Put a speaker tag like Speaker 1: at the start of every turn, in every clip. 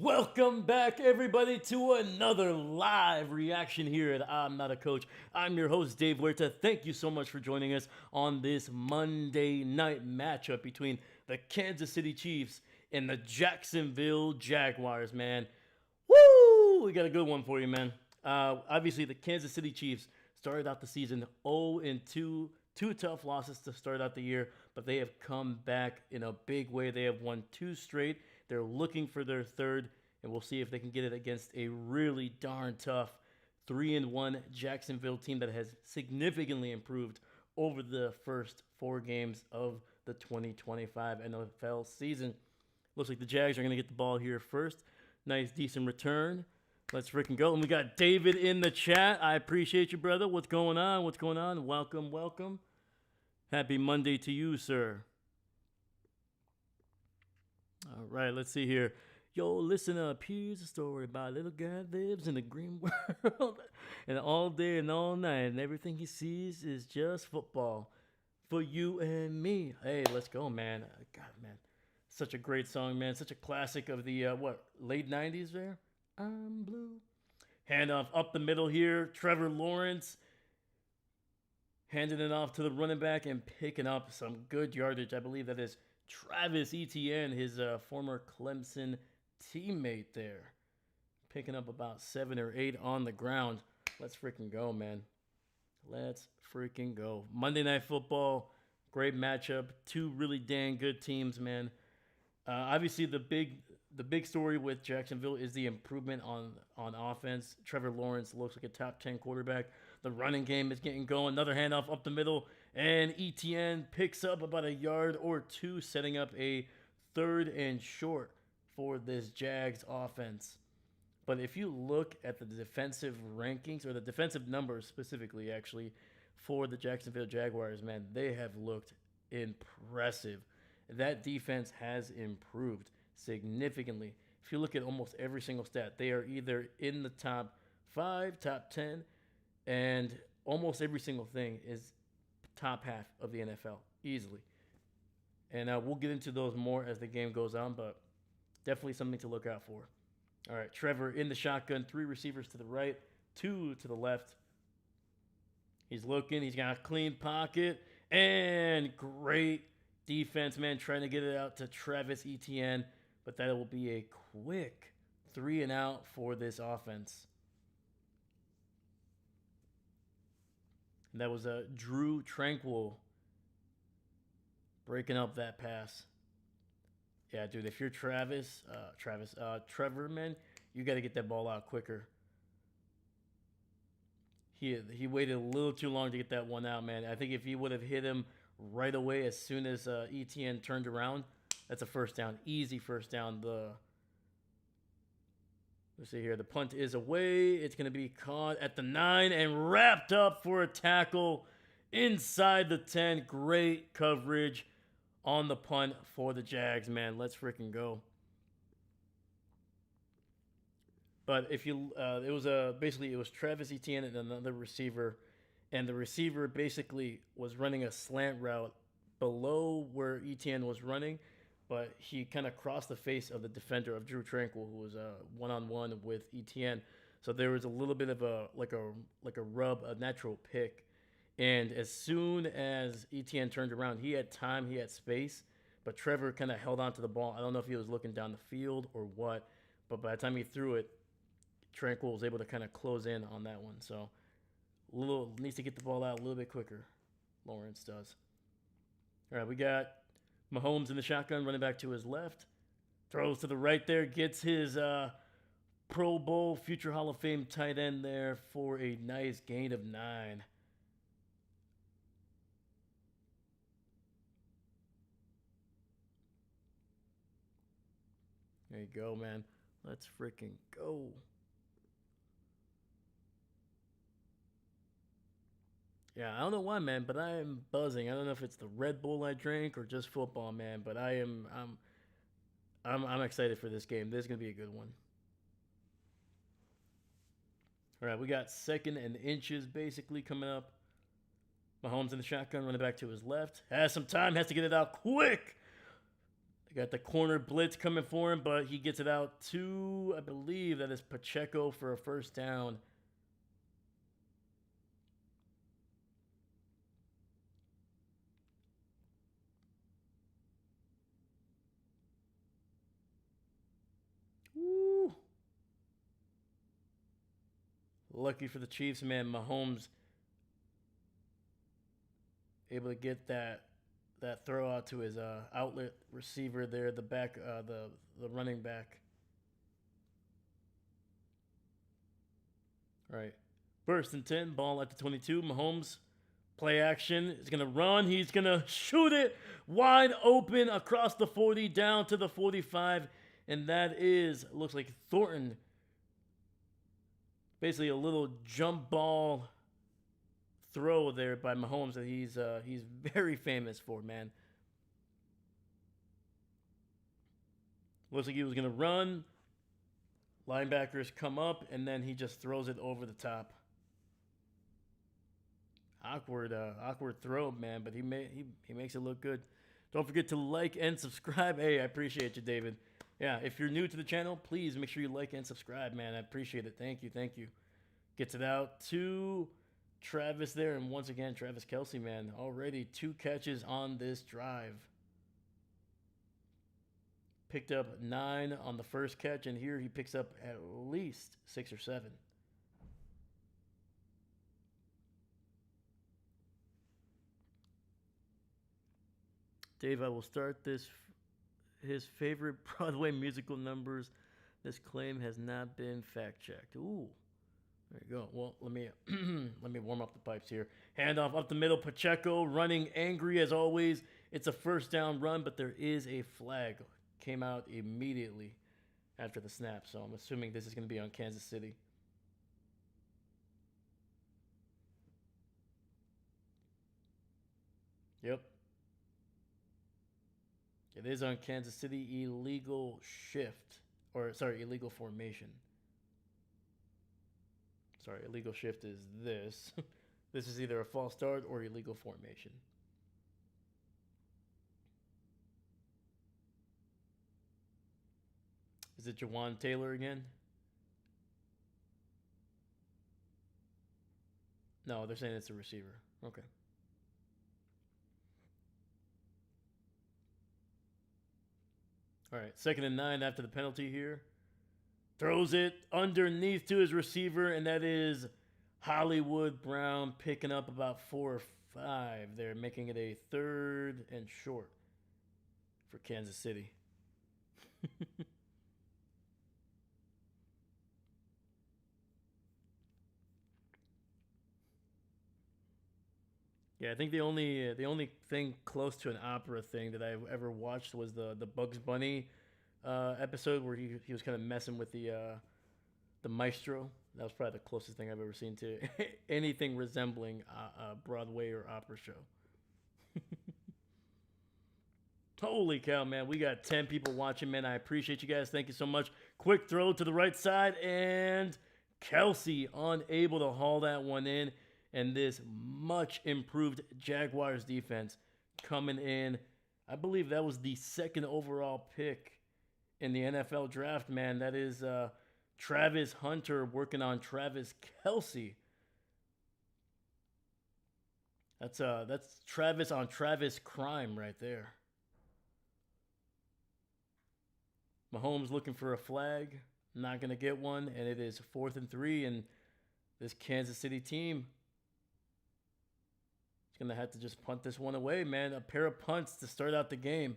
Speaker 1: Welcome back, everybody, to another live reaction here at I'm Not a Coach. I'm your host, Dave Huerta. Thank you so much for joining us on this Monday night matchup between the Kansas City Chiefs and the Jacksonville Jaguars, man. Woo! We got a good one for you, man. Obviously, the Kansas City Chiefs started out the season 0-2. Two tough losses to start out the year, but they have come back in a big way. They have won two straight. They're looking for their third, and we'll see if they can get it against a really darn tough 3-1 Jacksonville team that has significantly improved over the first four games of the 2025 NFL season. Looks like the Jags are going to get the ball here first. Nice, decent return. Let's freaking go. And we got David in the chat. I appreciate you, brother. What's going on? What's going on? Welcome, welcome. Happy Monday to you, sir. All right, let's see here. Yo, listen up. Here's a story about a little guy that lives in the green world. And all day and all night, and everything he sees is just football. For you and me. Hey, let's go, man. God, man. Such a great song, man. Such a classic of the, late 90s there? I'm blue. Handoff up the middle here. Trevor Lawrence handing it off to the running back and picking up some good yardage. I believe that is Travis Etienne, his former Clemson teammate there. Picking up about 7 or 8 on the ground. Let's freaking go, man. Let's freaking go. Monday Night Football, great matchup. Two really dang good teams, man. Obviously, the big story with Jacksonville is the improvement on offense. Trevor Lawrence looks like a top 10 quarterback. The running game is getting going. Another handoff up the middle, and Etienne picks up about a yard or two, setting up a 3rd and short for this Jags offense. But if you look at the defensive rankings, or the defensive numbers specifically, actually, for the Jacksonville Jaguars, man, they have looked impressive. That defense has improved significantly. If you look at almost every single stat, they are either in the top 5, top 10, and almost every single thing is top half of the NFL, easily. And we'll get into those more as the game goes on, but definitely something to look out for. All right, Trevor in the shotgun, 3 receivers to the right, 2 to the left. He's looking, he's got a clean pocket, and great defense, man, trying to get it out to Travis Etienne, but that will be a quick 3 and out for this offense. And that was Drew Tranquil breaking up that pass. Yeah, dude, if you're Trevor, man, you got to get that ball out quicker. He waited a little too long to get that one out, man. I think if he would have hit him right away as soon as Etienne turned around, that's a first down. Easy first down. Let's see here. The punt is away. It's going to be caught at the 9 and wrapped up for a tackle inside the 10. Great coverage on the punt for the Jags, man. Let's freaking go. But if you, it was Travis Etienne and another receiver, and the receiver basically was running a slant route below where Etienne was running, but he kind of crossed the face of the defender of Drew Tranquil, who was one-on-one with Etienne. So there was a little bit of a rub, a natural pick. And as soon as Etienne turned around, he had time, he had space, but Trevor kind of held on to the ball. I don't know if he was looking down the field or what, but by the time he threw it, Tranquil was able to kind of close in on that one. So needs to get the ball out a little bit quicker. Lawrence does. All right, we got Mahomes in the shotgun, running back to his left. Throws to the right there, gets his Pro Bowl, future Hall of Fame tight end there for a nice gain of 9. There you go, man. Let's freaking go. Yeah, I don't know why, man, but I am buzzing. I don't know if it's the Red Bull I drank or just football, man, but I'm excited for this game. This is gonna be a good one. All right, we got 2nd and inches basically coming up. Mahomes in the shotgun, running back to his left. Has some time, has to get it out quick. They got the corner blitz coming for him, but he gets it out to, I believe that is Pacheco for a first down. Woo. Lucky for the Chiefs, man. Mahomes able to get that throw out to his outlet receiver there, the back, the running back. All right, first and 10, ball at the 22. Mahomes, play action, is gonna run. He's gonna shoot it wide open across the 40 down to the 45, and that is, looks like Thornton. Basically a little jump ball throw there by Mahomes that he's very famous for, man. Looks like he was gonna run. Linebackers come up, and then he just throws it over the top. Awkward throw, man, but he makes it look good. Don't forget to like and subscribe. Hey, I appreciate you, David. Yeah, if you're new to the channel, please make sure you like and subscribe, man. I appreciate it. Thank you. Gets it out to Travis there, and once again, Travis Kelce, man, already 2 catches on this drive. Picked up 9 on the first catch, and here he picks up at least 6 or 7. Dave, I will start this. His favorite Broadway musical numbers. This claim has not been fact-checked. Ooh. There you go. Well, let me let me warm up the pipes here. Handoff up the middle. Pacheco running angry as always. It's a first down run, but there is a flag. Came out immediately after the snap, so I'm assuming this is going to be on Kansas City. Yep. It is on Kansas City. Illegal shift. Or, sorry, illegal formation. Sorry, illegal shift is this. This is either a false start or illegal formation. Is it Jawan Taylor again? No, they're saying it's a receiver. Okay. All right, 2nd and 9 after the penalty here. Throws it underneath to his receiver, and that is Hollywood Brown picking up about 4 or 5 there, making it a 3rd and short for Kansas City. Yeah, I think the only thing close to an opera thing that I've ever watched was the Bugs Bunny episode where he was kind of messing with the maestro. That was probably the closest thing I've ever seen to anything resembling a Broadway or opera show. Holy cow, man. We got 10 people watching, man. I appreciate you guys. Thank you so much. Quick throw to the right side, and Kelce unable to haul that one in. And this much improved Jaguars defense coming in. I believe that was the 2nd overall pick in the NFL draft, man. That is Travis Hunter working on Travis Kelce. That's Travis on Travis crime right there. Mahomes looking for a flag. Not going to get one, and it is 4th and 3, and this Kansas City team is going to have to just punt this one away, man. A pair of punts to start out the game.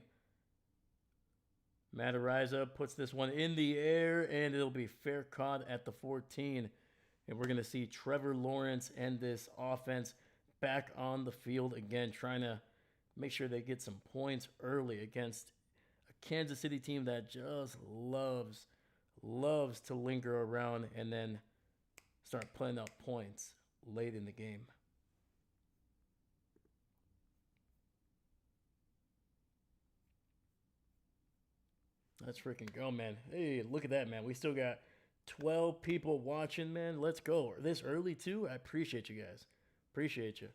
Speaker 1: Matt Ariza puts this one in the air, and it'll be fair caught at the 14. And we're going to see Trevor Lawrence and this offense back on the field again, trying to make sure they get some points early against a Kansas City team that just loves to linger around and then start playing up points late in the game. Let's freaking go, man. Hey, look at that, man. We still got 12 people watching, man. Let's go. This early, too? I appreciate you guys. Appreciate you.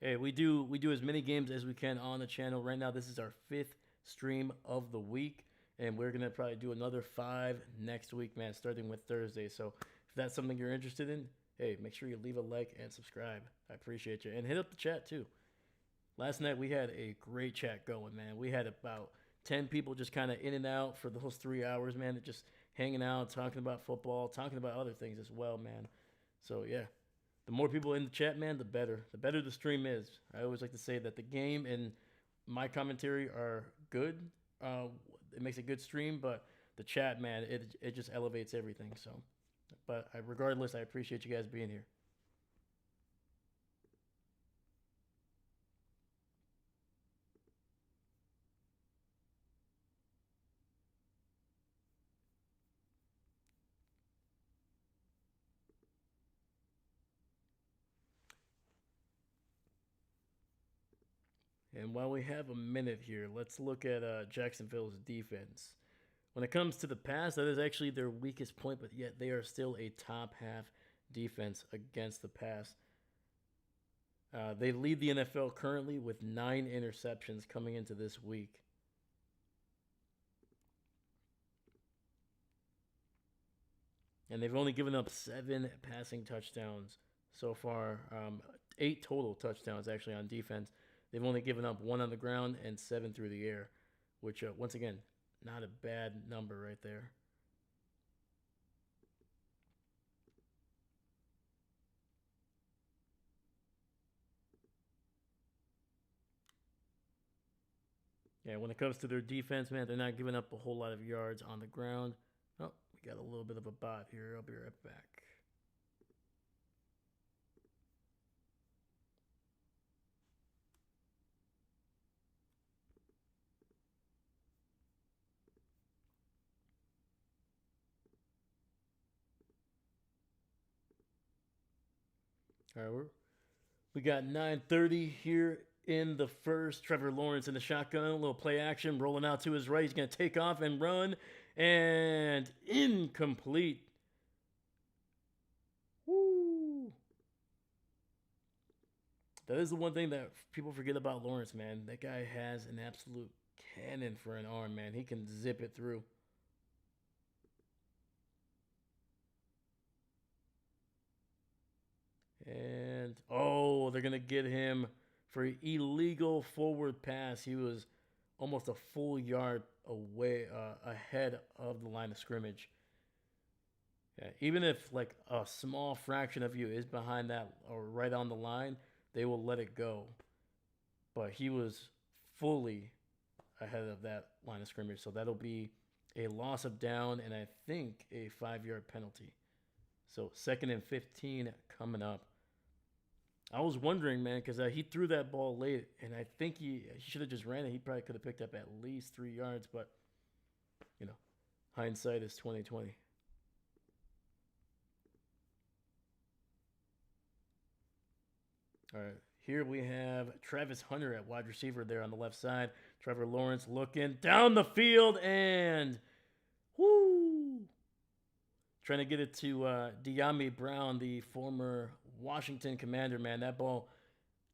Speaker 1: Hey, we do as many games as we can on the channel. Right now, this is our 5th stream of the week. And we're going to probably do another 5 next week, man, starting with Thursday. So if that's something you're interested in, hey, make sure you leave a like and subscribe. I appreciate you. And hit up the chat, too. Last night we had a great chat going, man. We had about 10 people just kind of in and out for those 3 hours, man. Just hanging out, talking about football, talking about other things as well, man. So, yeah. The more people in the chat, man, the better. The better the stream is. I always like to say that the game and my commentary are good. It makes a good stream, but the chat, man, it just elevates everything. So, but regardless, I appreciate you guys being here. And while we have a minute here, let's look at Jacksonville's defense. When it comes to the pass, that is actually their weakest point, but yet they are still a top half defense against the pass. They lead the NFL currently with 9 interceptions coming into this week. And they've only given up 7 passing touchdowns so far. 8 total touchdowns actually on defense. They've only given up 1 on the ground and 7 through the air, which once again, not a bad number right there. Yeah, when it comes to their defense, man, they're not giving up a whole lot of yards on the ground. Oh, we got a little bit of a bot here. I'll be right back. All right, we got 9:30 here in the first. Trevor Lawrence in the shotgun, a little play action, rolling out to his right. He's going to take off and run, and incomplete. Woo! That is the one thing that people forget about Lawrence, man. That guy has an absolute cannon for an arm, man. He can zip it through. And, oh, they're going to get him for illegal forward pass. He was almost a full yard away, ahead of the line of scrimmage. Yeah, even if like a small fraction of you is behind that or right on the line, they will let it go. But he was fully ahead of that line of scrimmage. So that'll be a loss of down and I think a 5-yard penalty. So 2nd and 15 coming up. I was wondering, man, because he threw that ball late, and I think he should have just ran it. He probably could have picked up at least 3 yards, but, you know, hindsight is 2020. All right, here we have Travis Hunter at wide receiver there on the left side. Trevor Lawrence looking down the field, and whoo! Trying to get it to De'Ami Brown, the former Washington Commander, man. That ball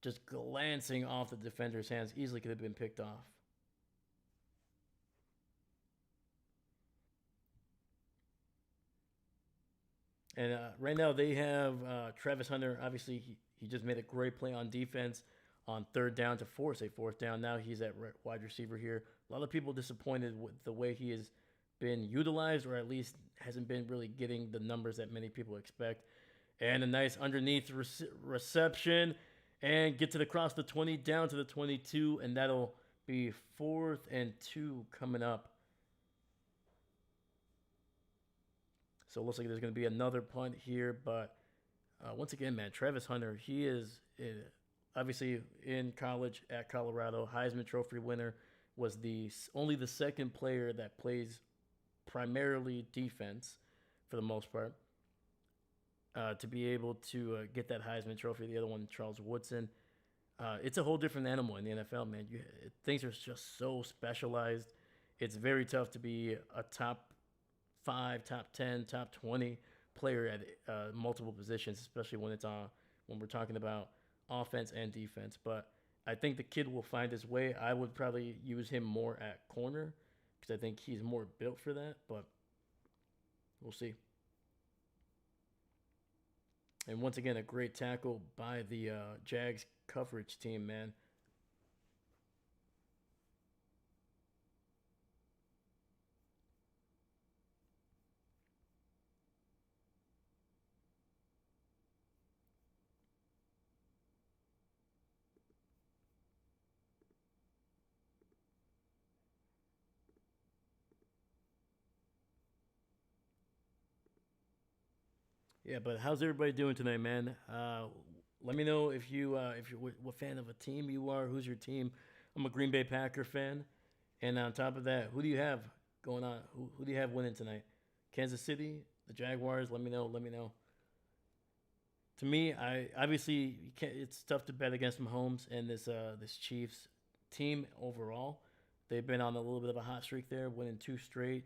Speaker 1: just glancing off the defender's hands. Easily could have been picked off. And right now they have Travis Hunter. Obviously, he just made a great play on defense on 3rd down to force a 4th down. Now he's at wide receiver here. A lot of people disappointed with the way he has been utilized, or at least hasn't been really getting the numbers that many people expect. And a nice underneath reception, and get to the cross the 20 down to the 22, and that'll be 4th and 2 coming up. So it looks like there's going to be another punt here, but once again, man, Travis Hunter, he is obviously in college at Colorado, Heisman Trophy winner, was only the 2nd player that plays primarily defense for the most part, to be able to get that Heisman Trophy. The other one, Charles Woodson. It's a whole different animal in the NFL, man. Things are just so specialized. It's very tough to be a top 5, top 10, top 20 player at multiple positions, especially when we're talking about offense and defense. But I think the kid will find his way. I would probably use him more at corner because I think he's more built for that, but we'll see. And once again, a great tackle by the Jags coverage team, man. Yeah, but how's everybody doing tonight, man? Let me know if you're what fan of a team you are. Who's your team? I'm a Green Bay Packer fan, and on top of that, who do you have going on? Who do you have winning tonight? Kansas City, the Jaguars. Let me know. Let me know. To me, I obviously you can't, it's tough to bet against Mahomes and this Chiefs team overall. They've been on a little bit of a hot streak there, winning two straight,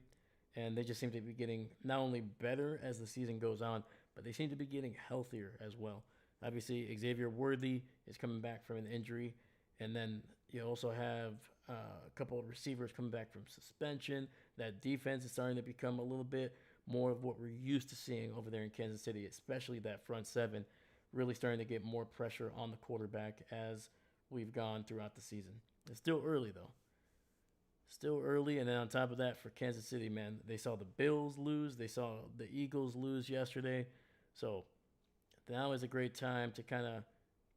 Speaker 1: and they just seem to be getting not only better as the season goes on, but they seem to be getting healthier as well. Obviously, Xavier Worthy is coming back from an injury, and then you also have a couple of receivers coming back from suspension. That defense is starting to become a little bit more of what we're used to seeing over there in Kansas City, especially that front seven, really starting to get more pressure on the quarterback as we've gone throughout the season. It's still early, though. Still early, and then on top of that, for Kansas City, man, they saw the Bills lose. They saw the Eagles lose yesterday. So now is a great time to kind of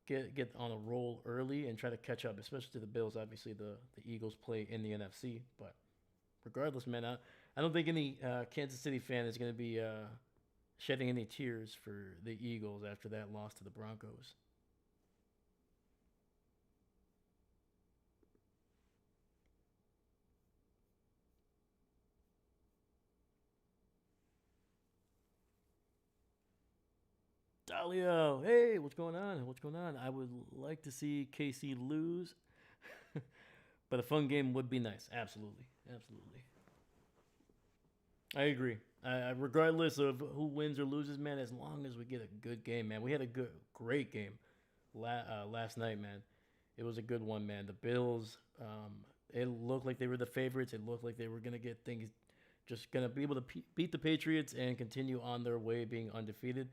Speaker 1: get on a roll early and try to catch up, especially to the Bills. Obviously, the Eagles play in the NFC, but regardless, man, I don't think any Kansas City fan is going to be shedding any tears for the Eagles after that loss to the Broncos. Dalio, hey, what's going on? What's going on? I would like to see KC lose, but a fun game would be nice. Absolutely, absolutely. I agree. Regardless of who wins or loses, man, as long as we get a good game, man. We had a great game last night, man. It was a good one, man. The Bills, it looked like they were the favorites. It looked like they were gonna get things, just gonna be able to beat the Patriots and continue on their way being undefeated.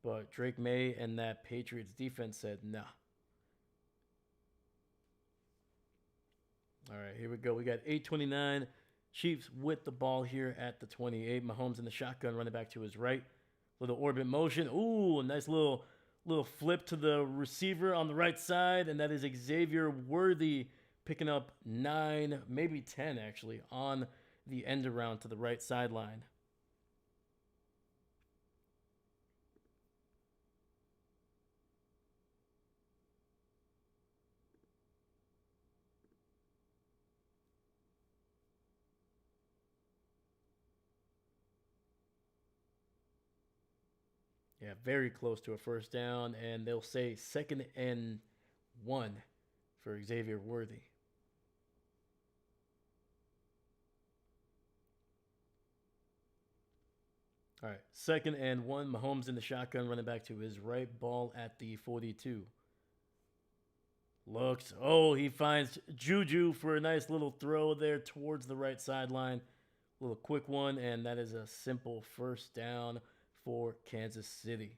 Speaker 1: But Drake May and that Patriots defense said, nah. All right, here we go. We got 8:29. Chiefs with the ball here at the 28. Mahomes in the shotgun, running back to his right. Little orbit motion. Ooh, a nice little flip to the receiver on the right side, and that is Xavier Worthy picking up 9, maybe 10 actually, on the end around to the right sideline. Yeah, very close to a first down, and they'll say 2nd and 1 for Xavier Worthy. All right, 2nd and 1. Mahomes in the shotgun, running back to his right, ball at the 42. Looks, oh, he finds Juju for a nice little throw there towards the right sideline. A little quick one, and that is a simple first down for Kansas City.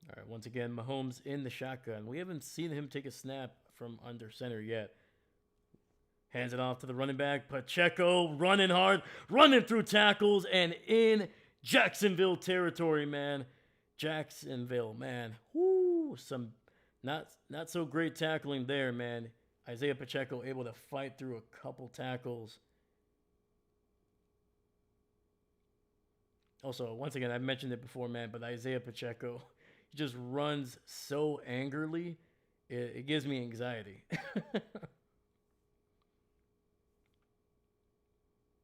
Speaker 1: All right, once again, Mahomes in the shotgun. We haven't seen him take a snap from under center yet. Hands it off to the running back. Pacheco running hard, running through tackles, and in Jacksonville territory, man. Jacksonville, man. Whoo, some not so great tackling there, man. Isaiah Pacheco able to fight through a couple tackles. Also, once again, I've mentioned it before, man, but Isaiah Pacheco, he just runs so angrily, it gives me anxiety.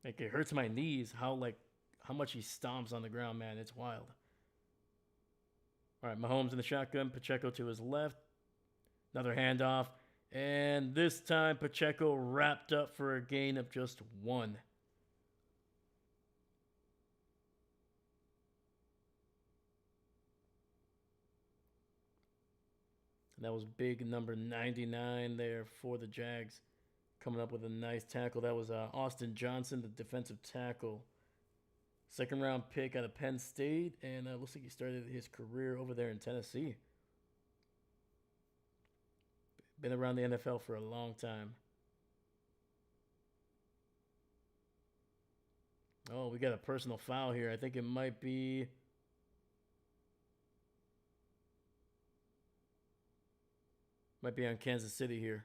Speaker 1: Like it hurts my knees how much he stomps on the ground, man. It's wild. All right, Mahomes in the shotgun. Pacheco to his left. Another handoff. And this time, Pacheco wrapped up for a gain of just 1. And that was big number 99 there for the Jags. Coming up with a nice tackle. That was Austin Johnson, the defensive tackle. Second round pick out of Penn State. And looks like he started his career over there in Tennessee. Been around the NFL for a long time. Oh, we got a personal foul here. I think it might be... Might be on Kansas City here.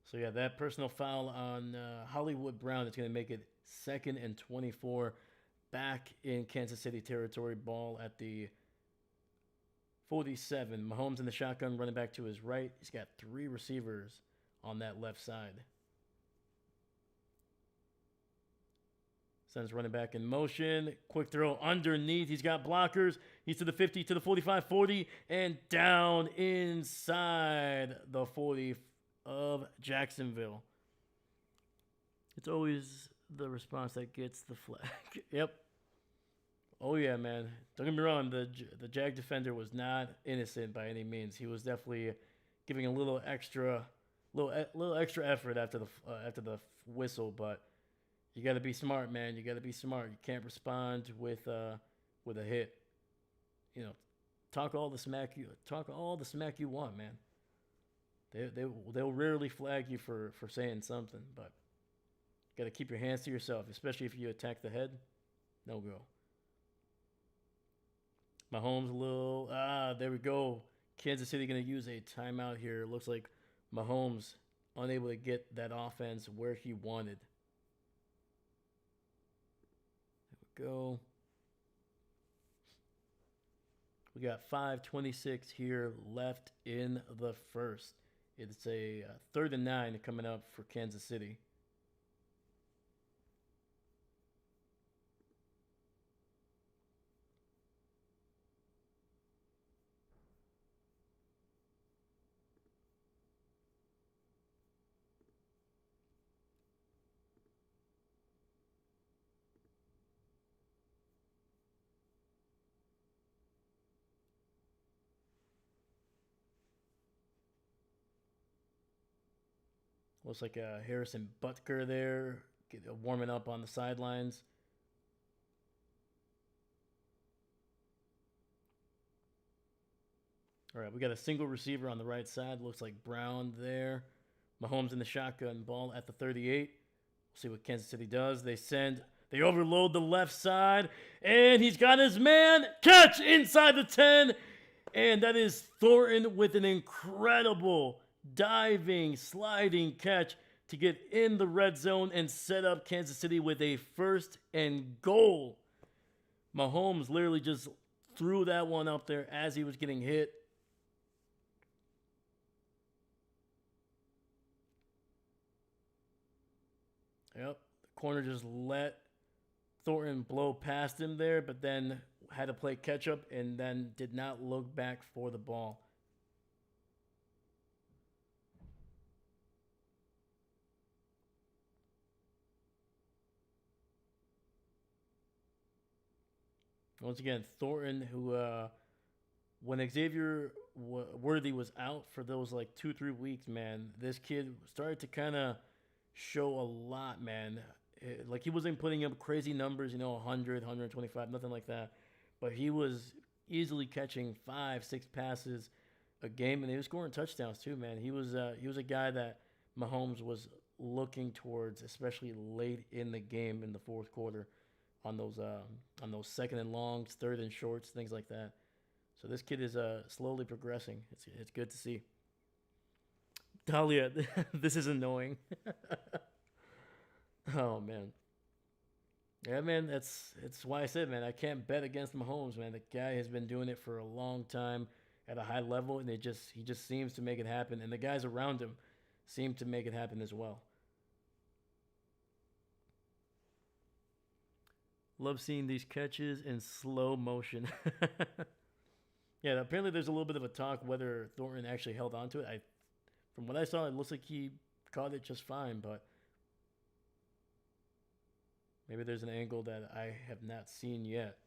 Speaker 1: So yeah, that personal foul on Hollywood Brown is going to make it 2nd and 24 back in Kansas City territory. Ball at the 47. Mahomes in the shotgun, running back to his right. He's got 3 receivers on that left side. Sends running back in motion. Quick throw underneath. He's got blockers. He's to the 50, to the 45, 40, and down inside the 40 of Jacksonville. It's always the response that gets the flag. Yep. Oh yeah, man. Don't get me wrong. The Jag defender was not innocent by any means. He was definitely giving a little extra effort after the whistle. But you got to be smart, man. You got to be smart. You can't respond with a hit. You know, talk all the smack you want, man. They'll rarely flag you for saying something, but got to keep your hands to yourself, especially if you attack the head. No go. Mahomes there we go. Kansas City going to use a timeout here. It looks like Mahomes unable to get that offense where he wanted. There we go. We got 5:26 here left in the first. It's a 3rd and 9 coming up for Kansas City. Looks like Harrison Butker there, warming up on the sidelines. All right, we got a single receiver on the right side. Looks like Brown there. Mahomes in the shotgun, ball at the 38. We'll see what Kansas City does. They overload the left side, and he's got his man. Catch inside the 10, and that is Thornton with an incredible diving, sliding catch to get in the red zone and set up Kansas City with a 1st and goal. Mahomes literally just threw that one up there as he was getting hit. Yep, the corner just let Thornton blow past him there, but then had to play catch up and then did not look back for the ball. Once again, Thornton, who when Xavier Worthy was out for those like 2-3 weeks, man, this kid started to kind of show a lot, man. Like he wasn't putting up crazy numbers, 100, 125, nothing like that. But he was easily catching 5-6 passes a game, and he was scoring touchdowns too, man. He was a guy that Mahomes was looking towards, especially late in the game in the fourth quarter, on those 2nd and longs, 3rd and shorts, things like that. So this kid is slowly progressing. It's good to see. Dahlia, this is annoying. Oh man. Yeah, man, that's why I said, man, I can't bet against Mahomes, man. The guy has been doing it for a long time at a high level, and he just seems to make it happen, and the guys around him seem to make it happen as well. Love seeing these catches in slow motion. Yeah, apparently there's a little bit of a talk whether Thornton actually held on to it. From what I saw, it looks like he caught it just fine, but maybe there's an angle that I have not seen yet.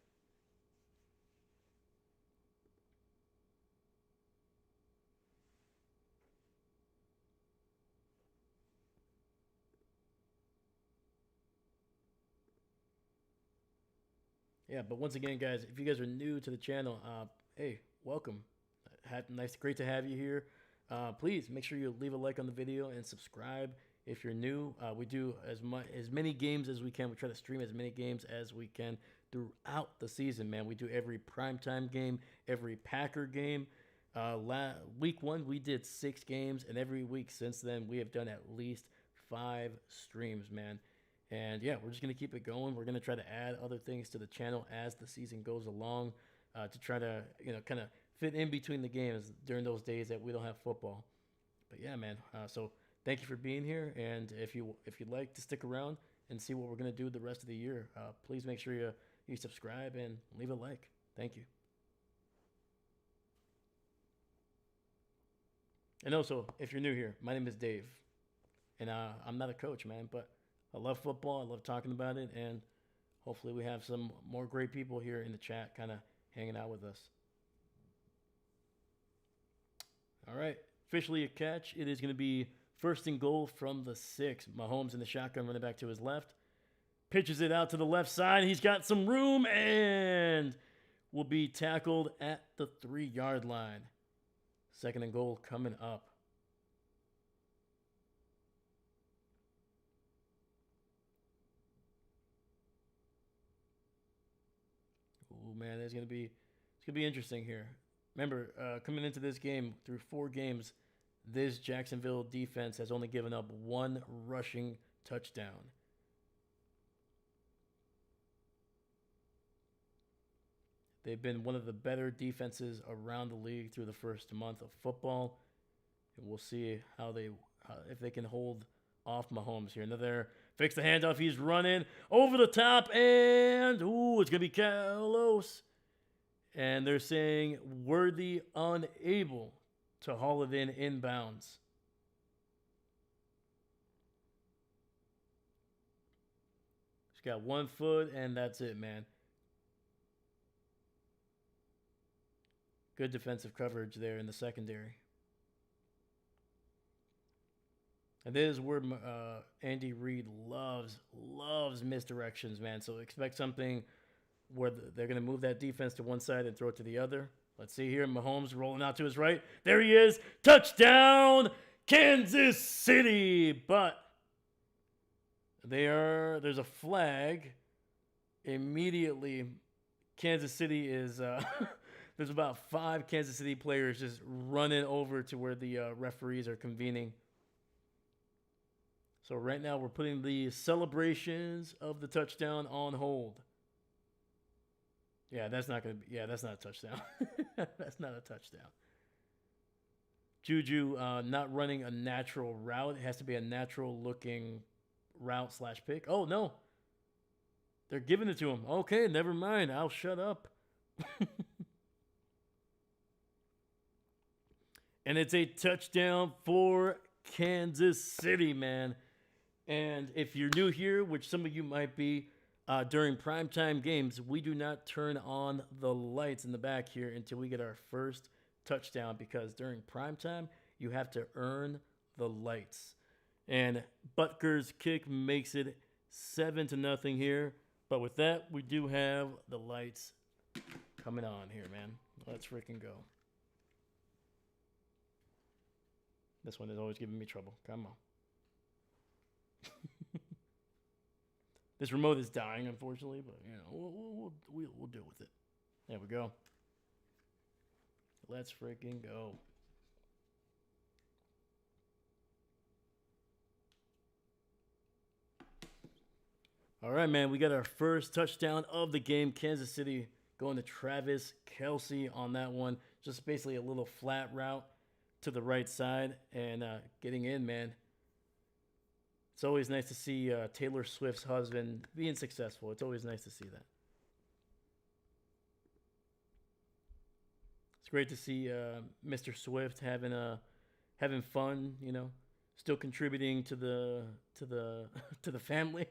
Speaker 1: Yeah, but once again, guys, if you guys are new to the channel, hey, welcome. Great to have you here. Please make sure you leave a like on the video and subscribe if you're new. We do as many games as we can. We try to stream as many games as we can throughout the season, man. We do every primetime game, every Packer game. Week 1, we did 6 games, and every week since then, we have done at least 5 streams, man. And yeah, we're just going to keep it going. We're going to try to add other things to the channel as the season goes along, to try to, kind of fit in between the games during those days that we don't have football. But yeah, man. So thank you for being here. And if you'd like to stick around and see what we're going to do the rest of the year, please make sure you subscribe and leave a like. Thank you. And also, if you're new here, my name is Dave. And I'm not a coach, man, but I love football. I love talking about it. And hopefully we have some more great people here in the chat kind of hanging out with us. All right. Officially a catch. It is going to be first and goal from the 6. Mahomes in the shotgun, running back to his left. Pitches it out to the left side. He's got some room and will be tackled at the 3-yard line. Second and goal coming up. Oh man, it's gonna be interesting here. Remember, coming into this game through 4 games, this Jacksonville defense has only given up 1 rushing touchdown. They've been one of the better defenses around the league through the first month of football, and we'll see if they can hold off Mahomes here. Another fix the handoff. He's running over the top, and ooh, it's gonna be close. And they're saying Worthy unable to haul it in inbounds. He's got 1 foot, and that's it, man. Good defensive coverage there in the secondary. And this is where Andy Reid loves misdirections, man. So expect something where they're going to move that defense to one side and throw it to the other. Let's see here. Mahomes rolling out to his right. There he is. Touchdown, Kansas City. But there's a flag. Immediately, Kansas City is... There's about 5 Kansas City players just running over to where the referees are convening. So right now we're putting the celebrations of the touchdown on hold. Yeah, that's not a touchdown. That's not a touchdown. Juju not running a natural route. It has to be a natural looking route / pick. Oh, no. They're giving it to him. Okay, never mind. I'll shut up. And it's a touchdown for Kansas City, man. And if you're new here, which some of you might be, during primetime games, we do not turn on the lights in the back here until we get our first touchdown, because during primetime, you have to earn the lights. And Butker's kick makes it 7-0 here. But with that, we do have the lights coming on here, man. Let's freaking go. This one is always giving me trouble. Come on. This remote is dying, unfortunately, but we'll deal with it. There we go. Let's freaking go. All right, man. We got our first touchdown of the game. Kansas City going to Travis Kelsey on that one. Just basically a little flat route to the right side and getting in, man. It's always nice to see Taylor Swift's husband being successful. It's always nice to see that. It's great to see Mr. Swift having fun. You know, still contributing to the to the family.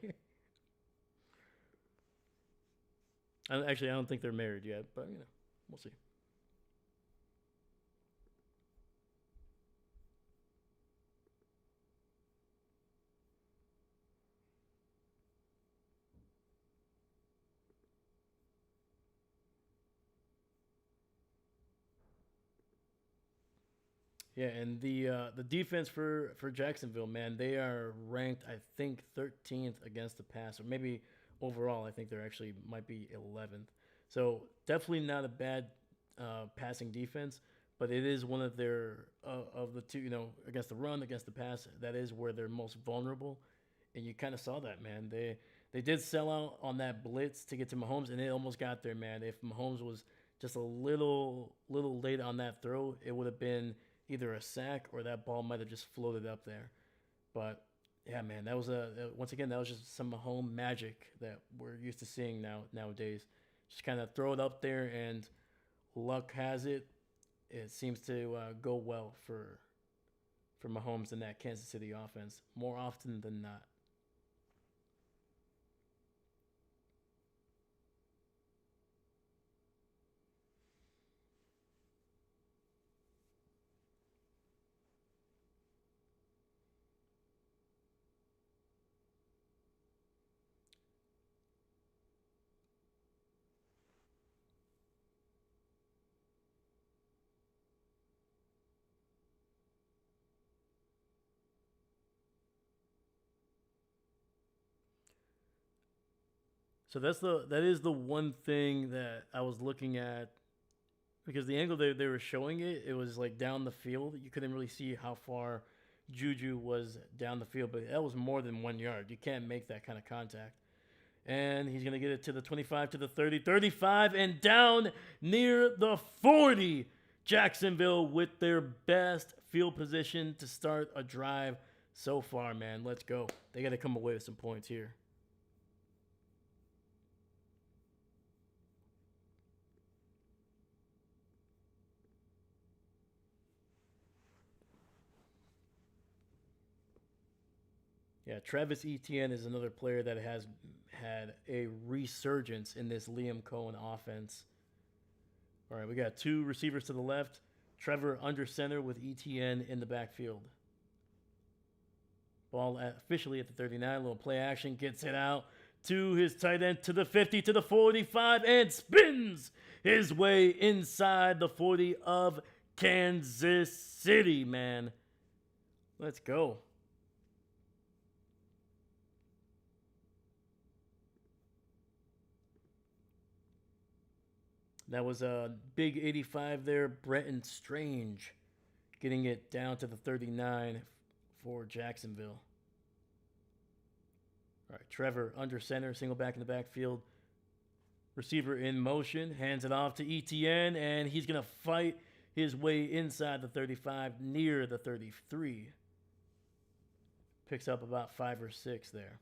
Speaker 1: Actually, I don't think they're married yet, but you know, we'll see. Yeah, and the defense for Jacksonville, man, they are ranked, I think, 13th against the pass, or maybe overall, I think they're actually might be 11th. So definitely not a bad passing defense, but it is one of their of the two, you know, against the run, against the pass. That is where they're most vulnerable, and you kind of saw that, man. They did sell out on that blitz to get to Mahomes, and it almost got there, man. If Mahomes was just a little late on that throw, it would have been either a sack or that ball might have just floated up there. But yeah, man, that was once again that was just some Mahomes magic that we're used to seeing nowadays. Just kind of throw it up there, and luck has it. It seems to go well for Mahomes and that Kansas City offense more often than not. So that is the one thing that I was looking at because the angle they were showing it was like down the field. You couldn't really see how far Juju was down the field, but that was more than 1 yard. You can't make that kind of contact. And he's going to get it to the 25, to the 30, 35, and down near the 40. Jacksonville with their best field position to start a drive so far, man. Let's go. They got to come away with some points here. Yeah, Travis Etienne is another player that has had a resurgence in this Liam Cohen offense. All right, we got two receivers to the left. Trevor under center with Etienne in the backfield. Ball officially at the 39. Little play action. Gets it out to his tight end to the 50, to the 45, and spins his way inside the 40 of Kansas City, man. Let's go. That was a big 85 there. Brenton Strange getting it down to the 39 for Jacksonville. All right, Trevor under center, single back in the backfield. Receiver in motion, hands it off to Etienne, and he's going to fight his way inside the 35, near the 33. Picks up about 5 or 6 there.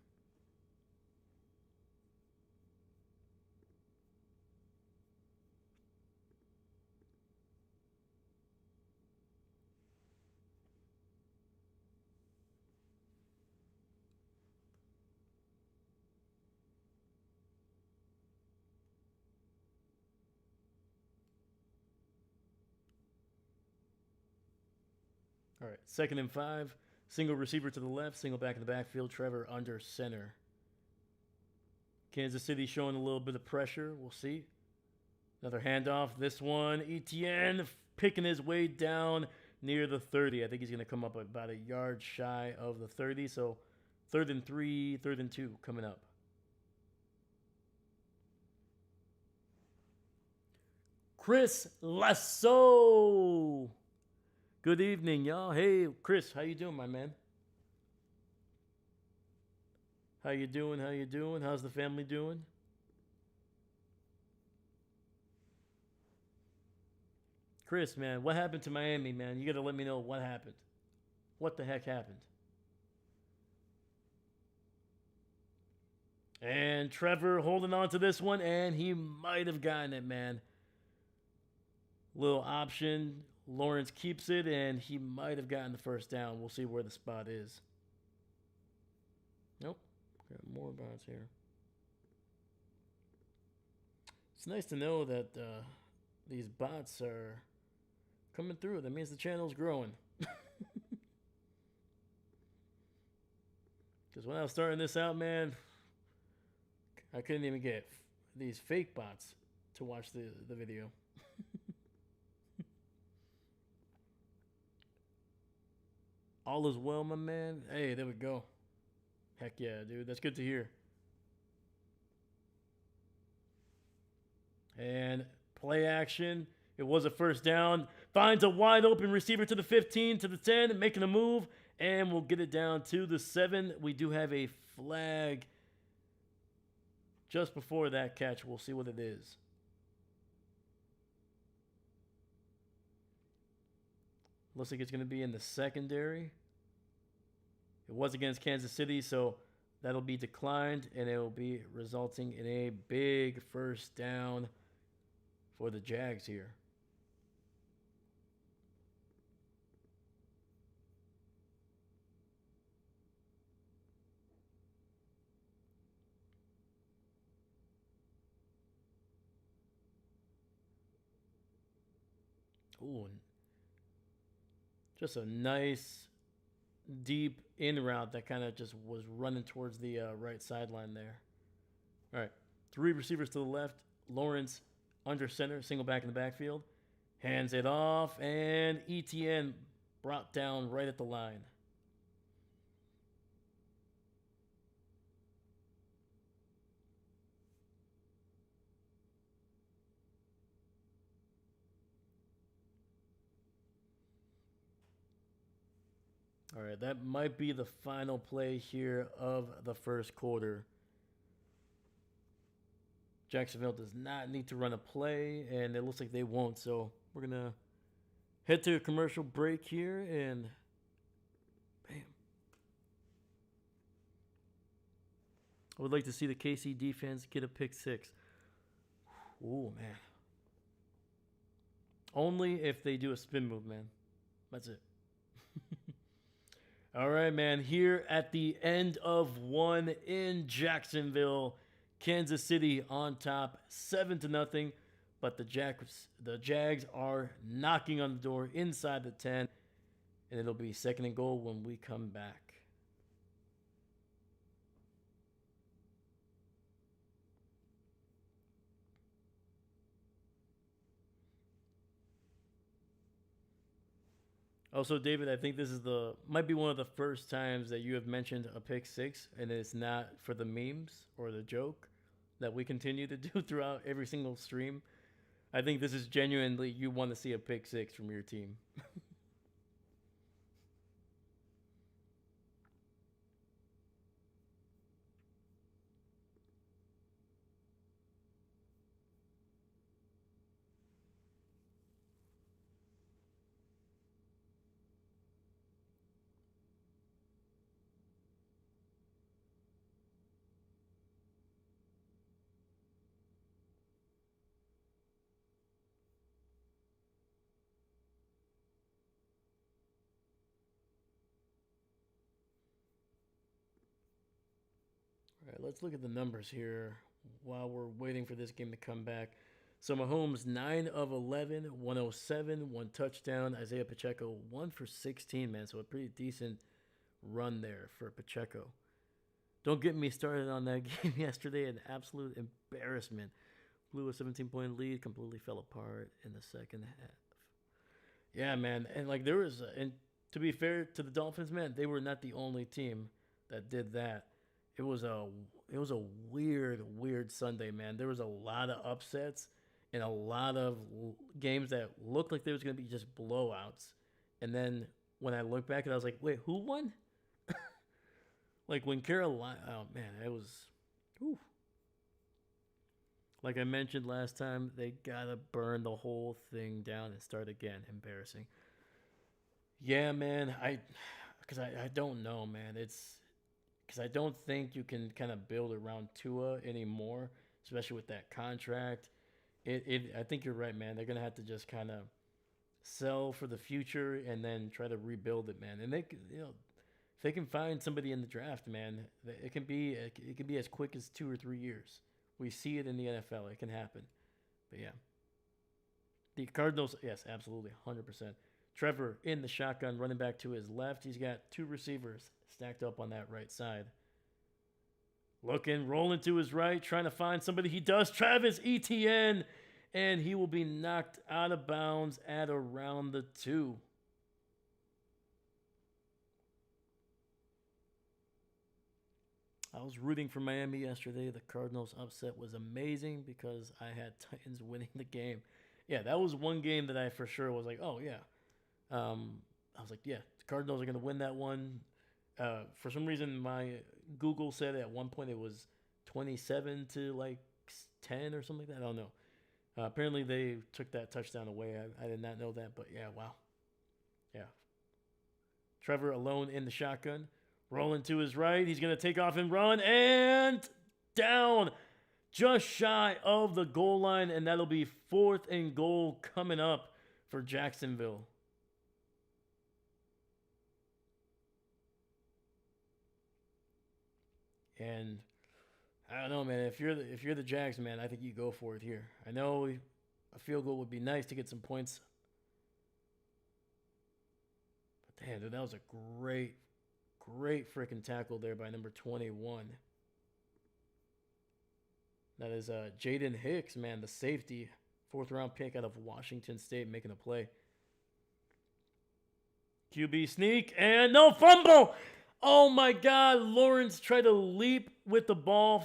Speaker 1: All right, 2nd and 5. Single receiver to the left, single back in the backfield. Trevor under center. Kansas City showing a little bit of pressure. We'll see. Another handoff. This one, Etienne picking his way down near the 30. I think he's going to come up about a yard shy of the 30. So 3rd and 3, 3rd and 2 coming up. Chris Lasso. Good evening, y'all. Hey, Chris, how you doing, my man? How you doing? How you doing? How's the family doing? Chris, man, what happened to Miami, man? You got to let me know what happened. What the heck happened? And Trevor holding on to this one, and he might have gotten it, man. Little option. Lawrence keeps it, and he might have gotten the first down. We'll see where the spot is. Nope. Got more bots here. It's nice to know that these bots are coming through. That means the channel's growing. Because when I was starting this out, man, I couldn't even get these fake bots to watch the video. All is well, my man. Hey, there we go. Heck yeah, dude. That's good to hear. And play action. It was a first down. Finds a wide open receiver to the 15, to the 10, making a move. And we'll get it down to the 7. We do have a flag just before that catch. We'll see what it is. Looks like it's going to be in the secondary. It was against Kansas City, so that'll be declined, and it will be resulting in a big first down for the Jags here. Ooh, just a nice deep in route that kind of just was running towards the right sideline there. All right, 3 receivers to the left. Lawrence under center, single back in the backfield. Hands it off, and ETN brought down right at the line. All right, that might be the final play here of the first quarter. Jacksonville does not need to run a play, and it looks like they won't. So we're going to head to a commercial break here, and bam. I would like to see the KC defense get a pick 6. Ooh, man. Only if they do a spin move, man. That's it. All right, man. Here at the end of 1 in Jacksonville, Kansas City on top, 7-0. But the Jags are knocking on the door inside the 10, and it'll be 2nd and goal when we come back. Also, David, I think this is might be one of the first times that you have mentioned a pick 6, and it's not for the memes or the joke that we continue to do throughout every single stream. I think this is genuinely you want to see a pick 6 from your team. All right, let's look at the numbers here while we're waiting for this game to come back. So Mahomes, 9 of 11, 107, 1 touchdown. Isaiah Pacheco, 1 for 16, man. So a pretty decent run there for Pacheco. Don't get me started on that game yesterday. An absolute embarrassment. Blew a 17-point lead, completely fell apart in the second half. Yeah, man. And like there was, and to be fair to the Dolphins, man, they were not the only team that did that. It was a weird Sunday, man. There was a lot of upsets and a lot of games that looked like there was going to be just blowouts. And then when I look back, and I was like, wait, who won? Like when Carolina, oh man, it was. Whew. Like I mentioned last time, they gotta burn the whole thing down and start again. Embarrassing. Yeah, man. Because I don't know, man. It's because I don't think you can kind of build around Tua anymore, especially with that contract. I think you're right, man. They're gonna have to just kind of sell for the future and then try to rebuild it, man. And if they can find somebody in the draft, man, it can be as quick as 2 or 3 years. We see it in the NFL. It can happen. But yeah, the Cardinals, yes, absolutely, 100%. Trevor in the shotgun, running back to his left. He's got two receivers stacked up on that right side. Looking, rolling to his right, trying to find somebody. He does. Travis Etienne, and he will be knocked out of bounds at around the 2. I was rooting for Miami yesterday. The Cardinals upset was amazing because I had Titans winning the game. Yeah, that was one game that I for sure was like, oh, yeah. I was like, yeah, the Cardinals are going to win that one. For some reason, my Google said at one point it was 27 to like 10 or something like that. I don't know. Apparently, they took that touchdown away. I did not know that, but yeah, wow. Yeah. Trevor alone in the shotgun. Rolling to his right. He's going to take off and run. And down. Just shy of the goal line. And that'll be 4th and goal coming up for Jacksonville. And I don't know, man. If you're the Jags, man, I think you go for it here. I know a field goal would be nice to get some points. But damn, dude, that was a great freaking tackle there by number 21. That is Jaden Hicks, man, the safety, 4th round pick out of Washington State, making a play. QB sneak and no fumble. Oh my God, Lawrence tried to leap with the ball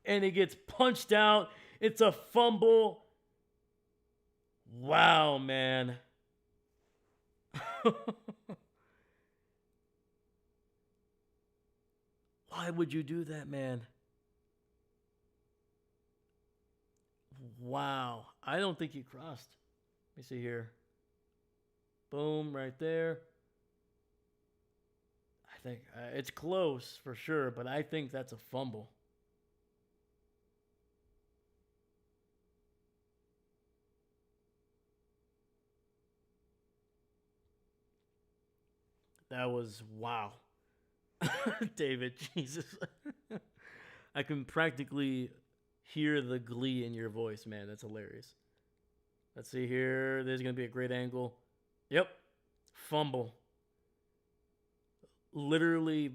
Speaker 1: and it gets punched out. It's a fumble. Wow, man. Why would you do that, man? Wow. I don't think he crossed. Let me see here. Boom, right there. I think it's close for sure, but I think that's a fumble. That was wow. David, Jesus. I can practically hear the glee in your voice, man. That's hilarious. Let's see here. There's going to be a great angle. Yep. Fumble. Literally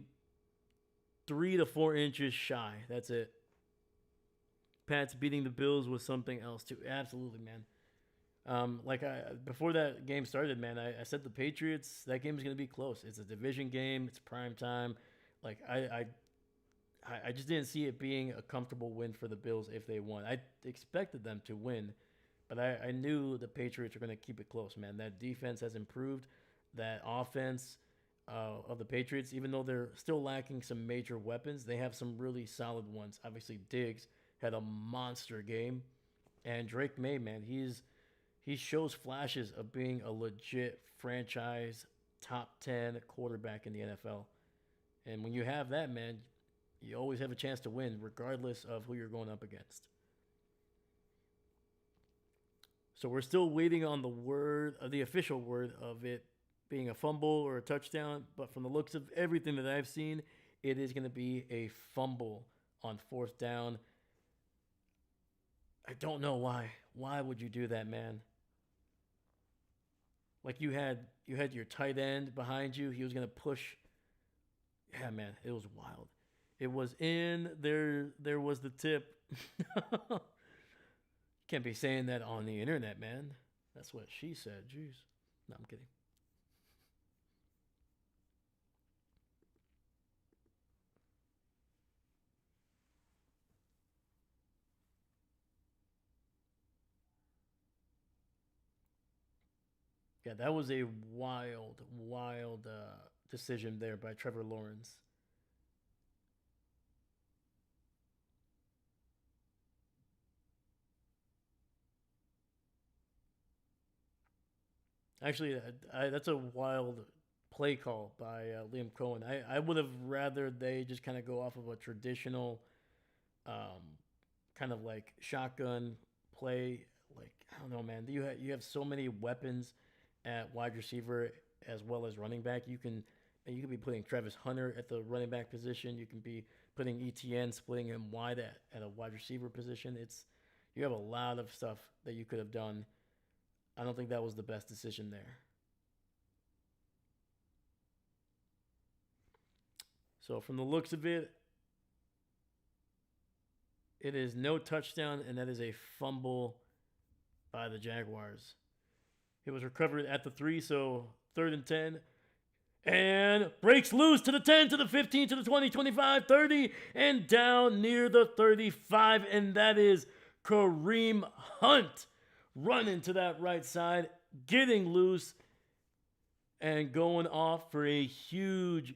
Speaker 1: 3 to 4 inches shy. That's it. Pats beating the Bills was something else too. Absolutely, man. Before that game started, man, I said the Patriots, that game is going to be close. It's a division game. It's prime time. Like I just didn't see it being a comfortable win for the Bills if they won. I expected them to win, but I knew the Patriots are going to keep it close, man. That defense has improved. That offense of the Patriots, even though they're still lacking some major weapons, they have some really solid ones. Obviously, Diggs had a monster game, and Drake May, man, he shows flashes of being a legit franchise top 10 quarterback in the NFL. And when you have that, man, you always have a chance to win, regardless of who you're going up against. So we're still waiting on the official word of it being a fumble or a touchdown. But from the looks of everything that I've seen, it is going to be a fumble on 4th down. I don't know why. Why would you do that, man? Like you had your tight end behind you. He was going to push. Yeah, man, it was wild. It was in there. There was the tip. Can't be saying that on the internet, man. That's what she said. Jeez. No, I'm kidding. Yeah, that was a wild decision there by Trevor Lawrence. Actually, that's a wild play call by Liam Cohen. I would have rather they just kind of go off of a traditional um, kind of like shotgun play. Like, I don't know, man. You have so many weapons at wide receiver as well as running back. You can be putting Travis Hunter at the running back position. You can be putting ETN, splitting him wide at a wide receiver position. You have a lot of stuff that you could have done. I don't think that was the best decision there. So from the looks of it, it is no touchdown, and that is a fumble by the Jaguars. It was recovered at the 3, so 3rd and 10. And breaks loose to the 10, to the 15, to the 20, 25, 30, and down near the 35. And that is Kareem Hunt running to that right side, getting loose, and going off for a huge,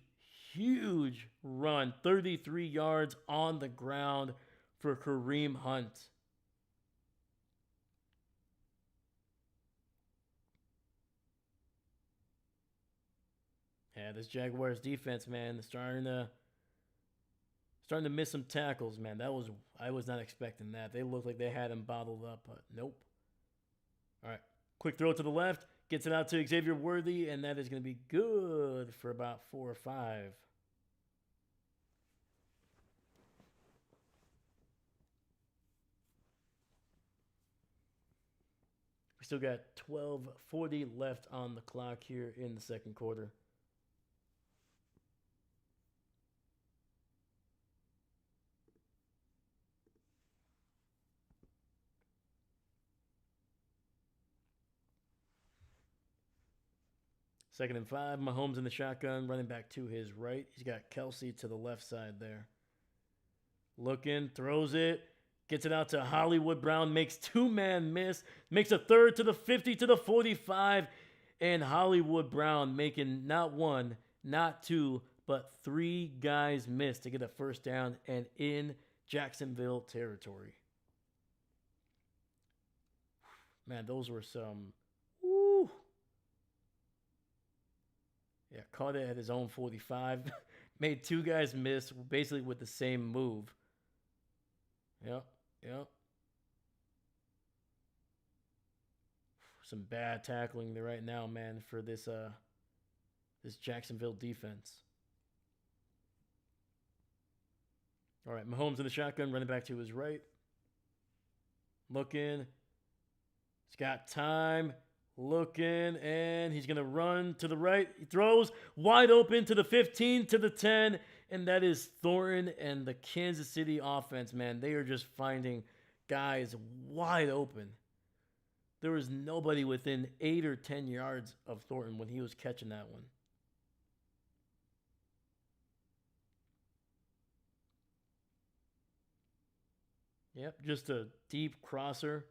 Speaker 1: huge run. 33 yards on the ground for Kareem Hunt. Yeah, this Jaguars defense, man, starting to miss some tackles, man. I was not expecting that. They looked like they had him bottled up, but nope. All right, quick throw to the left, gets it out to Xavier Worthy, and that is going to be good for about 4 or 5. We still got 12:40 left on the clock here in the second quarter. Second and 5. Mahomes in the shotgun, running back to his right. He's got Kelsey to the left side there. Looking, throws it, gets it out to Hollywood Brown, makes 2-man miss, makes a third to the 50, to the 45, and Hollywood Brown making not 1, not 2, but 3 guys miss to get a first down and in Jacksonville territory. Man, those were some. Woo. Yeah, caught it at his own 45. Made 2 guys miss basically with the same move. Yep. Some bad tackling there right now, man, for this Jacksonville defense. All right, Mahomes in the shotgun, running back to his right. Looking. He's got time. Looking, and he's going to run to the right. He throws wide open to the 15, to the 10, and that is Thornton and the Kansas City offense, man. They are just finding guys wide open. There was nobody within 8 or 10 yards of Thornton when he was catching that one. Yep, just a deep crosser.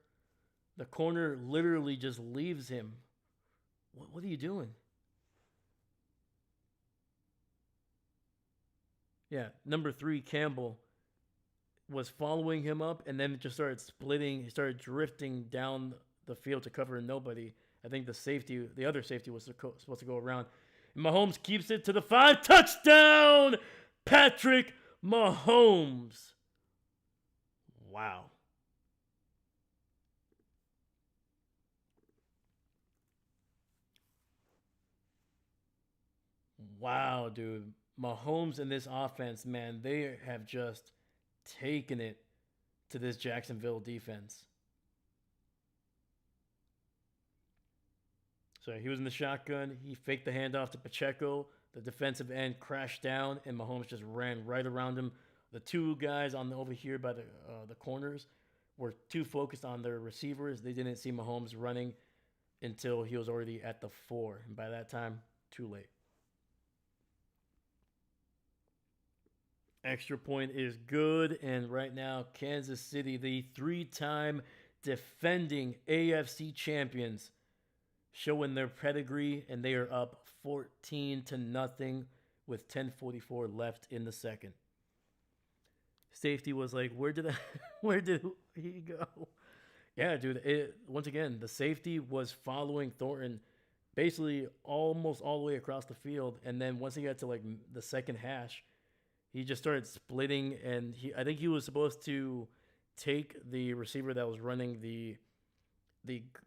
Speaker 1: The corner literally just leaves him. What are you doing? Yeah, number 3, Campbell, was following him up, and then it just started splitting. He started drifting down the field to cover nobody. I think the other safety was supposed to go around. And Mahomes keeps it to the 5. Touchdown! Patrick Mahomes. Wow. Wow, dude. Mahomes and this offense, man, they have just taken it to this Jacksonville defense. So he was in the shotgun. He faked the handoff to Pacheco. The defensive end crashed down, and Mahomes just ran right around him. The 2 guys over here by the corners were too focused on their receivers. They didn't see Mahomes running until he was already at the 4. And by that time, too late. Extra point is good, and right now, Kansas City, the 3-time defending AFC champions, showing their pedigree, and they are up 14-0 with 10:44 left in the second. Safety was like, where did he go? Yeah, dude. Once again, the safety was following Thornton basically almost all the way across the field. And then once he got to like the second hash, he just started splitting. And I think he was supposed to take the receiver that was running the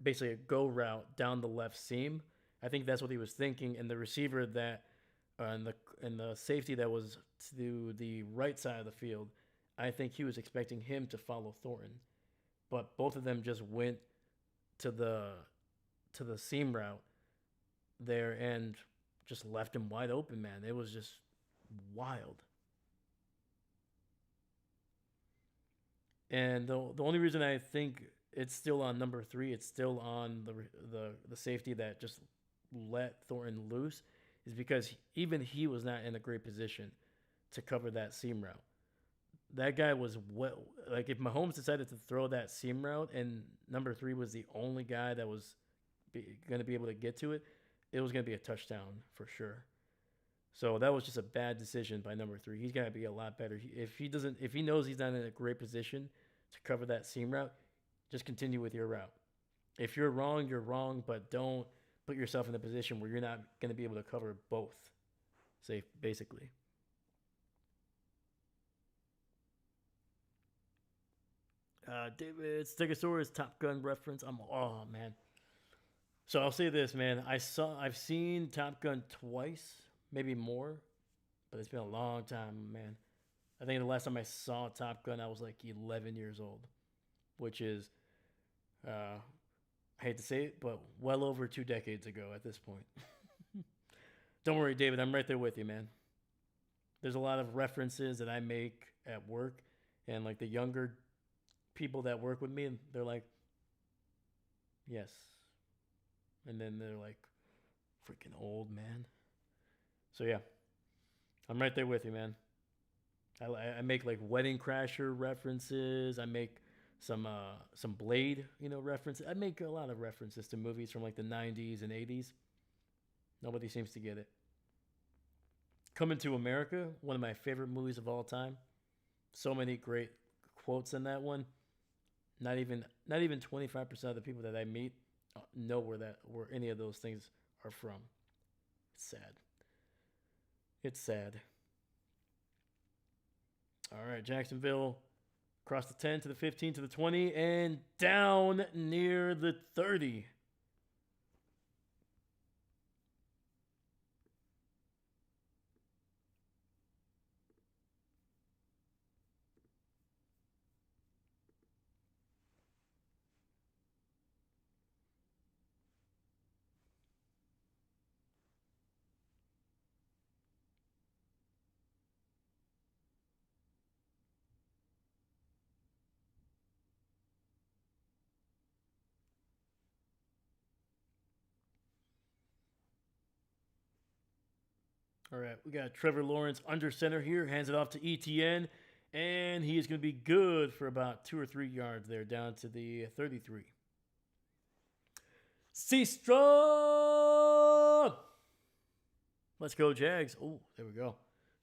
Speaker 1: basically a go route down the left seam. I think that's what he was thinking. And the receiver that and the safety that was to the right side of the field, I think he was expecting him to follow Thornton, but both of them just went to the seam route there and just left him wide open, man. It was just wild. And the only reason I think it's still on number 3, it's still on the safety that just let Thornton loose, is because even he was not in a great position to cover that seam route. That guy was well. Like if Mahomes decided to throw that seam route and number 3 was the only guy that was going to be able to get to it, it was going to be a touchdown for sure. So that was just a bad decision by number 3. He's got to be a lot better. If he knows he's not in a great position to cover that seam route, just continue with your route. If you're wrong, but don't put yourself in a position where you're not going to be able to cover both. Safe, basically. David Stegosaurus Top Gun reference. Oh man. So I'll say this, man. I've seen Top Gun twice, maybe more, but it's been a long time, man. I think the last time I saw Top Gun, I was like 11 years old, which is, I hate to say it, but well over 2 decades ago at this point. Don't worry, David. I'm right there with you, man. There's a lot of references that I make at work, and like the younger people that work with me, they're like, yes. And then they're like, freaking old, man. So yeah, I'm right there with you, man. I make like Wedding Crasher references. I make some Blade, references. I make a lot of references to movies from like the 90s and 80s. Nobody seems to get it. Coming to America, one of my favorite movies of all time. So many great quotes in that one. Not even 25% of the people that I meet know where any of those things are from. It's sad. It's sad. All right, Jacksonville across the 10 to the 15 to the 20 and down near the 30. All right, we got Trevor Lawrence under center here, hands it off to ETN, and he is going to be good for about 2 or 3 yards there, down to the 33. Seastrong! Let's go, Jags. Oh, there we go.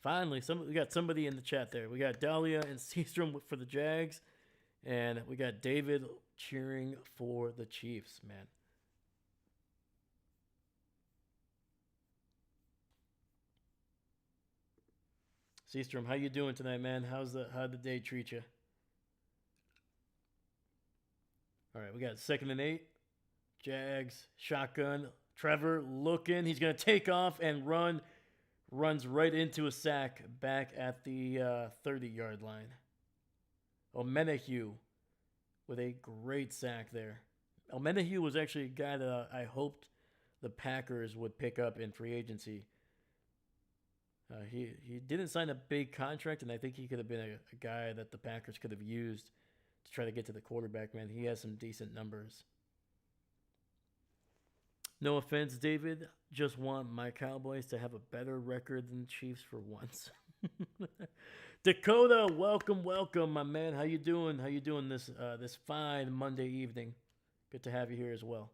Speaker 1: Finally, we got somebody in the chat there. We got Dahlia and Seastrom for the Jags, and we got David cheering for the Chiefs, man. Seastrom, how you doing tonight, man? How'd the day treat you? All right, we got 2nd and 8. Jags, shotgun. Trevor looking. He's going to take off and run. Runs right into a sack back at the 30-yard line. Menahue with a great sack there. Menahue was actually a guy that I hoped the Packers would pick up in free agency. He didn't sign a big contract, and I think he could have been a guy that the Packers could have used to try to get to the quarterback, man. He has some decent numbers. No offense, David. Just want my Cowboys to have a better record than the Chiefs for once. Dakota, welcome, my man. How you doing? How you doing this fine Monday evening? Good to have you here as well.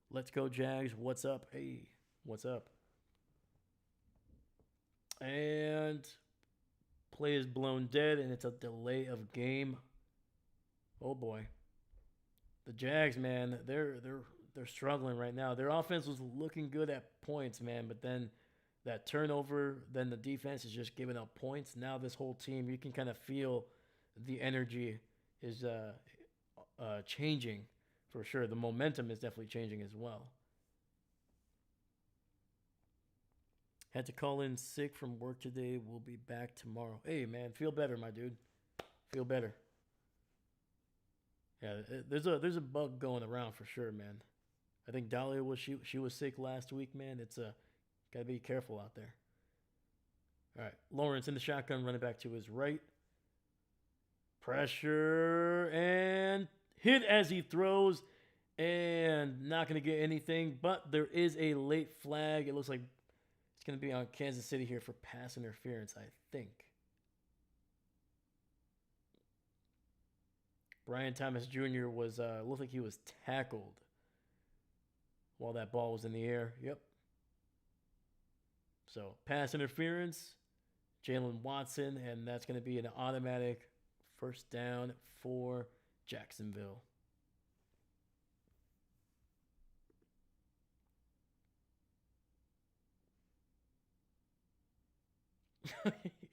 Speaker 1: Let's go, Jags. What's up? Hey, what's up? And play is blown dead, and it's a delay of game. Oh boy, the Jags, man, they're they're struggling right now. Their offense was looking good at points, man, but then that turnover, then the defense is just giving up points. Now this whole team, you can kind of feel the energy is changing for sure. The momentum is definitely changing as well. Had to call in sick from work today. We'll be back tomorrow. Hey, man, feel better, my dude. Feel better. Yeah, there's a bug going around for sure, man. I think Dahlia she was sick last week, man. It's gotta be careful out there. All right, Lawrence in the shotgun, running back to his right. Pressure and hit as he throws, and not gonna get anything. But there is a late flag. It looks like it's gonna be on Kansas City here for pass interference, I think. Brian Thomas Jr. was looked like he was tackled while that ball was in the air. Yep. So pass interference, Jalen Watson, and that's going to be an automatic first down for Jacksonville.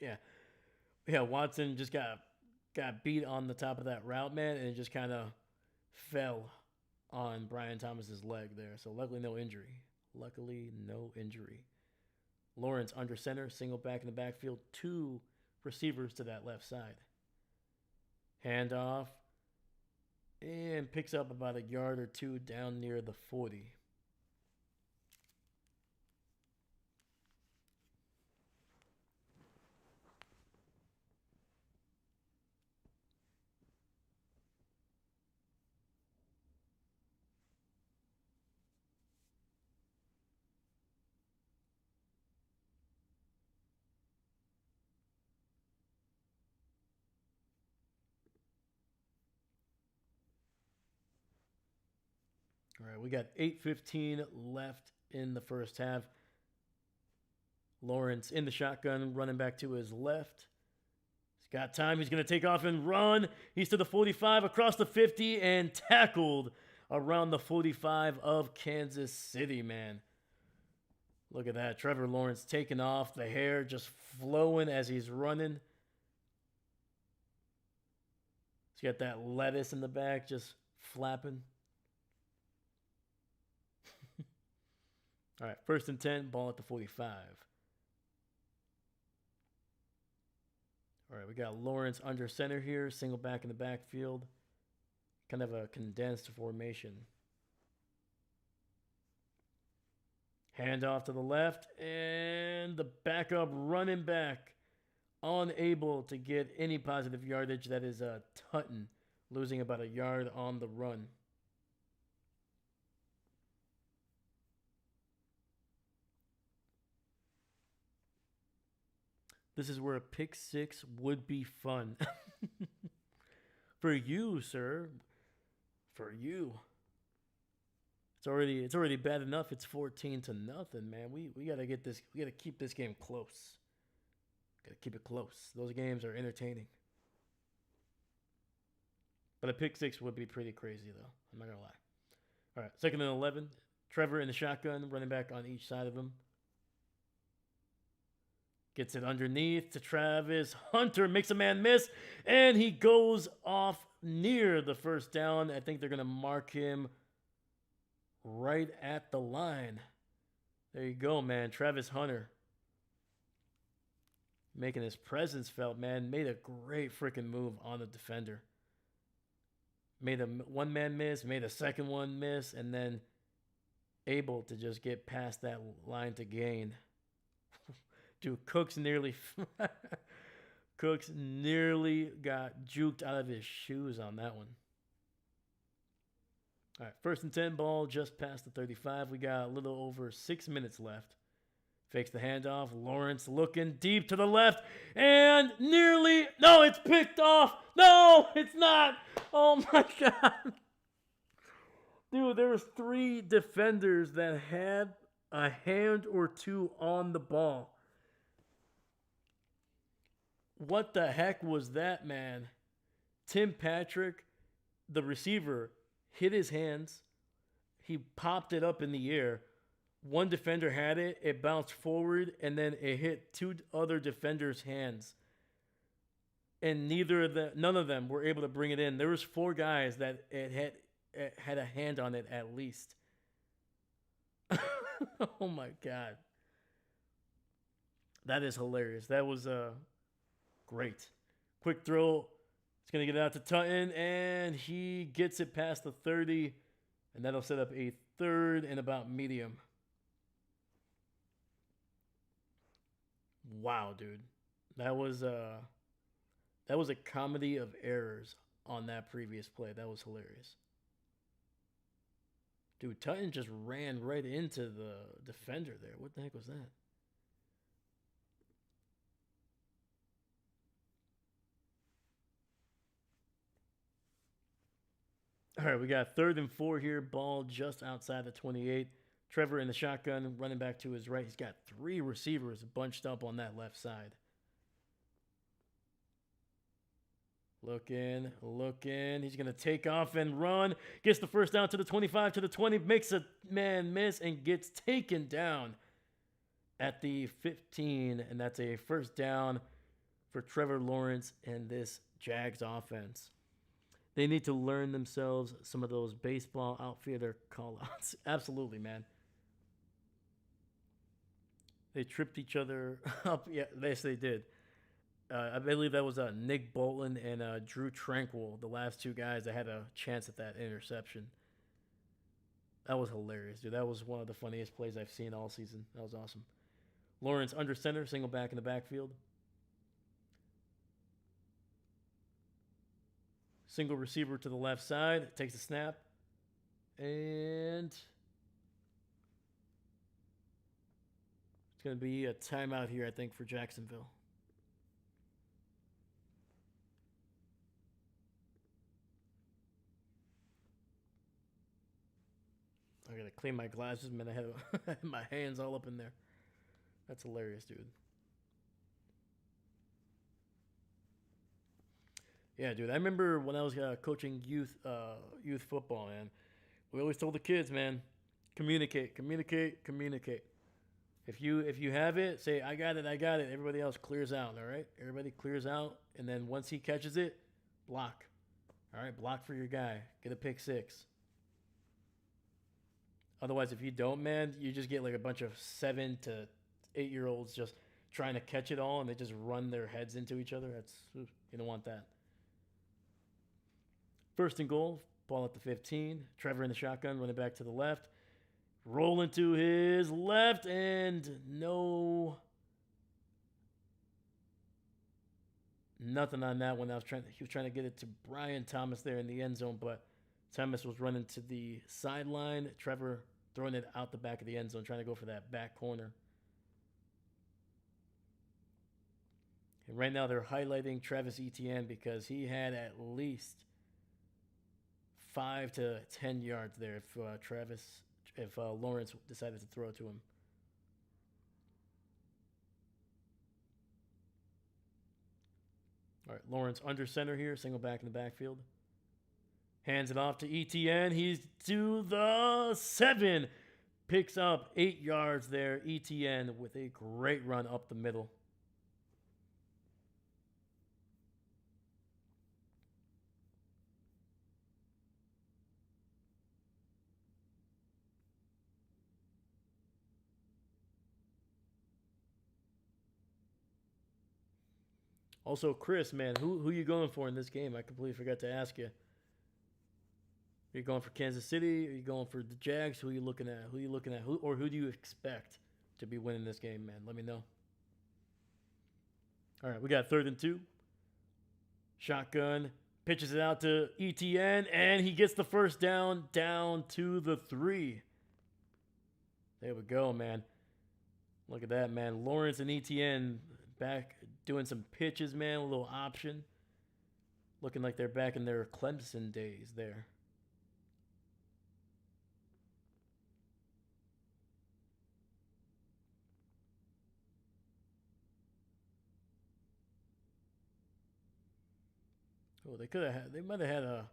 Speaker 1: Yeah. Watson just got beat on the top of that route, man, and it just kind of fell on Brian Thomas's leg there. So luckily no injury. Lawrence under center, single back in the backfield, 2 receivers to that left side. Handoff, and picks up about a yard or 2 down near the 40. All right, we got 8:15 left in the first half. Lawrence in the shotgun, running back to his left. He's got time. He's going to take off and run. He's to the 45, across the 50, and tackled around the 45 of Kansas City, man. Look at that. Trevor Lawrence taking off, the hair just flowing as he's running. He's got that lettuce in the back just flapping. All right, 1st and 10, ball at the 45. All right, we got Lawrence under center here, single back in the backfield. Kind of a condensed formation. Handoff to the left, and the backup running back unable to get any positive yardage. That is Tutton, losing about a yard on the run. This is where a pick 6 would be fun. For you, sir. For you. It's already bad enough. It's 14-0, man. We gotta get this. We gotta keep this game close. Gotta keep it close. Those games are entertaining. But a pick 6 would be pretty crazy, though. I'm not gonna lie. All right, 2nd and 11. Trevor in the shotgun, running back on each side of him. Gets it underneath to Travis Hunter, makes a man miss, and he goes off near the first down. I think they're going to mark him right at the line. There you go, man. Travis Hunter making his presence felt, man. Made a great freaking move on the defender. Made a one-man miss, made a second one miss, and then able to just get past that line to gain. Dude, Cooks nearly got juked out of his shoes on that one. All right, 1st and 10, ball just past the 35. We got a little over 6 minutes left. Fakes the handoff. Lawrence looking deep to the left and no, it's picked off. No, it's not. Oh my God. Dude, there was 3 defenders that had a hand or 2 on the ball. What the heck was that, man? Tim Patrick, the receiver, hit his hands, He popped it up in the air. One defender had it. It bounced forward, and then it hit two other defenders' hands. And none of them were able to bring it in. There was four guys that it had a hand on it at least. Oh my god, that is hilarious. That was great. Quick throw. It's gonna get it out to Tutton, and he gets it past the 30, and that'll set up a third and about medium. Wow, dude, that was a comedy of errors on that previous play. That was hilarious. Dude, Tutton just ran right into the defender there. What the heck was that? All right, we got 3rd and 4 here. Ball just outside the 28. Trevor in the shotgun, running back to his right. He's got 3 receivers bunched up on that left side. Looking. He's going to take off and run. Gets the first down to the 25, to the 20. Makes a man miss and gets taken down at the 15. And that's a first down for Trevor Lawrence and this Jags offense. They need to learn themselves some of those baseball outfielder call-outs. Absolutely, man. They tripped each other up. Yeah, yes, they did. I believe that was Nick Bolton and Drew Tranquil, the last 2 guys that had a chance at that interception. That was hilarious, dude. That was one of the funniest plays I've seen all season. That was awesome. Lawrence under center, single back in the backfield. Single receiver to the left side. Takes a snap. And it's going to be a timeout here, I think, for Jacksonville. I got to clean my glasses, man. I had my hands all up in there. That's hilarious, dude. Yeah, dude. I remember when I was coaching youth football, man. We always told the kids, man, communicate. If you have it, say I got it. Everybody else clears out. All right, everybody clears out, and then once he catches it, block. All right, block for your guy. Get a pick 6. Otherwise, if you don't, man, you just get like a bunch of 7 to 8-year-olds just trying to catch it all, and they just run their heads into each other. You don't want that. 1st and goal, ball at the 15. Trevor in the shotgun, running back to the left. Rolling to his left, and nothing on that one. He was trying to get it to Brian Thomas there in the end zone, but Thomas was running to the sideline. Trevor throwing it out the back of the end zone, trying to go for that back corner. And right now they're highlighting Travis Etienne because he had at least 5 to 10 yards there if Lawrence decided to throw to him. All right, Lawrence under center here, single back in the backfield. Hands it off to Etienne. He's to the 7. Picks up 8 yards there. Etienne with a great run up the middle. Also, Chris, man, who you going for in this game? I completely forgot to ask you. Are you going for Kansas City? Are you going for the Jags? Who are you looking at? Who do you expect to be winning this game, man? Let me know. All right, we got 3rd and 2. Shotgun. Pitches it out to Etienne, and he gets the first down to the 3. There we go, man. Look at that, man. Lawrence and Etienne back doing some pitches, man. A little option. Looking like they're back in their Clemson days there. Oh, they might have had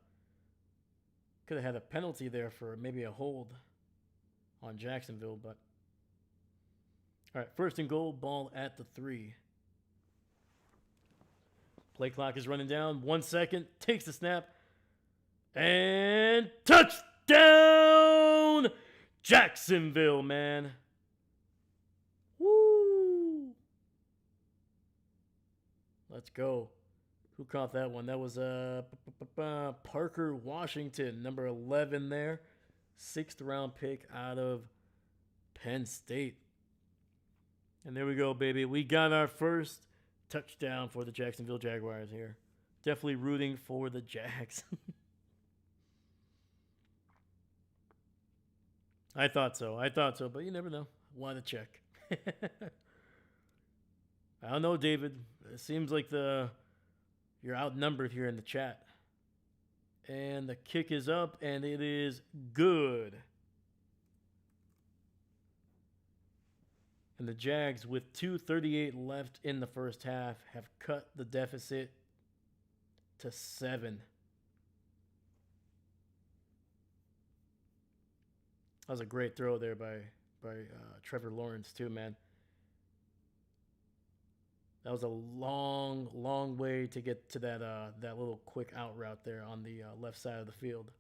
Speaker 1: Could have had a penalty there for maybe a hold on Jacksonville, but all right, first and goal, ball at the 3. Play clock is running down. 1 second. Takes the snap. And touchdown! Jacksonville, man. Woo! Let's go. Who caught that one? That was Parker Washington, number 11 there. 6th round pick out of Penn State. And there we go, baby. We got our first touchdown for the Jacksonville Jaguars here. Definitely rooting for the Jags. I thought so, but you never know. Want to check. I don't know, David. It seems like you're outnumbered here in the chat. And the kick is up, and it is good. And the Jags, with 2:38 left in the first half, have cut the deficit to 7. That was a great throw there by Trevor Lawrence too, man. That was a long, long way to get to that little quick out route there on the left side of the field.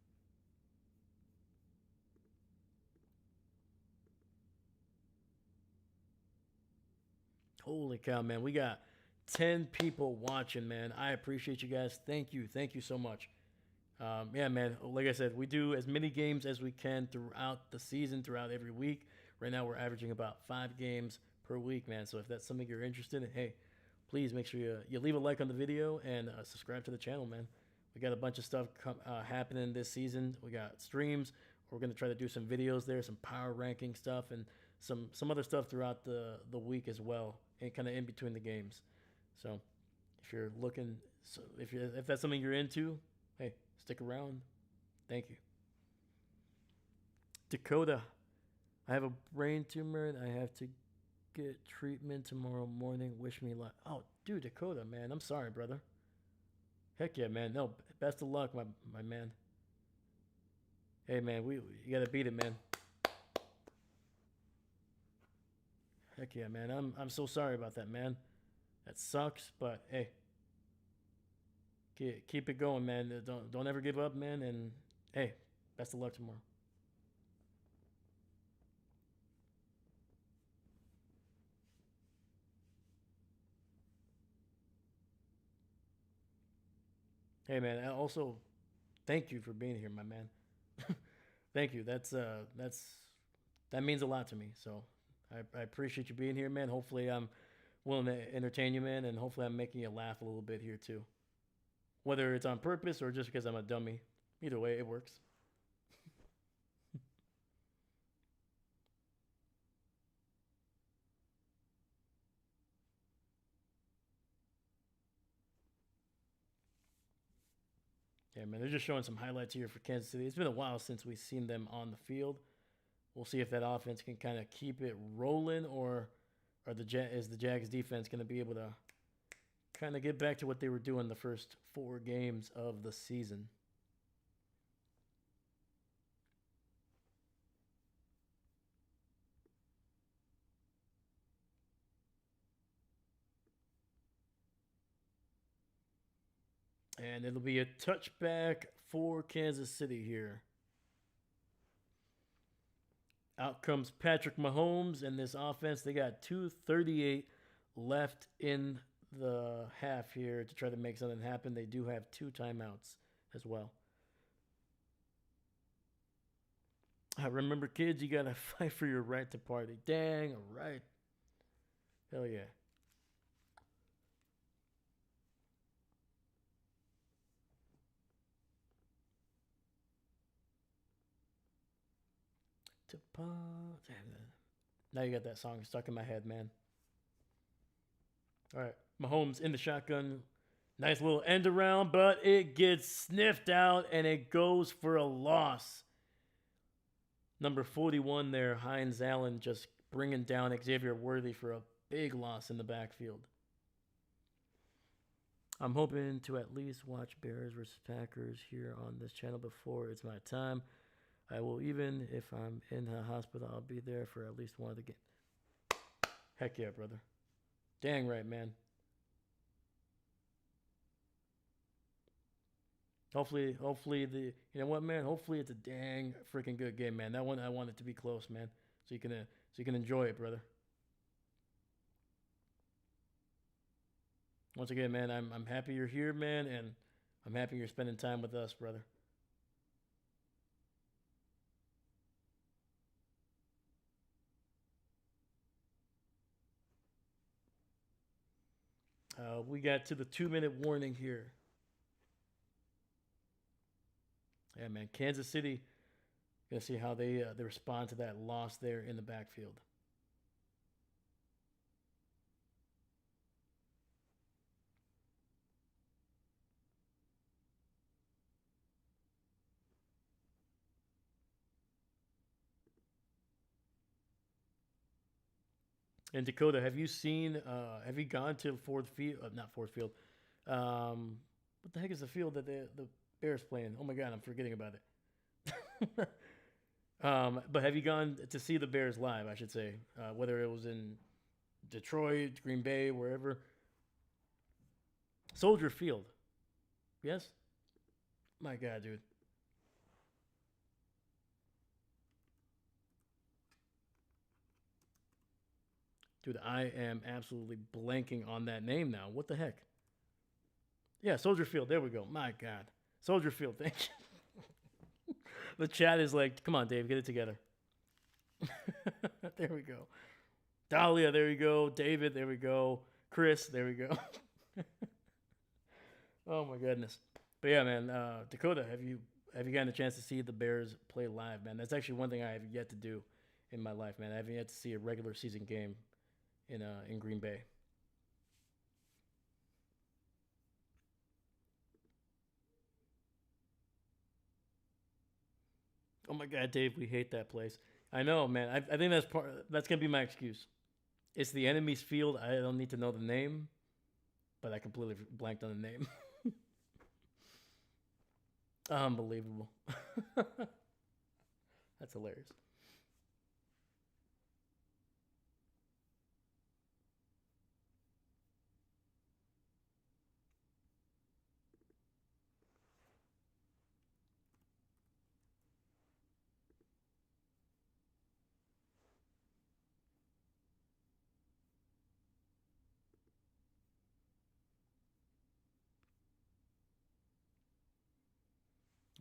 Speaker 1: Holy cow, man. We got 10 people watching, man. I appreciate you guys. Thank you. Thank you so much. Yeah, man. Like I said, we do as many games as we can throughout the season, throughout every week. Right now, we're averaging about 5 games per week, man. So if that's something you're interested in, hey, please make sure you leave a like on the video and subscribe to the channel, man. We got a bunch of stuff happening this season. We got streams. We're going to try to do some videos there, some power ranking stuff, and some other stuff throughout the week as well, and kind of in between the games. So if you're looking, if that's something you're into, hey, stick around. Thank you. Dakota, I have a brain tumor and I have to get treatment tomorrow morning. Wish me luck. Oh, dude, Dakota, man, I'm sorry, brother. Heck yeah, man. No, best of luck, my man. Hey, man, you gotta beat it, man. Heck yeah, man. I'm so sorry about that, man. That sucks, but hey, keep it going, man. Don't ever give up, man. And hey, best of luck tomorrow. Hey, man. Also, thank you for being here, my man. Thank you. That means a lot to me. So I appreciate you being here, man. Hopefully I'm willing to entertain you, man, and hopefully I'm making you laugh a little bit here too. Whether it's on purpose or just because I'm a dummy. Either way, it works. Yeah, man, they're just showing some highlights here for Kansas City. It's been a while since we've seen them on the field. We'll see if that offense can kind of keep it rolling, or is the Jags defense going to be able to kind of get back to what they were doing the first 4 games of the season. And it'll be a touchback for Kansas City here. Out comes Patrick Mahomes and this offense. They got 2:38 left in the half here to try to make something happen. They do have 2 timeouts as well. Remember, kids, you got to fight for your right to party. Dang, all right. Hell yeah. Now you got that song stuck in my head, man. All right, Mahomes in the shotgun. Nice little end around, but it gets sniffed out and it goes for a loss. Number 41 there, Hines Allen, just bringing down Xavier Worthy for a big loss in the backfield. I'm hoping to at least watch Bears versus Packers here on this channel before it's my time. I will, even if I'm in the hospital, I'll be there for at least one of the games. Heck yeah, brother. Dang right, man. Hopefully the you know what, man. Hopefully it's a dang freaking good game, man. That one I want it to be close, man. So you can enjoy it, brother. Once again, man, I'm happy you're here, man, and I'm happy you're spending time with us, brother. We got to the 2 minute warning here. Yeah, man. Kansas City, gonna see how they respond to that loss there in the backfield. And Dakota, have you seen? Have you gone to Ford Field? Not Ford Field. What the heck is the field that the Bears playing? Oh my God, I'm forgetting about it. But have you gone to see the Bears live? I should say, whether it was in Detroit, Green Bay, wherever. Soldier Field. Yes. My God, dude. Dude, I am absolutely blanking on that name now. What the heck? Yeah, Soldier Field. There we go. My God. Soldier Field. Thank you. The chat is like, come on, Dave, get it together. There we go. Dahlia, there we go. David, there we go. Chris, there we go. Oh my goodness. But yeah, man, Dakota, have you gotten a chance to see the Bears play live, man? That's actually one thing I have yet to do in my life, man. I haven't yet to see a regular season game in Green Bay. Oh my God, Dave, we hate that place. I know, man. I think that's gonna be my excuse. It's the enemy's field. I don't need to know the name, but I completely blanked on the name. Unbelievable. That's hilarious.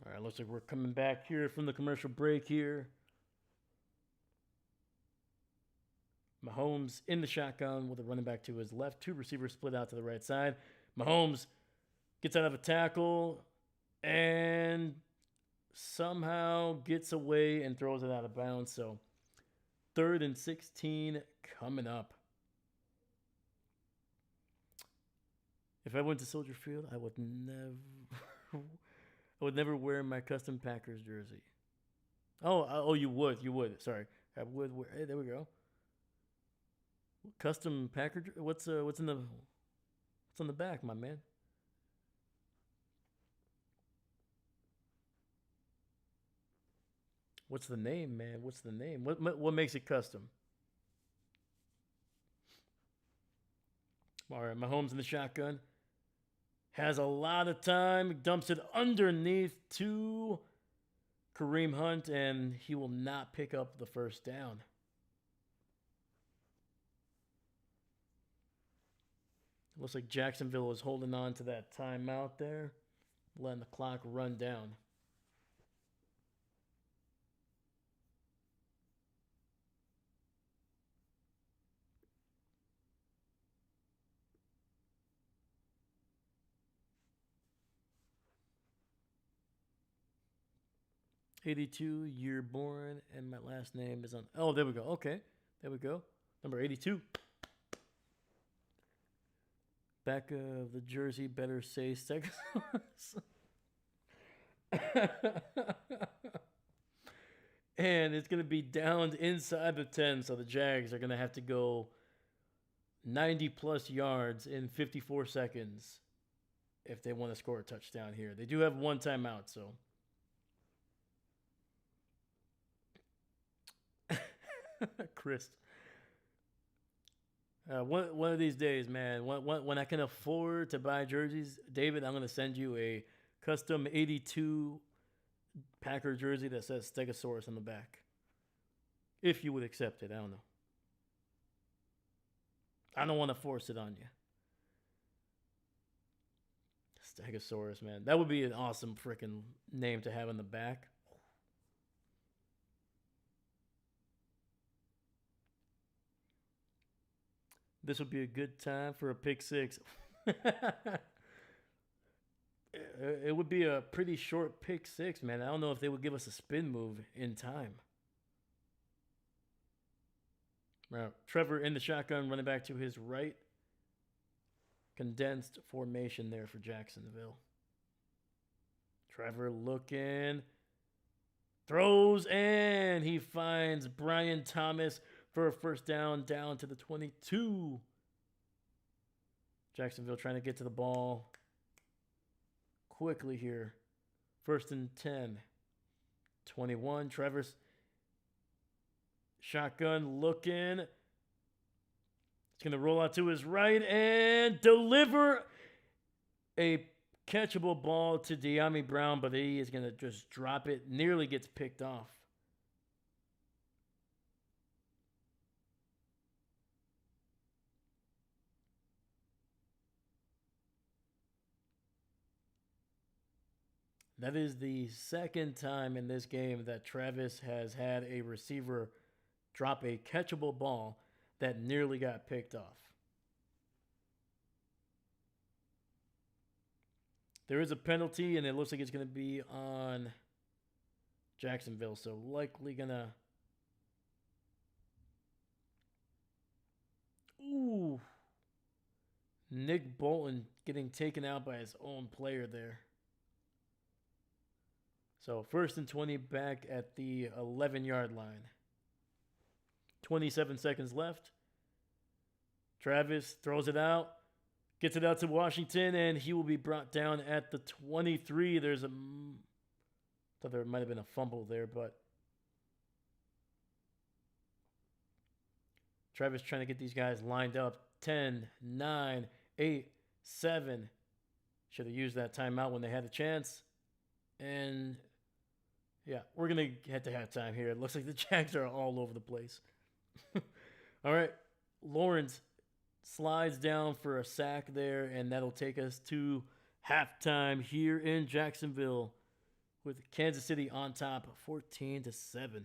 Speaker 1: All right, looks like we're coming back here from the commercial break here. Mahomes in the shotgun with a running back to his left. Two receivers split out to the right side. Mahomes gets out of a tackle and somehow gets away and throws it out of bounds. So 3rd and 16 coming up. If I went to Soldier Field, I would never wear my custom Packers jersey. Oh, you would. Sorry, I would wear. Hey, there we go. Custom Packer. What's on the back, my man? What's the name, man? What's the name? What makes it custom? All right, Mahomes in the shotgun. Has a lot of time. Dumps it underneath to Kareem Hunt, and he will not pick up the first down. Looks like Jacksonville is holding on to that timeout there, letting the clock run down. '82 year born, and my last name is on. Oh, there we go. Okay, there we go. Number 82. Back of the jersey better say second. And it's going to be downed inside the 10, so the Jags are going to have to go 90 plus yards in 54 seconds if they want to score a touchdown here. They do have one timeout, so. Chris. One of these days, man, when I can afford to buy jerseys, David, I'm going to send you a custom 82 Packer jersey that says Stegosaurus on the back. If you would accept it, I don't know. I don't want to force it on you. Stegosaurus, man. That would be an awesome freaking name to have on the back. This would be a good time for a pick six. It would be a pretty short pick six, man. I don't know if they would give us a spin move in time. Now, Trevor in the shotgun, running back to his right. Condensed formation there for Jacksonville. Trevor looking. Throws, and he finds Brian Thomas for a first down to the 22. Jacksonville trying to get to the ball quickly here. First and 10. 21. Trevor's shotgun looking. It's going to roll out to his right and deliver a catchable ball to De'Ami Brown, but he is going to just drop it. Nearly gets picked off. That is the second time in this game that Travis has had a receiver drop a catchable ball that nearly got picked off. There is a penalty, and it looks like it's going to be on Jacksonville, so likely going to... Ooh. Nick Bolton getting taken out by his own player there. So first and 20 back at the 11-yard line. 27 seconds left. Travis throws it out. Gets it out to Washington, and he will be brought down at the 23. There's a... thought there might have been a fumble there, but... Travis trying to get these guys lined up. 10, 9, 8, 7. Should have used that timeout when they had a chance. And... yeah, we're going to head to halftime here. It looks like the Jags are all over the place. All right, Lawrence slides down for a sack there, and that'll take us to halftime here in Jacksonville with Kansas City on top, 14-7.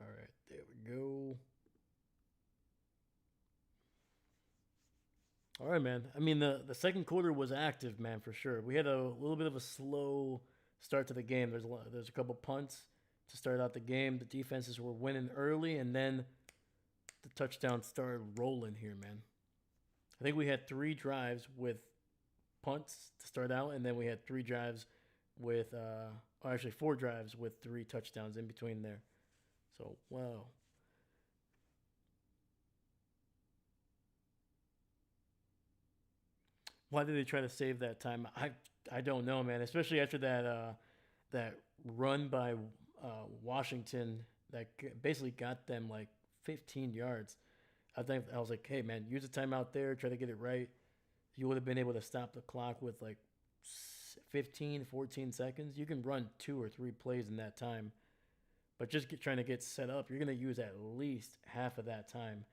Speaker 1: All right, there we go. All right, man. I mean, the second quarter was active, man, for sure. We had a little bit of a slow start to the game. There's a couple punts to start out the game. The defenses were winning early, and then the touchdown started rolling here, man. I think we had 3 drives with punts to start out, and then we had 3 drives with, or actually 4 drives with 3 touchdowns in between there. So, wow. Why did they try to save that time? I don't know, man. Especially after that run by Washington that basically got them like 15 yards. I think I was like, hey, man, use a timeout there. Try to get it right. You would have been able to stop the clock with like 15, 14 seconds. You can run 2 or 3 plays in that time. But just trying to get set up, you're going to use at least half of that time.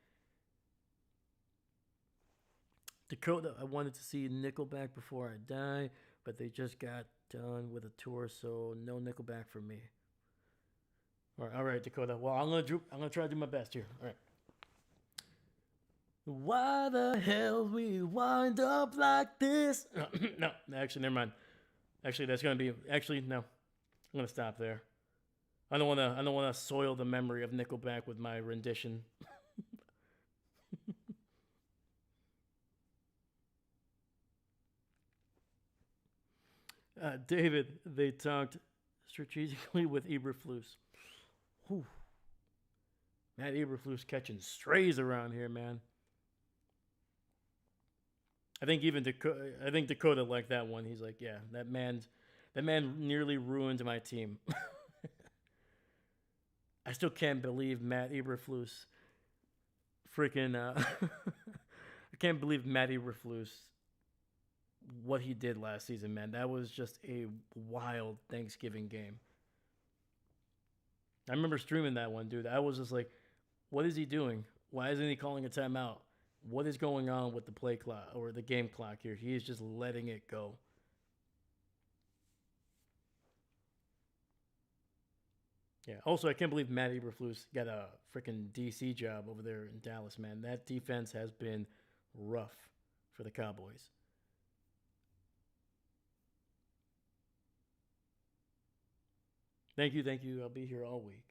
Speaker 1: Dakota, I wanted to see Nickelback before I die, but they just got done with a tour, so no Nickelback for me. All right, Dakota. Well, I'm gonna try to do my best here. All right. Why the hell we wind up like this? No, actually, never mind. Actually, that's gonna be. Actually, no. I'm gonna stop there. I don't wanna. I don't wanna soil the memory of Nickelback with my rendition. David, they talked strategically with Eberflus. Whew. Matt Eberflus catching strays around here, man. I think Dakota liked that one. He's like, yeah, that man nearly ruined my team. I still can't believe Matt Eberflus freaking. I can't believe Matt Eberflus what he did last season, man. That was just a wild Thanksgiving game. I remember streaming that one, dude. I was just like, what is he doing? Why isn't he calling a timeout? What is going on with the play clock or the game clock here? He is just letting it go. Yeah. Also, I can't believe Matt Eberflus got a freaking DC job over there in Dallas, man. That defense has been rough for the Cowboys. Thank you, thank you. I'll be here all week.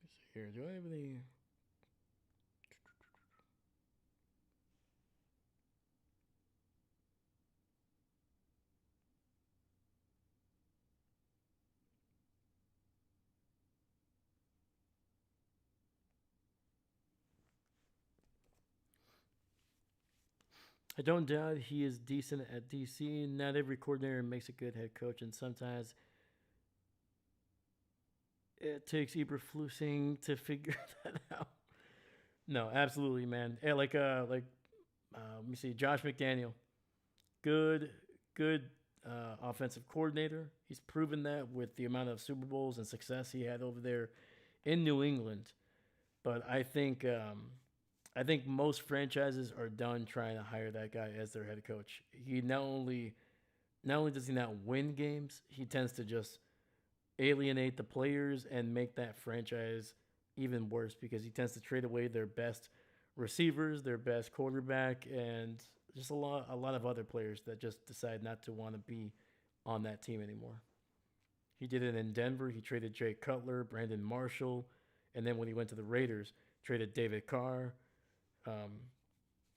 Speaker 1: Let's see here. Do I have any? I don't doubt he is decent at DC. Not every coordinator makes a good head coach, and sometimes it takes Eberflusing to figure that out. No, absolutely, man. Yeah, let me see, Josh McDaniel, good, good offensive coordinator. He's proven that with the amount of Super Bowls and success he had over there in New England. But I think most franchises are done trying to hire that guy as their head coach. He not only does he not win games, he tends to just alienate the players and make that franchise even worse because he tends to trade away their best receivers, their best quarterback, and just a lot of other players that just decide not to want to be on that team anymore. He did it in Denver. He traded Jay Cutler, Brandon Marshall, and then when he went to the Raiders, traded David Carr. Um,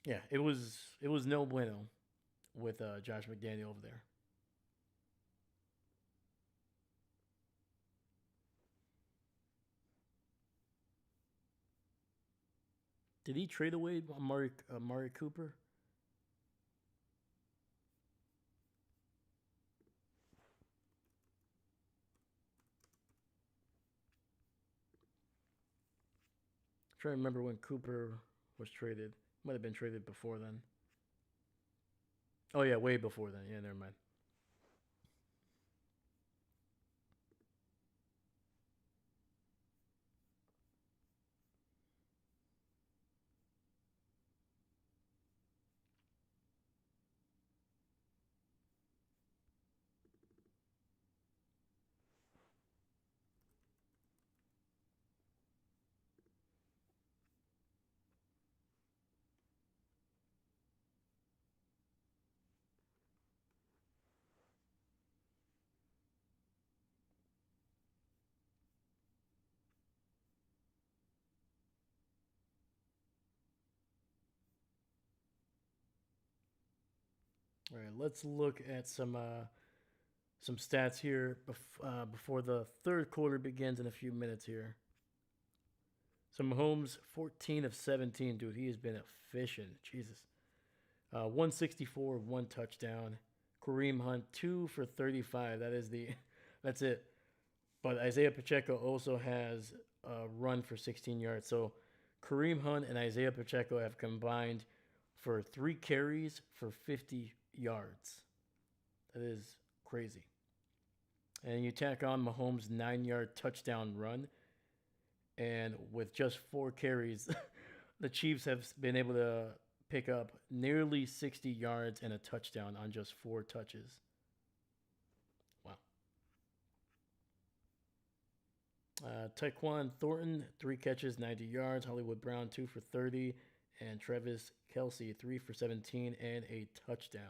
Speaker 1: yeah, it was no bueno with Josh McDaniel over there. Did he trade away Amari Cooper? I'm trying to remember when Cooper was traded. Might have been traded before then. Oh yeah, way before then. Yeah, never mind. All right, let's look at some stats here before the third quarter begins in a few minutes here. So Mahomes, 14 of 17, dude. He has been efficient. Jesus. 164, one touchdown. Kareem Hunt, 2 for 35. That's it. But Isaiah Pacheco also has a run for 16 yards. So Kareem Hunt and Isaiah Pacheco have combined for 3 carries for 50 yards. That is crazy. And you tack on Mahomes' 9-yard touchdown run, and with just 4 carries, the Chiefs have been able to pick up nearly 60 yards and a touchdown on just 4 touches. Wow. Tyquan Thornton, 3 catches, 90 yards. Hollywood Brown, 2 for 30. And Travis Kelce, 3 for 17 and a touchdown.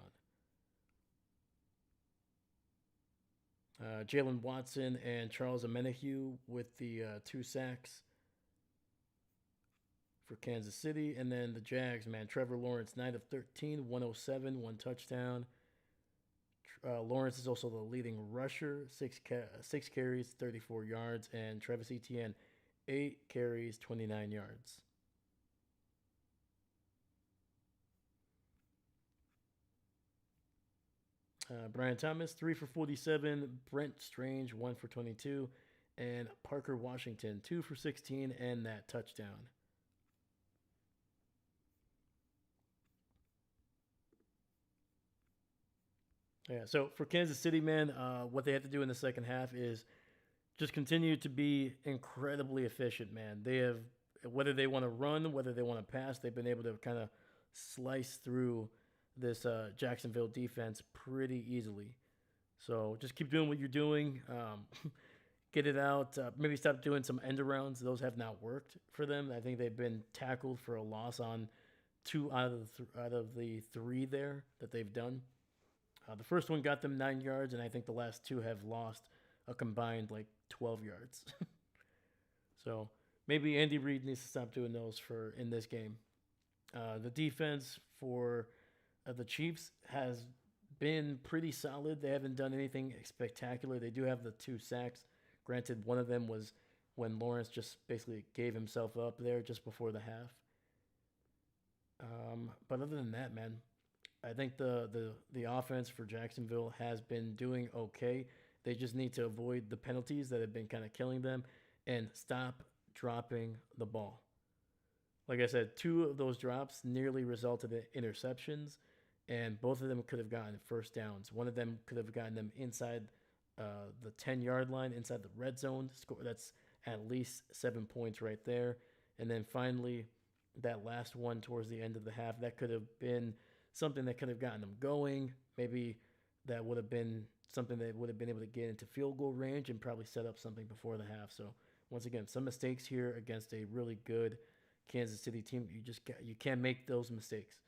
Speaker 1: Jalen Watson and Charles Omenihu with the 2 sacks for Kansas City. And then the Jags, man, Trevor Lawrence, 9 of 13, 107, 1 touchdown. Lawrence is also the leading rusher, 6 carries, 34 yards. And Travis Etienne, 8 carries, 29 yards. Brian Thomas, 3 for 47. Brent Strange, 1 for 22. And Parker Washington, 2 for 16 and that touchdown. Yeah, so for Kansas City, man, what they have to do in the second half is just continue to be incredibly efficient, man. They have, whether they want to run, whether they want to pass, they've been able to kind of slice through this Jacksonville defense pretty easily. So just keep doing what you're doing. Get it out. Maybe stop doing some end arounds. Those have not worked for them. I think they've been tackled for a loss on 2 out of the 3 there that they've done. The first one got them 9 yards, and I think the last 2 have lost a combined like 12 yards. So maybe Andy Reid needs to stop doing those for in this game. The defense for the Chiefs has been pretty solid. They haven't done anything spectacular. They do have the 2 sacks. Granted, one of them was when Lawrence just basically gave himself up there just before the half. But other than that, man, I think the offense for Jacksonville has been doing okay. They just need to avoid the penalties that have been kind of killing them and stop dropping the ball. Like I said, 2 of those drops nearly resulted in interceptions, and both of them could have gotten first downs. One of them could have gotten them inside the 10-yard line, inside the red zone. That's at least 7 points right there. And then finally, that last one towards the end of the half, that could have been something that could have gotten them going. Maybe that would have been something that would have been able to get into field goal range and probably set up something before the half. So once again, some mistakes here against a really good Kansas City team. You can't make those mistakes.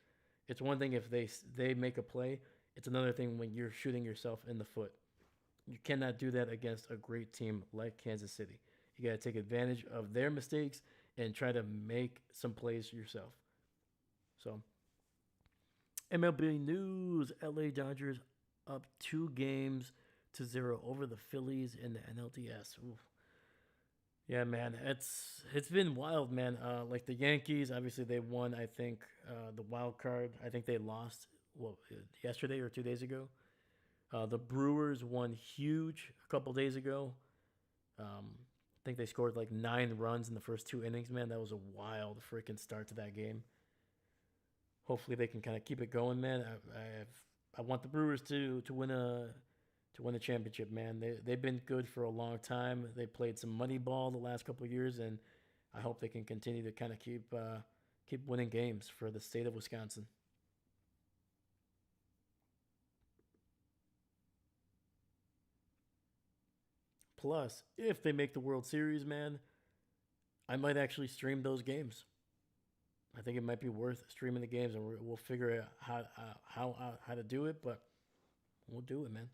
Speaker 1: It's one thing if they make a play. It's another thing when you're shooting yourself in the foot. You cannot do that against a great team like Kansas City. You got to take advantage of their mistakes and try to make some plays yourself. So, MLB news: LA Dodgers up 2 games-0 over the Phillies in the NLDS. Ooh. Yeah, man, it's been wild, man. Like the Yankees, obviously they won. I think the wild card. I think they lost yesterday or 2 days ago. The Brewers won huge a couple days ago. I think they scored like 9 runs in the first 2 innings. Man, that was a wild freaking start to that game. Hopefully they can kind of keep it going, man. I want the Brewers to win a championship, man. They've been good for a long time. They played some money ball the last couple of years, and I hope they can continue to kind of keep winning games for the state of Wisconsin. Plus, if they make the World Series, man, I might actually stream those games. I think it might be worth streaming the games, and we'll figure out how to do it, but we'll do it, man.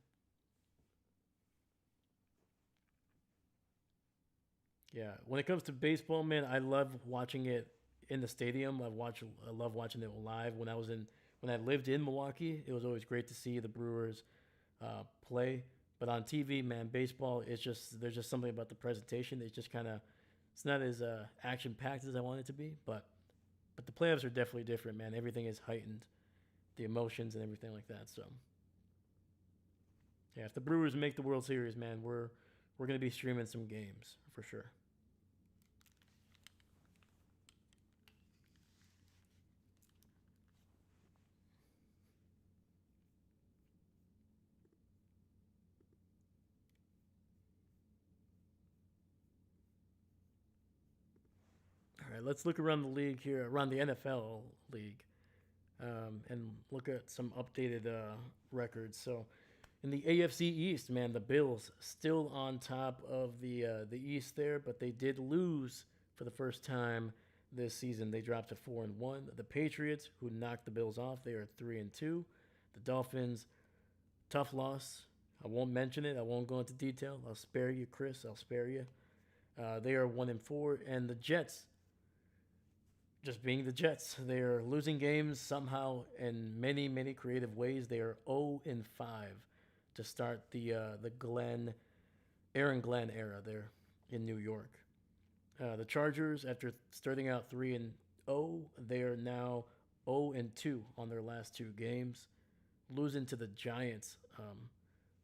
Speaker 1: Yeah, when it comes to baseball, man, I love watching it in the stadium. I love watching it live. When I lived in Milwaukee, it was always great to see the Brewers play. But on TV, man, baseball is just there's just something about the presentation. It's just kind of it's not as action packed as I want it to be, but the playoffs are definitely different, man. Everything is heightened, the emotions and everything like that. So yeah, if the Brewers make the World Series, man, we're gonna be streaming some games for sure. let's look around the league here, around the NFL league, and look at some updated records. So, in the AFC East, man, the Bills still on top of the East there, but they did lose for the first time this season. They dropped to 4-1. The Patriots, who knocked the Bills off, they are 3-2. The Dolphins, tough loss. I won't mention it. I won't go into detail. I'll spare you, Chris. I'll spare you. They are 1-4, and the Jets, just being the Jets, they are losing games somehow in many creative ways. They are 0-5 to start the Aaron Glenn era there in New York. The Chargers, after starting out 3-0, they are now 0-2 on their last 2 games, losing to the Giants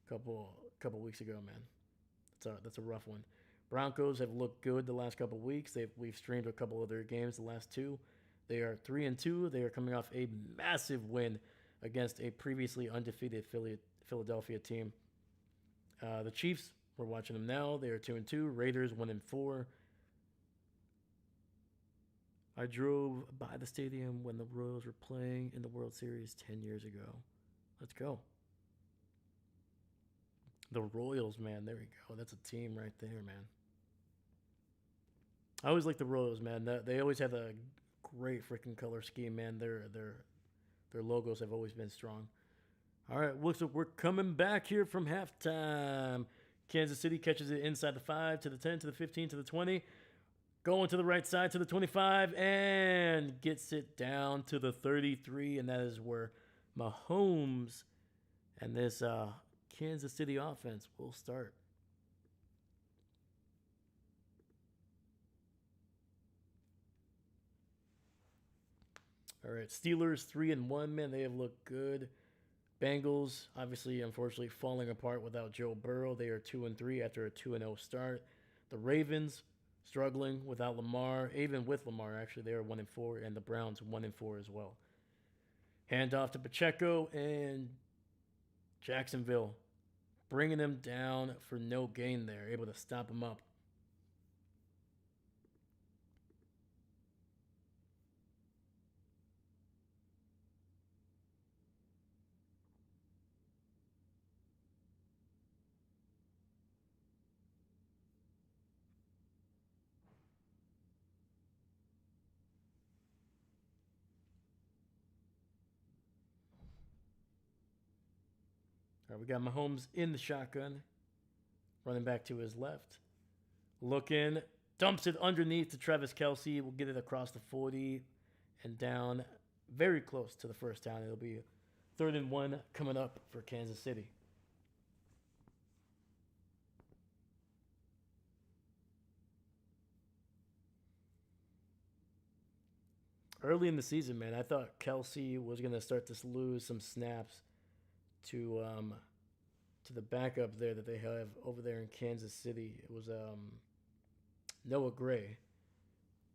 Speaker 1: couple weeks ago. Man, that's a rough one. Broncos have looked good the last couple weeks. We've streamed a couple of their games the last 2. They are 3-2. They are coming off a massive win against a previously undefeated Philadelphia team. The Chiefs, we're watching them now. They are 2-2. Raiders 1-4. I drove by the stadium when the Royals were playing in the World Series 10 years ago. Let's go. The Royals, man. There we go. That's a team right there, man. I always like the Royals, man. They always have a great freaking color scheme, man. Their logos have always been strong. All right, so we're coming back here from halftime. Kansas City catches it inside the 5 to the 10 to the 15 to the 20. Going to the right side to the 25 and gets it down to the 33. And that is where Mahomes and this Kansas City offense will start. All right, Steelers 3-1, man. They have looked good. Bengals, obviously, unfortunately, falling apart without Joe Burrow. They are 2-3 after a 2-0 start. The Ravens struggling without Lamar. Even with Lamar, actually, they are 1-4, and the Browns 1-4 as well. Hand off to Pacheco and Jacksonville, bringing them down for no gain there, able to stop them up. All right, we got Mahomes in the shotgun, running back to his left. Looking, dumps it underneath to Travis Kelce. We'll get it across the 40 and down very close to the first down. It'll be 3rd and 1 coming up for Kansas City. Early in the season, man, I thought Kelce was going to start to lose some snaps to the backup there that they have over there in Kansas City. It was Noah Gray.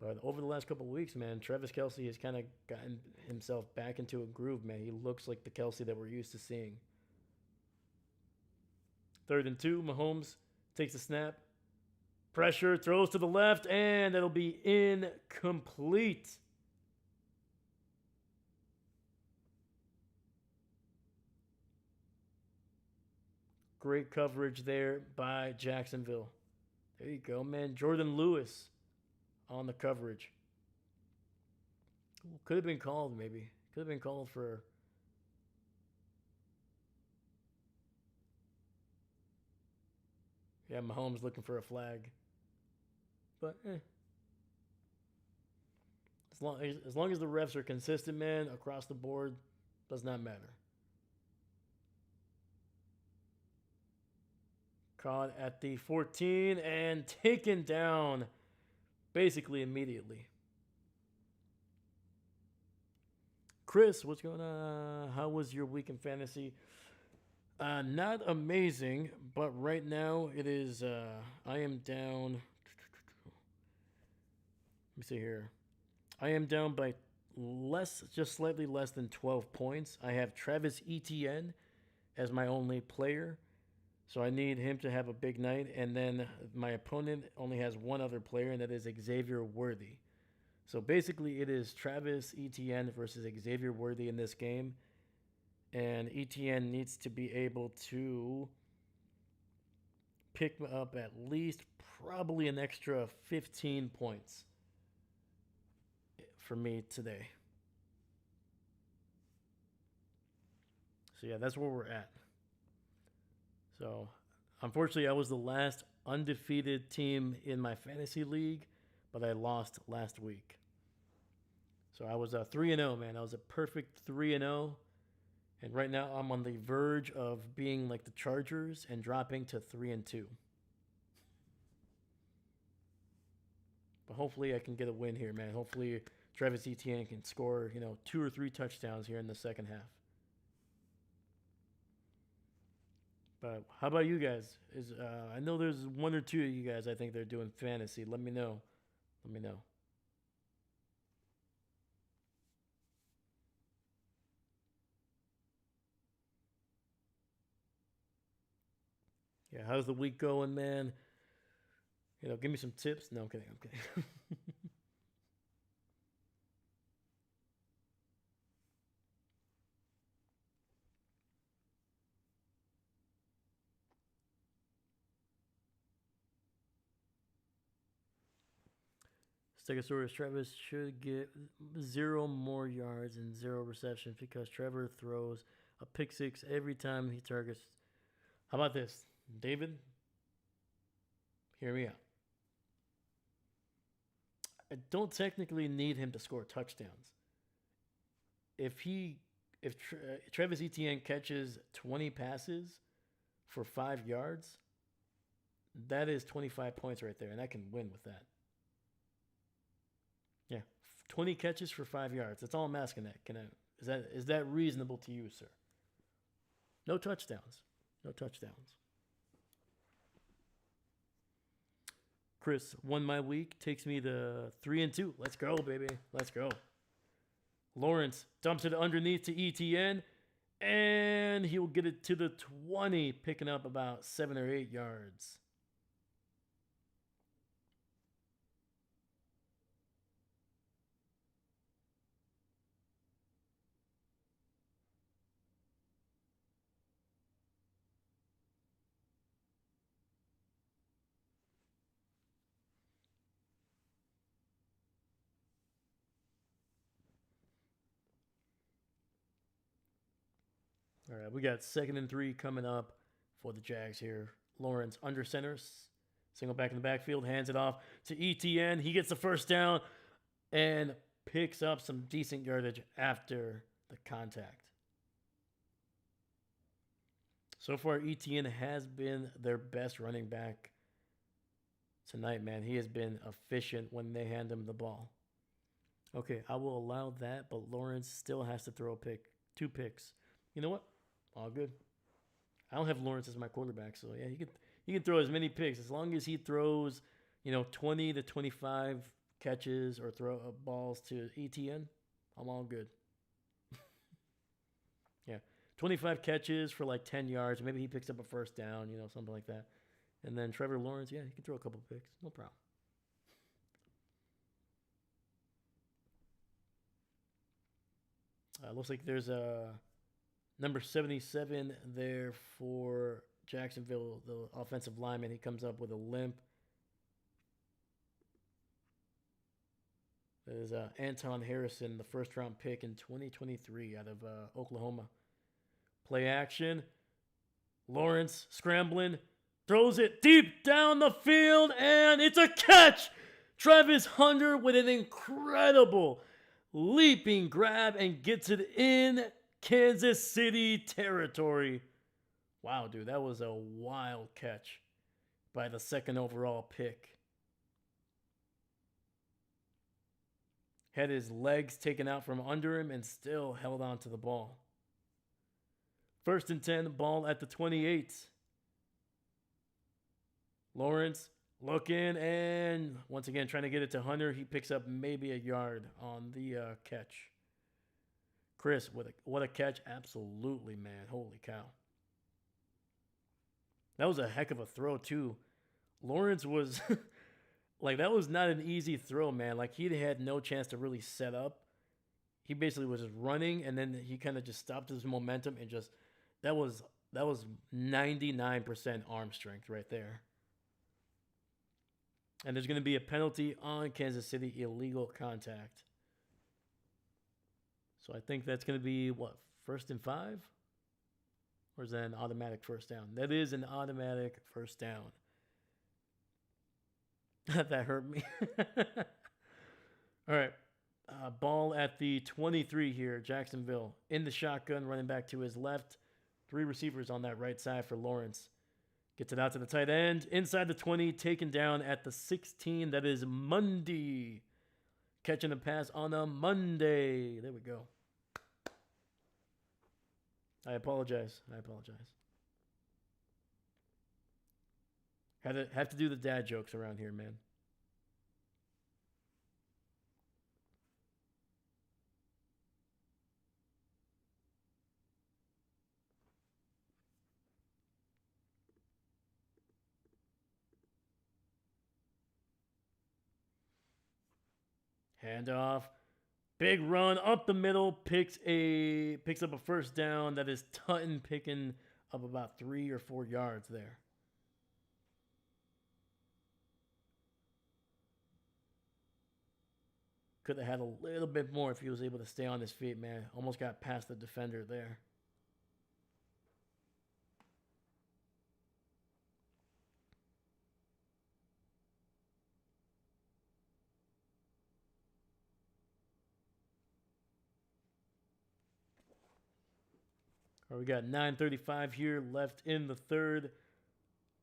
Speaker 1: But over the last couple of weeks, man, Travis Kelce has kind of gotten himself back into a groove, man. He looks like the Kelce that we're used to seeing. 3rd and 2, Mahomes takes a snap. Pressure, throws to the left, and it'll be incomplete. Great coverage there by Jacksonville. There you go, man. Jordan Lewis on the coverage. Could have been called, maybe. Could have been called for... Yeah, Mahomes looking for a flag. But, As long as the refs are consistent, man, across the board, does not matter. Caught at the 14 and taken down basically immediately. Chris, what's going on? How was your week in fantasy? Not amazing, but right now it is, I am down. Let me see here. I am down by just slightly less than 12 points. I have Travis Etienne as my only player. So I need him to have a big night. And then my opponent only has one other player, and that is Xavier Worthy. So basically, it is Travis Etienne versus Xavier Worthy in this game. And Etienne needs to be able to pick up at least probably an extra 15 points for me today. So, yeah, that's where we're at. So, unfortunately, I was the last undefeated team in my fantasy league, but I lost last week. So, I was a 3-0, man. I was a perfect 3-0. And right now, I'm on the verge of being like the Chargers and dropping to 3-2. But hopefully, I can get a win here, man. Hopefully, Travis Etienne can score, 2 or 3 touchdowns here in the second half. But how about you guys? I know there's 1 or 2 of you guys I think they're doing fantasy. Let me know. Yeah, how's the week going, man? Give me some tips. No, I'm kidding. Stegosaurus Travis should get 0 more yards and 0 receptions because Trevor throws a pick 6 every time he targets. How about this, David? Hear me out. I don't technically need him to score touchdowns. If Travis Etienne catches 20 passes for 5 yards, that is 25 points right there, and I can win with that. Yeah, 20 catches for 5 yards. That's all I'm asking. Is that reasonable to you, sir? No touchdowns. Chris won my week. Takes me to 3-2. Let's go, baby. Let's go. Lawrence dumps it underneath to ETN, and he will get it to the 20, picking up about 7 or 8 yards. All right, we got 2nd and 3 coming up for the Jags here. Lawrence under centers, single back in the backfield, hands it off to ETN. He gets the first down and picks up some decent yardage after the contact. So far, ETN has been their best running back tonight, man. He has been efficient when they hand him the ball. Okay, I will allow that, but Lawrence still has to throw 2 picks. You know what? All good. I don't have Lawrence as my quarterback, so yeah, he can throw as many picks as long as he throws, 20 to 25 catches or throw balls to ETN. I'm all good. Yeah, 25 catches for like 10 yards. Maybe he picks up a first down, something like that. And then Trevor Lawrence, yeah, he can throw a couple picks, no problem. Looks like there's a number 77 there for Jacksonville, the offensive lineman. He comes up with a limp. That is Anton Harrison, the first-round pick in 2023 out of Oklahoma. Play action. Lawrence scrambling. Throws it deep down the field, and it's a catch! Travis Hunter with an incredible leaping grab and gets it in Kansas City territory. Wow, dude, that was a wild catch by the 2nd overall pick. Had his legs taken out from under him and still held on to the ball. 1st and 10, ball at the 28. Lawrence looking and once again trying to get it to Hunter. He picks up maybe a yard on the catch. Chris, what a catch. Absolutely, man. Holy cow. That was a heck of a throw, too. Lawrence was Like, that was not an easy throw, man. Like, he had no chance to really set up. He basically was just running, and then he kind of just stopped his momentum and just that was 99% arm strength right there. And there's going to be a penalty on Kansas City, illegal contact. So I think that's going to be what, 1st and 5? Or is that an automatic first down? That is an automatic first down. That hurt me. All right. Ball at the 23 here. Jacksonville in the shotgun, running back to his left. 3 receivers on that right side for Lawrence. Gets it out to the tight end. Inside the 20, taken down at the 16. That is Mundy. Catching a pass on a Monday. There we go. I apologize. Have to do the dad jokes around here, man. Handoff. Big run up the middle. Picks up a first down. That is Tutton picking up about 3 or 4 yards there. Could have had a little bit more if he was able to stay on his feet, man. Almost got past the defender there. All right, we got 9:35 here left in the third.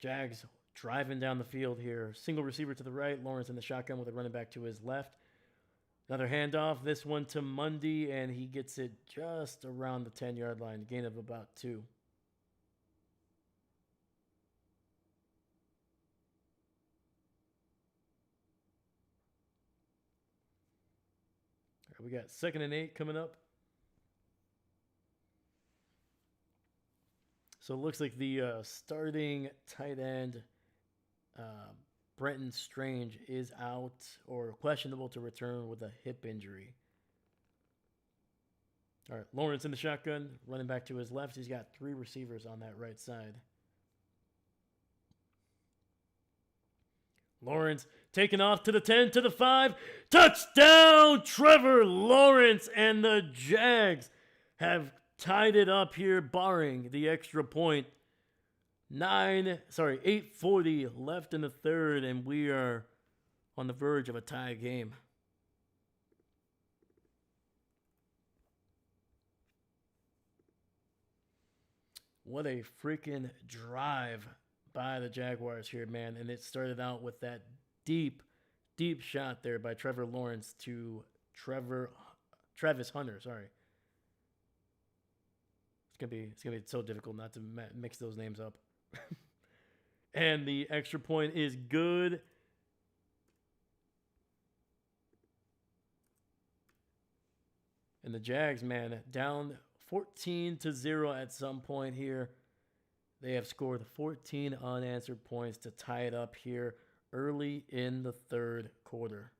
Speaker 1: Jags driving down the field here. Single receiver to the right. Lawrence in the shotgun with a running back to his left. Another handoff. This one to Mundy, and he gets it just around the 10-yard line. Gain of about 2. All right, we got 2nd and 8 coming up. So it looks like the starting tight end, Brenton Strange, is out or questionable to return with a hip injury. All right, Lawrence in the shotgun, running back to his left. He's got 3 receivers on that right side. Lawrence taking off to the 10, to the 5. Touchdown, Trevor Lawrence, and the Jags have tied it up here, barring the extra point. 8:40 left in the third, and we are on the verge of a tie game. What a freaking drive by the Jaguars here, man. And it started out with that deep shot there by Trevor Lawrence to Travis Hunter, sorry. It's gonna be so difficult not to mix those names up. And the extra point is good. And the Jags, man, down 14-0 at some point here. They have scored 14 unanswered points to tie it up here early in the third quarter.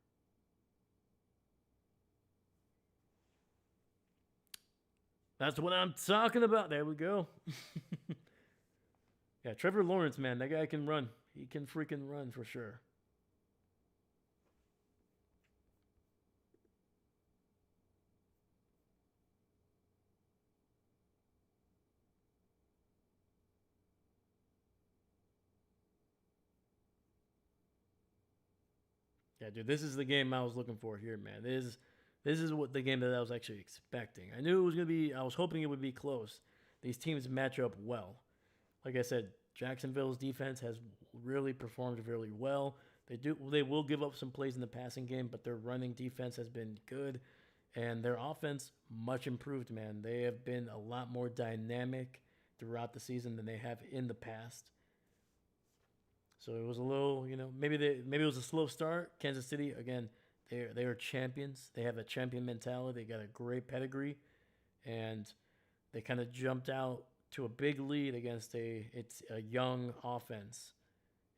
Speaker 1: That's what I'm talking about. There we go. Yeah, Trevor Lawrence, man, that guy can run. He can freaking run for sure. Yeah, dude, this is the game I was looking for here, man. This is what the game that I was actually expecting. I knew it was going to be, I was hoping it would be close. These teams match up well. Like I said, Jacksonville's defense has really performed really well. They will give up some plays in the passing game, but their running defense has been good. And their offense, much improved, man. They have been a lot more dynamic throughout the season than they have in the past. So it was a little, maybe it was a slow start. Kansas City, again, they are champions. They have a champion mentality. They got a great pedigree, and they kind of jumped out to a big lead against a young offense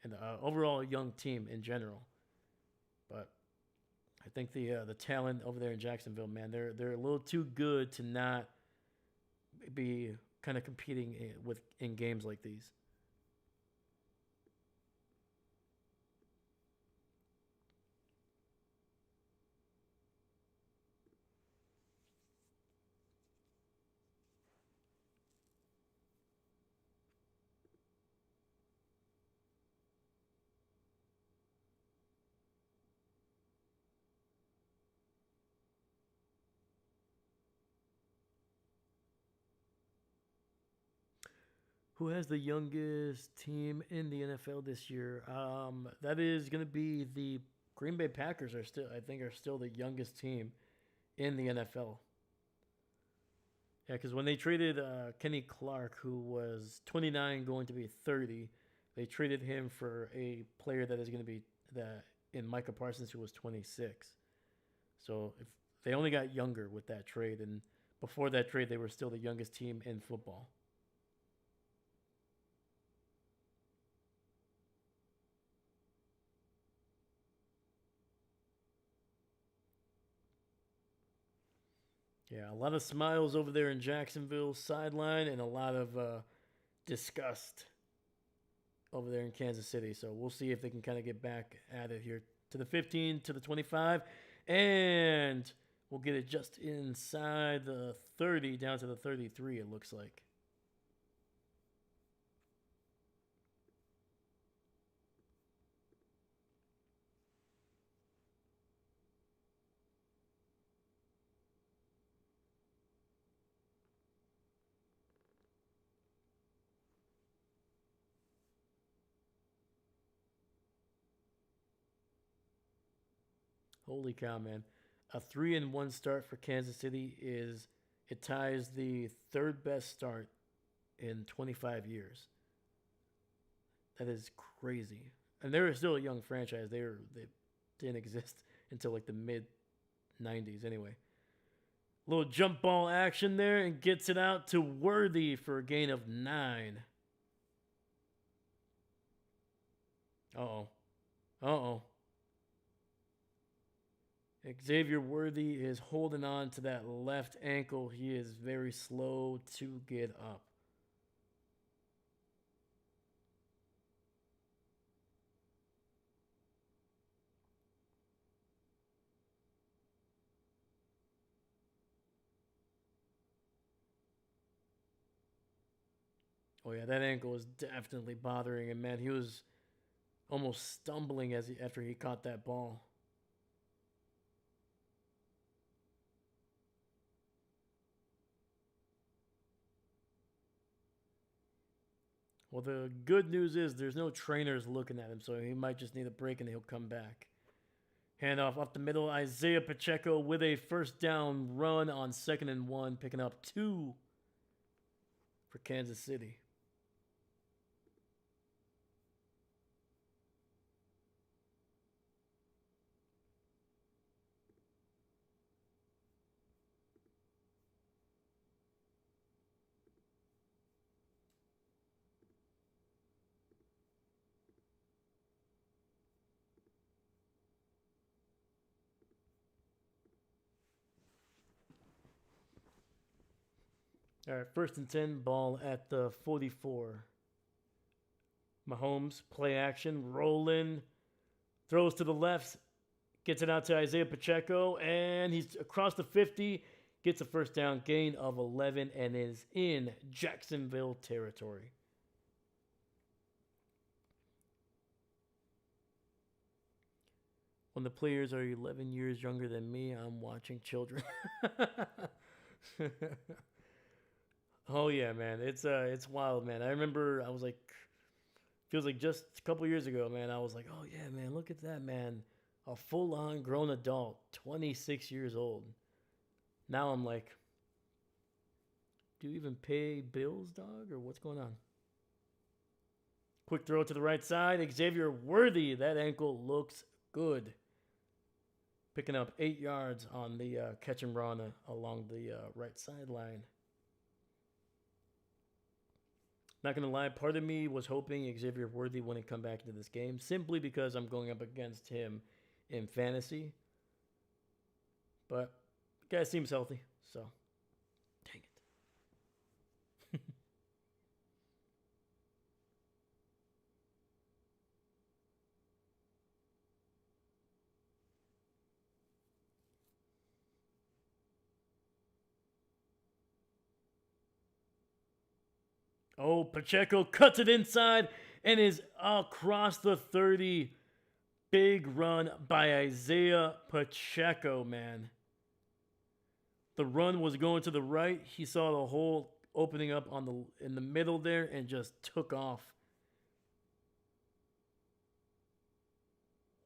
Speaker 1: and overall a young team in general. But I think the talent over there in Jacksonville, man, they're a little too good to not be kind of competing in games like these. Who has the youngest team in the NFL this year? That is going to be the Green Bay Packers. Are still the youngest team in the NFL. Yeah, because when they traded Kenny Clark, who was 29, going to be 30, they traded him for a player that is going to be that in Micah Parsons, who was 26. So if they only got younger with that trade, and before that trade, they were still the youngest team in football. Yeah, a lot of smiles over there in Jacksonville sideline, and a lot of disgust over there in Kansas City. So we'll see if they can kind of get back at it here to the 15, to the 25, and we'll get it just inside the 30, down to the 33, it looks like. Holy cow, man. A 3-1 start for Kansas City is it ties the third best start in 25 years. That is crazy. And they were still a young franchise. They didn't exist until like the mid 90s anyway. Little jump ball action there and gets it out to Worthy for a gain of 9. Uh-oh. Uh-oh. Xavier Worthy is holding on to that left ankle. He is very slow to get up. Oh yeah, that ankle was definitely bothering him, man. He was almost stumbling after he caught that ball. Well, the good news is there's no trainers looking at him, so he might just need a break and he'll come back. Handoff off the middle. Isaiah Pacheco with a first down run on 2nd and 1, picking up 2 for Kansas City. All right, 1st and 10, ball at the 44. Mahomes, play action, rolling, throws to the left, gets it out to Isaiah Pacheco, and he's across the 50, gets a first down, gain of 11, and is in Jacksonville territory. When the players are 11 years younger than me, I'm watching children. Oh yeah, man, it's wild, man. I remember I was like, feels like just a couple years ago, man. I was like, oh yeah, man, look at that, man, a full-on grown adult, 26 years old. Now I'm like, do you even pay bills, dog, or what's going on? Quick throw to the right side, Xavier Worthy. That ankle looks good. Picking up 8 yards on the catch and run along the right sideline. Not going to lie, part of me was hoping Xavier Worthy wouldn't come back into this game simply because I'm going up against him in fantasy. But the guy seems healthy, so dang it. Oh, Pacheco cuts it inside and is across the 30. Big run by Isaiah Pacheco, man. The run was going to the right. He saw the hole opening up in the middle there and just took off.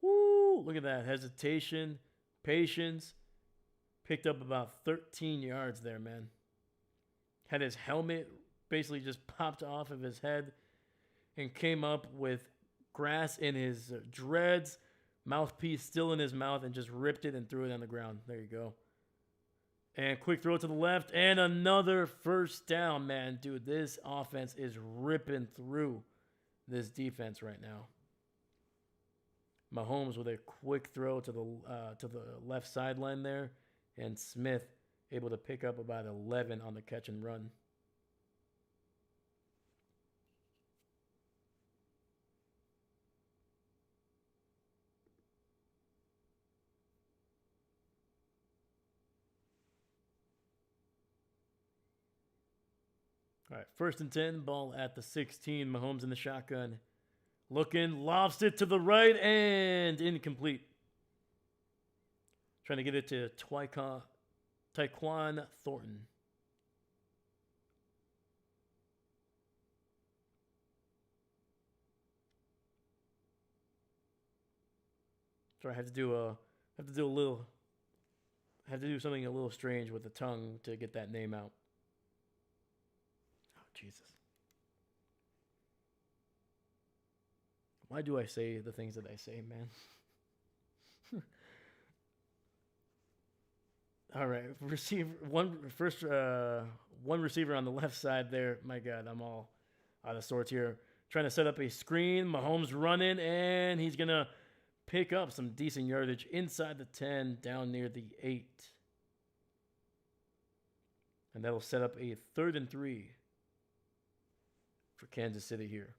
Speaker 1: Woo! Look at that. Hesitation, patience. Picked up about 13 yards there, man. Had his helmet basically just popped off of his head and came up with grass in his dreads, mouthpiece still in his mouth, and just ripped it and threw it on the ground. There you go. And quick throw to the left, and another first down, man. Dude, this offense is ripping through this defense right now. Mahomes with a quick throw to the left sideline there, and Smith able to pick up about 11 on the catch and run. All right, 1st and 10, ball at the 16. Mahomes in the shotgun. Looking, lobs it to the right, and incomplete. Trying to get it to Tyquan Thornton. So I have to do something a little strange with the tongue to get that name out. Oh, Jesus. Why do I say the things that I say, man? All right, one receiver on the left side there. My God, I'm all out of sorts here. Trying to set up a screen. Mahomes running, and he's going to pick up some decent yardage inside the 10, down near the 8. And that'll set up a 3rd and 3 for Kansas City here.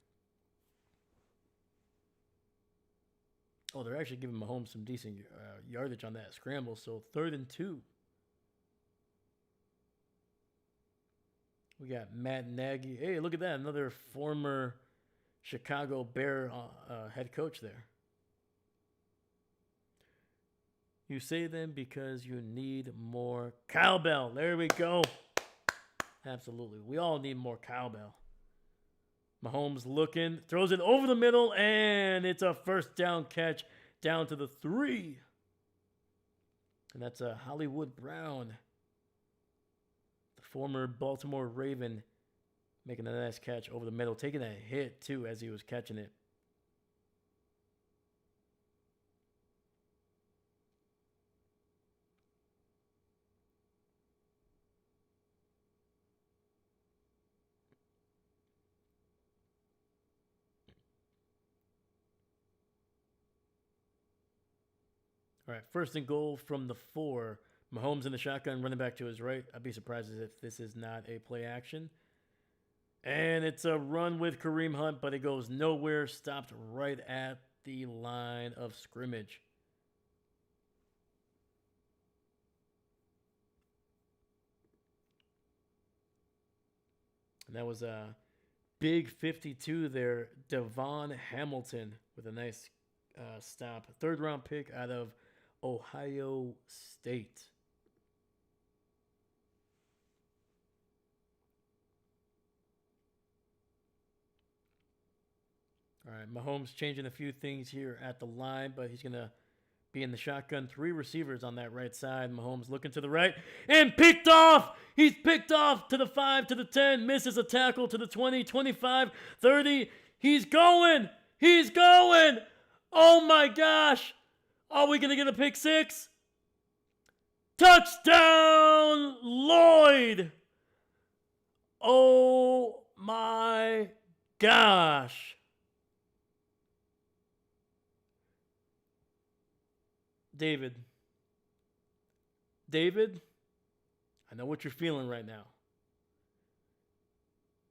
Speaker 1: Oh, they're actually giving Mahomes some decent yardage on that scramble, so 3rd and 2. We got Matt Nagy. Hey, look at that. Another former Chicago Bear head coach there. You say them because you need more cowbell. There we go. Absolutely. We all need more cowbell. Mahomes looking, throws it over the middle, and it's a 1st down catch down to the 3. And that's a Hollywood Brown, the former Baltimore Raven, making a nice catch over the middle, taking a hit, too, as he was catching it. All right, 1st and goal from the 4. Mahomes in the shotgun, running back to his right. I'd be surprised if this is not a play action. And it's a run with Kareem Hunt, but it goes nowhere. Stopped right at the line of scrimmage. And that was a big 52 there. Devon Hamilton with a nice stop. 3rd round pick out of Ohio State. All right, Mahomes changing a few things here at the line, but he's going to be in the shotgun. 3 receivers on that right side. Mahomes looking to the right and picked off. He's picked off to the 5, to the 10, misses a tackle to the 20, 25, 30. He's going. He's going. Oh, my gosh. Are we going to get a pick 6? Touchdown, Lloyd. Oh, my gosh. David. David, I know what you're feeling right now.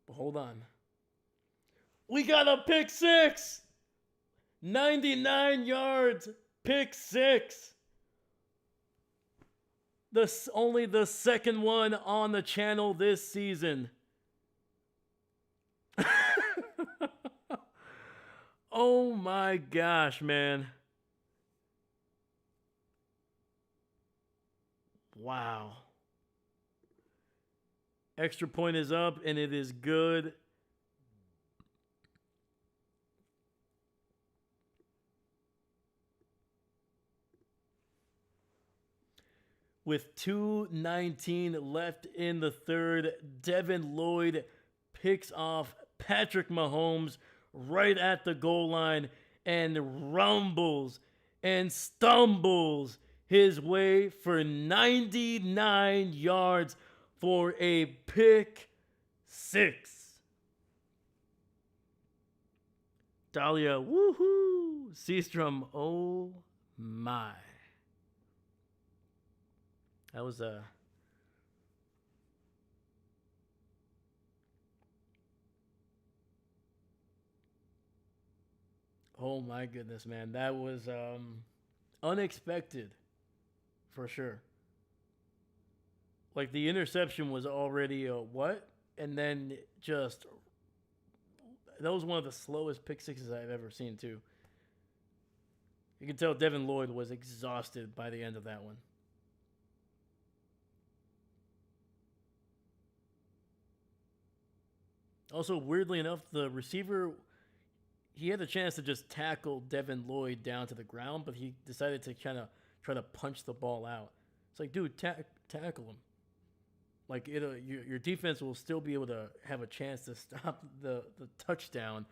Speaker 1: But hold on. We got a pick six! 99 yards, pick six. Only the second one on the channel this season. Oh my gosh, man. Wow. Extra point is up, and it is good. With 2:19 left in the third, Devin Lloyd picks off Patrick Mahomes right at the goal line and rumbles and stumbles his way for 99 yards for a pick six. Dahlia, woohoo! Seastrom, oh my. That was oh my goodness, man. That was unexpected for sure. Like the interception was already a what? And then just that was one of the slowest pick sixes I've ever seen too. You can tell Devin Lloyd was exhausted by the end of that one. Also, weirdly enough, the receiver, he had a chance to just tackle Devin Lloyd down to the ground, but he decided to kind of try to punch the ball out. It's like, dude, tackle him. Like, your defense will still be able to have a chance to stop the touchdown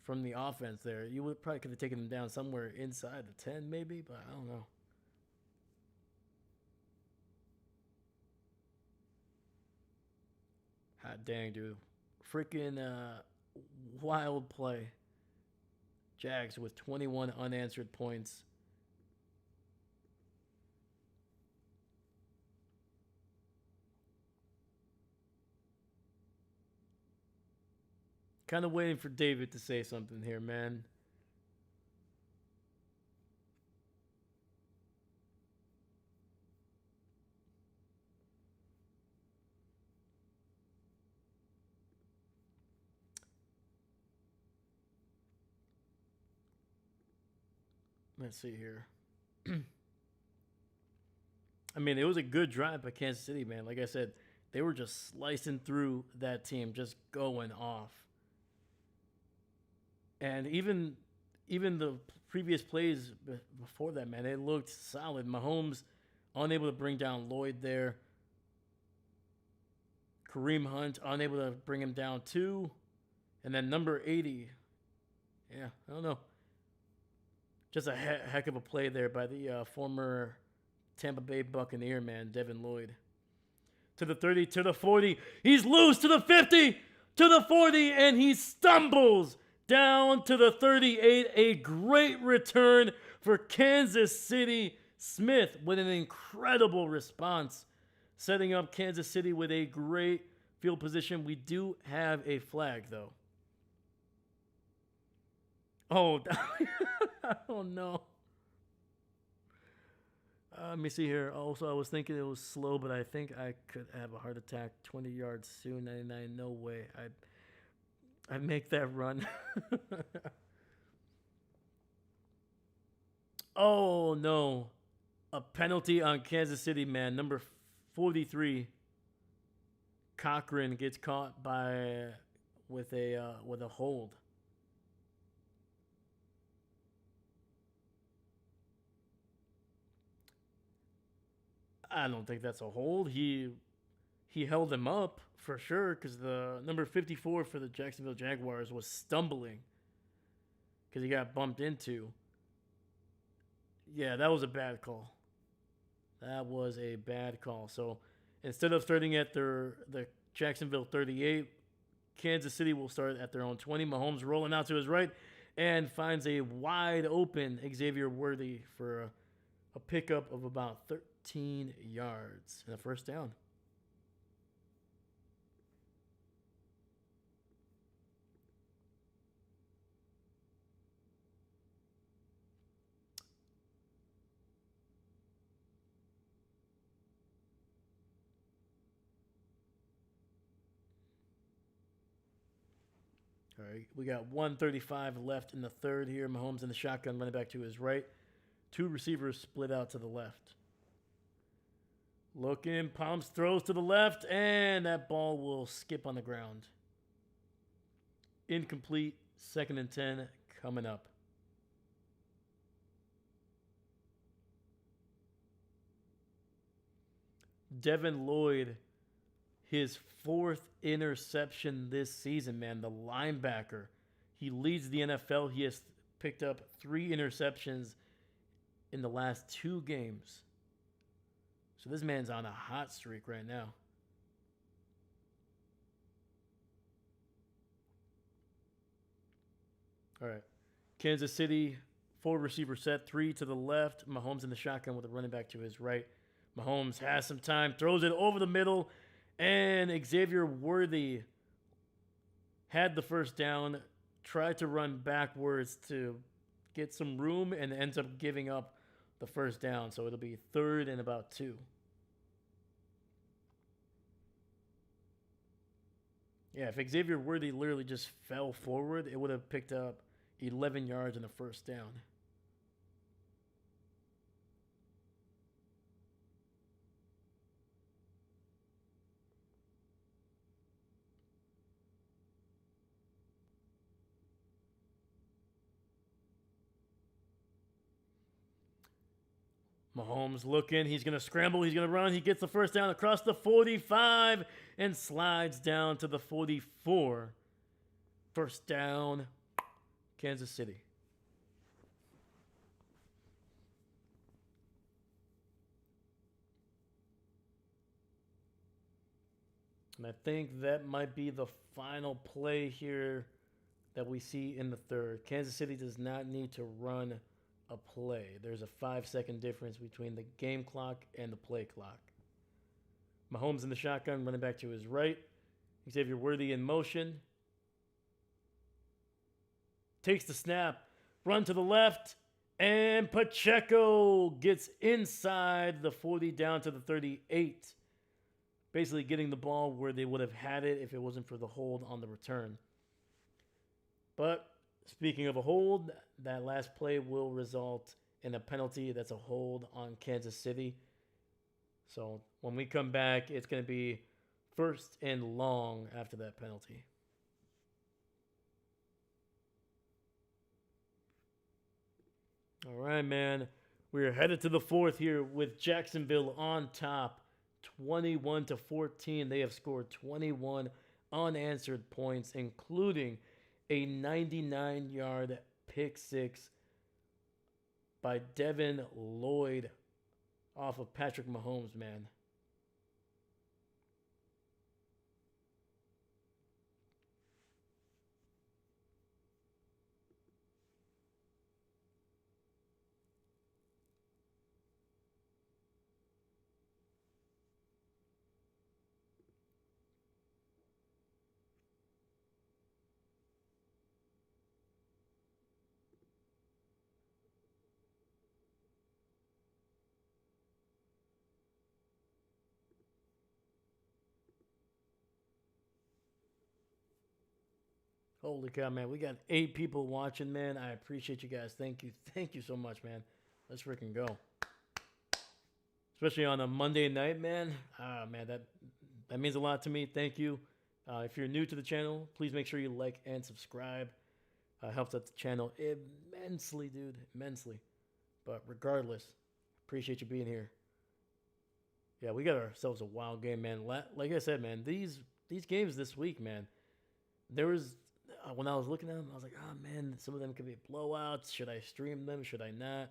Speaker 1: from the offense there. You would probably could have taken him down somewhere inside the 10 maybe, but I don't know. Hot dang, dude. Freaking wild play. Jags with 21 unanswered points. Kind of waiting for David to say something here, man. Let's see here. I mean, it was a good drive by Kansas City, man. Like I said, they were just slicing through that team, just going off. And even the previous plays before that, man, it looked solid. Mahomes unable to bring down Lloyd there. Kareem Hunt unable to bring him down too. And then number 80. Yeah, I don't know. Just a heck of a play there by the former Tampa Bay Buccaneer, man, Devin Lloyd. To the 30, to the 40. He's loose to the 50, to the 40, and he stumbles down to the 38. A great return for Kansas City. Smith with an incredible response, setting up Kansas City with a great field position. We do have a flag, though. Oh, oh no. Let me see here. Also, I was thinking it was slow, but I think I could have a heart attack 20 yards soon. 99, no way. I'd make that run. Oh, no. A penalty on Kansas City, man. Number 43. Cochran gets caught with a hold. I don't think that's a hold. He held him up for sure because the number 54 for the Jacksonville Jaguars was stumbling because he got bumped into. Yeah, that was a bad call. That was a bad call. So instead of starting at the Jacksonville 38, Kansas City will start at their own 20. Mahomes rolling out to his right, and finds a wide open Xavier Worthy for a pickup of about 13 yards and a first down. All right, we got 1:35 left in the third here. Mahomes in the shotgun, running back to his right. Two receivers split out to the left. Looking, Palms throws to the left, and that ball will skip on the ground. Incomplete, 2nd and 10 coming up. Devin Lloyd, his 4th interception this season, man. The linebacker. He leads the NFL. He has picked up 3 interceptions in the last 2 games. So this man's on a hot streak right now. All right. Kansas City, 4 receiver set, 3 to the left. Mahomes in the shotgun with a running back to his right. Mahomes has some time, throws it over the middle, and Xavier Worthy had the first down, tried to run backwards to get some room, and ends up giving up the first down. So it'll be 3rd and about 2. Yeah, if Xavier Worthy literally just fell forward, it would have picked up 11 yards and a first down. Mahomes looking. He's going to scramble. He's going to run. He gets the first down across the 45 and slides down to the 44. First down, Kansas City. And I think that might be the final play here that we see in the third. Kansas City does not need to run a play. There's a 5-second difference between the game clock and the play clock. Mahomes in the shotgun, running back to his right. Xavier Worthy in motion. Takes the snap, run to the left, and Pacheco gets inside the 40 down to the 38. Basically getting the ball where they would have had it if it wasn't for the hold on the return. But speaking of a hold, that last play will result in a penalty. That's a hold on Kansas City. So when we come back, it's going to be 1st and long after that penalty. All right, man. We're headed to the 4th here with Jacksonville on top, 21-14. They have scored 21 unanswered points, including a 99-yard pick 6 by Devin Lloyd off of Patrick Mahomes, man. Holy cow, man. We got 8 people watching, man. I appreciate you guys. Thank you. Thank you so much, man. Let's freaking go. Especially on a Monday night, man. Man, that means a lot to me. Thank you. If you're new to the channel, please make sure you like and subscribe. Helps out the channel immensely, dude. Immensely. But regardless, appreciate you being here. Yeah, we got ourselves a wild game, man. Like I said, man, these games this week, man, there was, when I was looking at them, I was like, oh, man, some of them could be blowouts. Should I stream them? Should I not?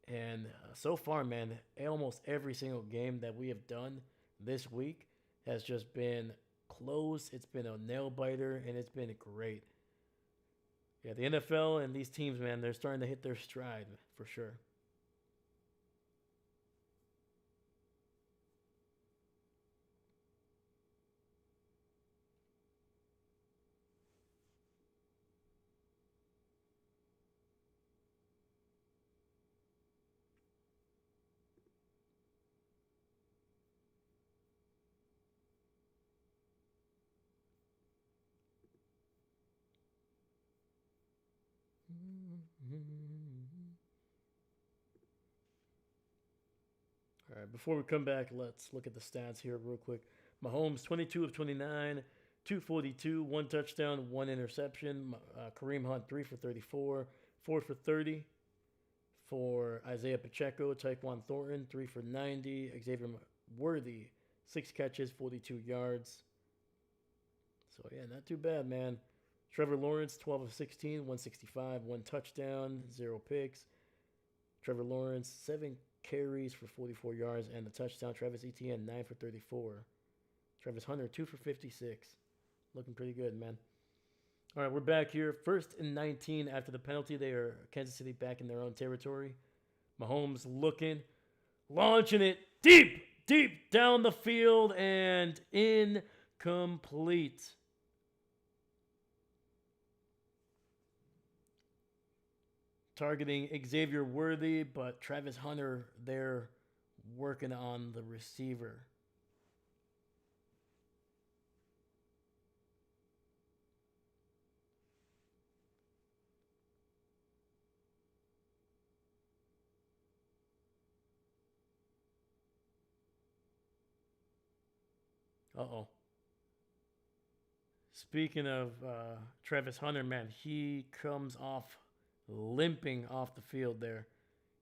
Speaker 1: And so far, man, almost every single game that we have done this week has just been close. It's been a nail biter, and it's been great. Yeah, the NFL and these teams, man, they're starting to hit their stride for sure. All right, before we come back, let's look at the stats here real quick. Mahomes, 22 of 29, 242, one touchdown, one interception. Kareem Hunt, 3 for 34, 4 for 30. For Isaiah Pacheco, Tyquan Thornton, 3 for 90. Xavier Worthy, 6 catches, 42 yards. So, yeah, not too bad, man. Trevor Lawrence, 12 of 16, 165, one touchdown, 0 picks. Trevor Lawrence, 7 carries for 44 yards and the touchdown. Travis Etienne, 9 for 34. Travis Hunter, 2 for 56. Looking pretty good, man. All right, we're back here. 1st and 19 after the penalty. They are Kansas City back in their own territory. Mahomes looking, launching it deep, deep down the field and incomplete. Targeting Xavier Worthy, but Travis Hunter there working on the receiver. Uh-oh. Speaking of Travis Hunter, man, he comes off limping off the field there,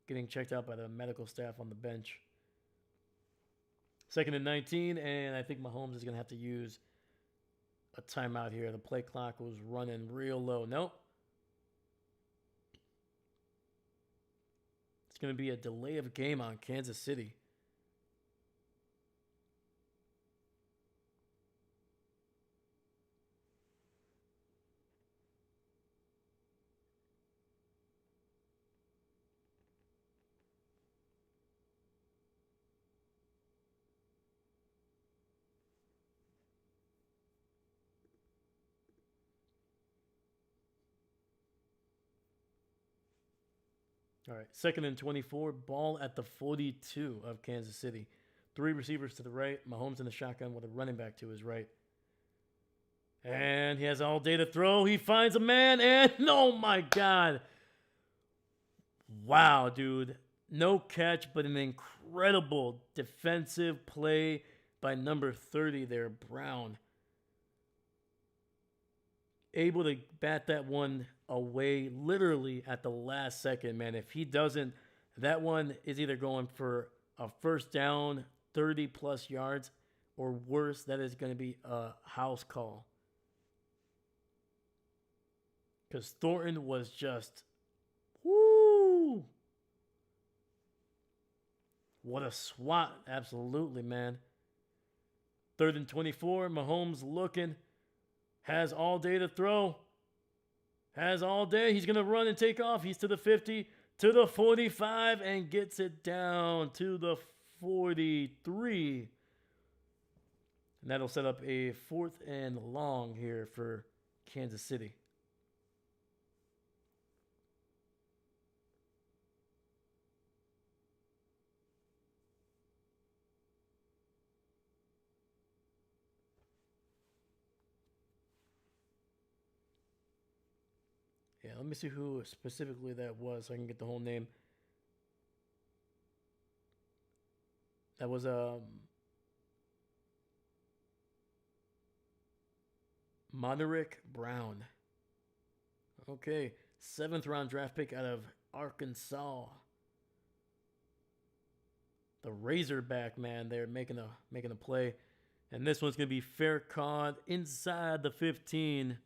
Speaker 1: getting checked out by the medical staff on the bench. 2nd and 19, and I think Mahomes is going to have to use a timeout here. The play clock was running real low. Nope. It's going to be a delay of game on Kansas City. All right, 2nd and 24, ball at the 42 of Kansas City. 3 receivers to the right, Mahomes in the shotgun with a running back to his right. And he has all day to throw. He finds a man, and oh my God. Wow, dude. No catch, but an incredible defensive play by number 30 there, Brown. Able to bat that one away literally at the last second, man. If he doesn't, that one is either going for a first down, 30 plus yards, or worse, that is going to be a house call. Because Thornton was just, woo! What a swat. Absolutely, man. 3rd and 24, Mahomes looking. Has all day to throw. Has all day. He's going to run and take off. He's to the 50, to the 45, and gets it down to the 43. And that'll set up a 4th and long here for Kansas City. Yeah, let me see who specifically that was so I can get the whole name. That was Monterick Brown. Okay, 7th round draft pick out of Arkansas. The Razorback, man, they're making a play. And this one's going to be fair caught inside the 15.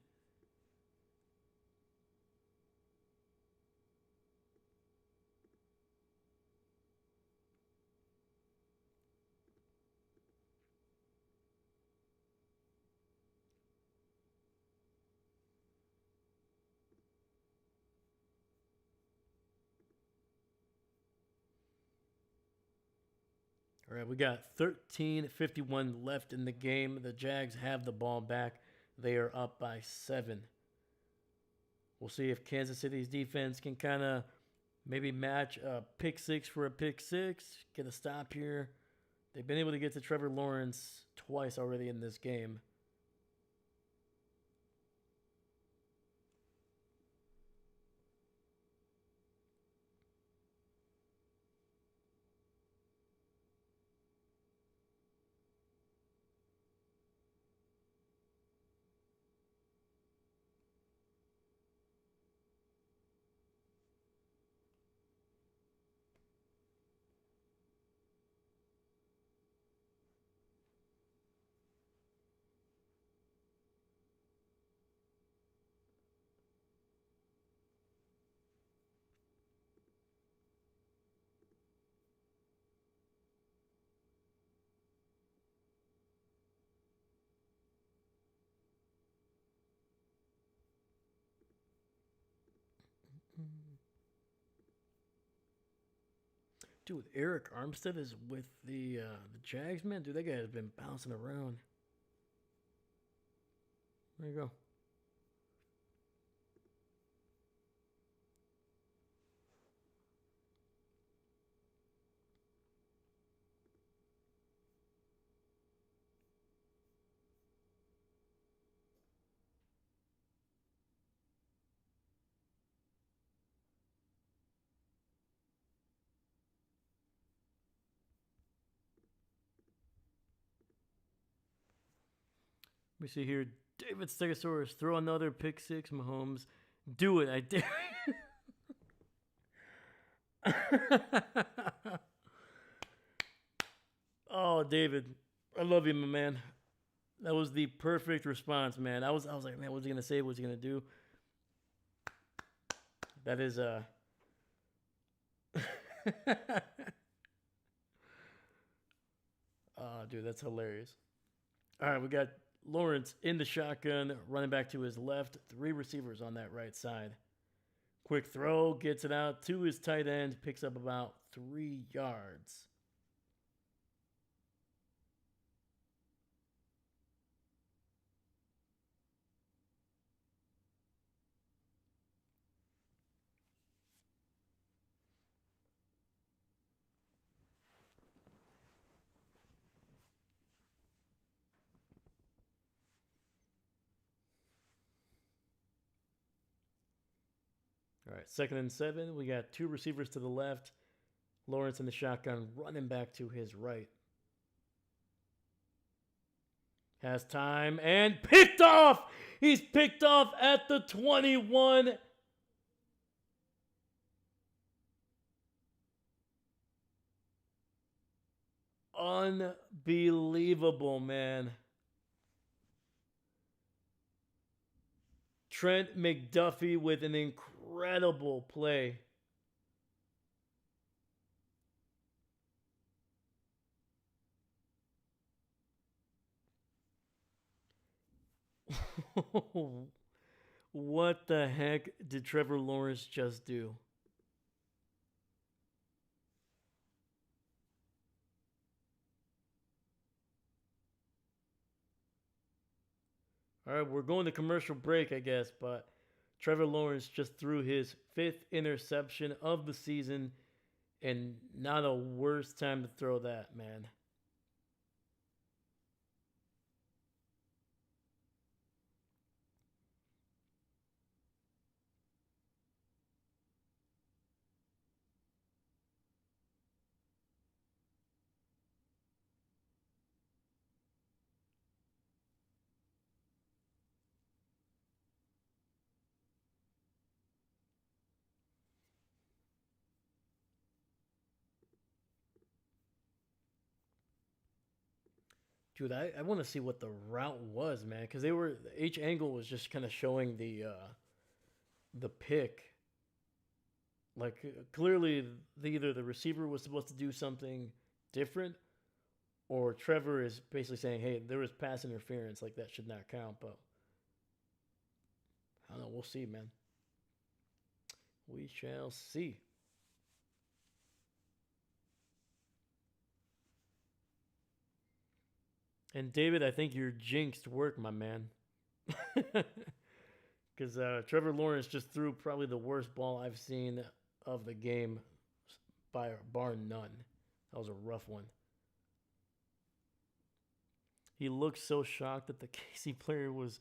Speaker 1: All right, we got 13:51 left in the game. The Jags have the ball back. They are up by 7. We'll see if Kansas City's defense can kind of maybe match a pick six for a pick six, get a stop here. They've been able to get to Trevor Lawrence twice already in this game. Dude, Eric Armstead is with the Jags, man. Dude, that guy has been bouncing around. There you go. Let me see here. David Stegosaurus, throw another pick six, Mahomes. Do it, I dare you. Oh, David, I love you, my man. That was the perfect response, man. I was like, man, what's he gonna say? What's he gonna do? That is oh, dude, that's hilarious. All right, we got Lawrence in the shotgun, running back to his left. 3 receivers on that right side. Quick throw, gets it out to his tight end, picks up about 3 yards. All right, 2nd and 7. We got 2 receivers to the left. Lawrence in the shotgun, running back to his right. Has time and picked off. He's picked off at the 21. Unbelievable, man. Trent McDuffie with an incredible play. What the heck did Trevor Lawrence just do? All right, we're going to commercial break, I guess, but Trevor Lawrence just threw his 5th interception of the season, and not a worse time to throw that, man. Dude, I want to see what the route was, man, because each angle was just kind of showing the pick. Like clearly, either the receiver was supposed to do something different, or Trevor is basically saying, "Hey, there was pass interference, like that should not count." But I don't know. We'll see, man. We shall see. And David, I think your jinxed work, my man. Because Trevor Lawrence just threw probably the worst ball I've seen of the game by bar none. That was a rough one. He looked so shocked that the KC player was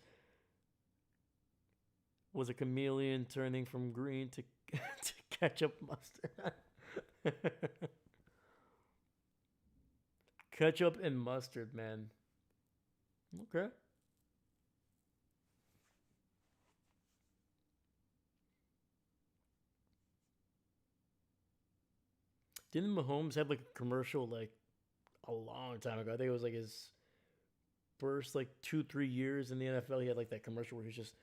Speaker 1: a chameleon turning from green to to ketchup mustard. Ketchup and mustard, man. Okay. Didn't Mahomes have like a commercial like a long time ago? I think it was like his first like 2 3 years in the NFL. He had like that commercial where he's just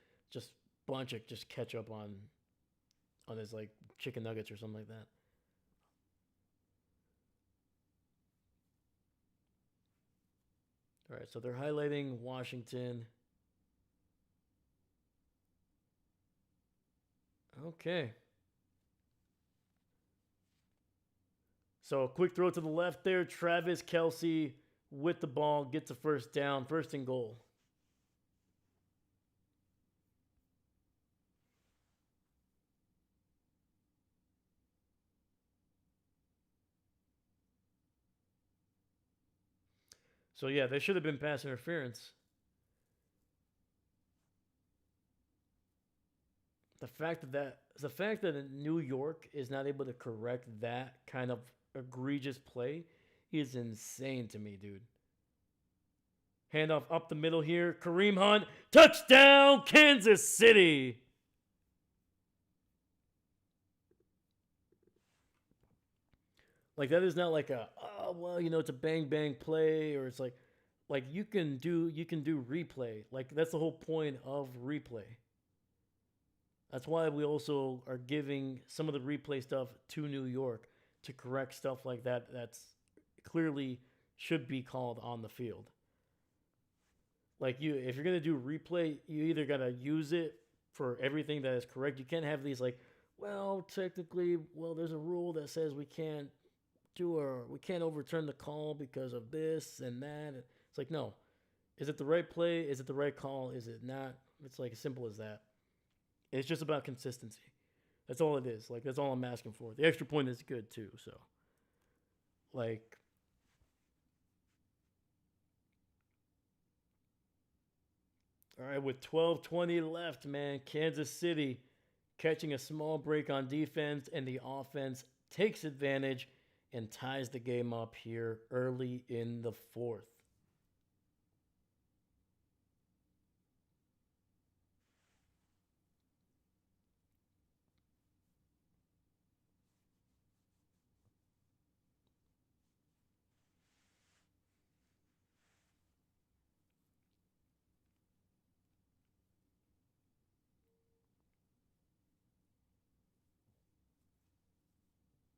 Speaker 1: bunch of just ketchup on his like chicken nuggets or something like that. All right, so they're highlighting Washington. Okay. So a quick throw to the left there. Travis Kelsey with the ball gets a first down, first and goal. So yeah, they should have been pass interference. The fact that New York is not able to correct that kind of egregious play is insane to me, dude. Handoff up the middle here. Kareem Hunt, touchdown, Kansas City. Like that is not like a oh well it's a bang bang play or it's like you can do replay. Like that's the whole point of replay. That's why we also are giving some of the replay stuff to New York to correct stuff like that that's clearly should be called on the field. Like if you're gonna do replay, you either gotta use it for everything that is correct. You can't have these like, well, technically, there's a rule that says we can't overturn the call because of this and that. It's like no, is it the right play? Is it the right call? Is it not? It's like as simple as that. It's just about consistency. That's all it is. Like that's all I'm asking for. The extra point is good too. So, like, all right, with 12:20 left, man, Kansas City catching a small break on defense, and the offense takes advantage and ties the game up here early in the fourth.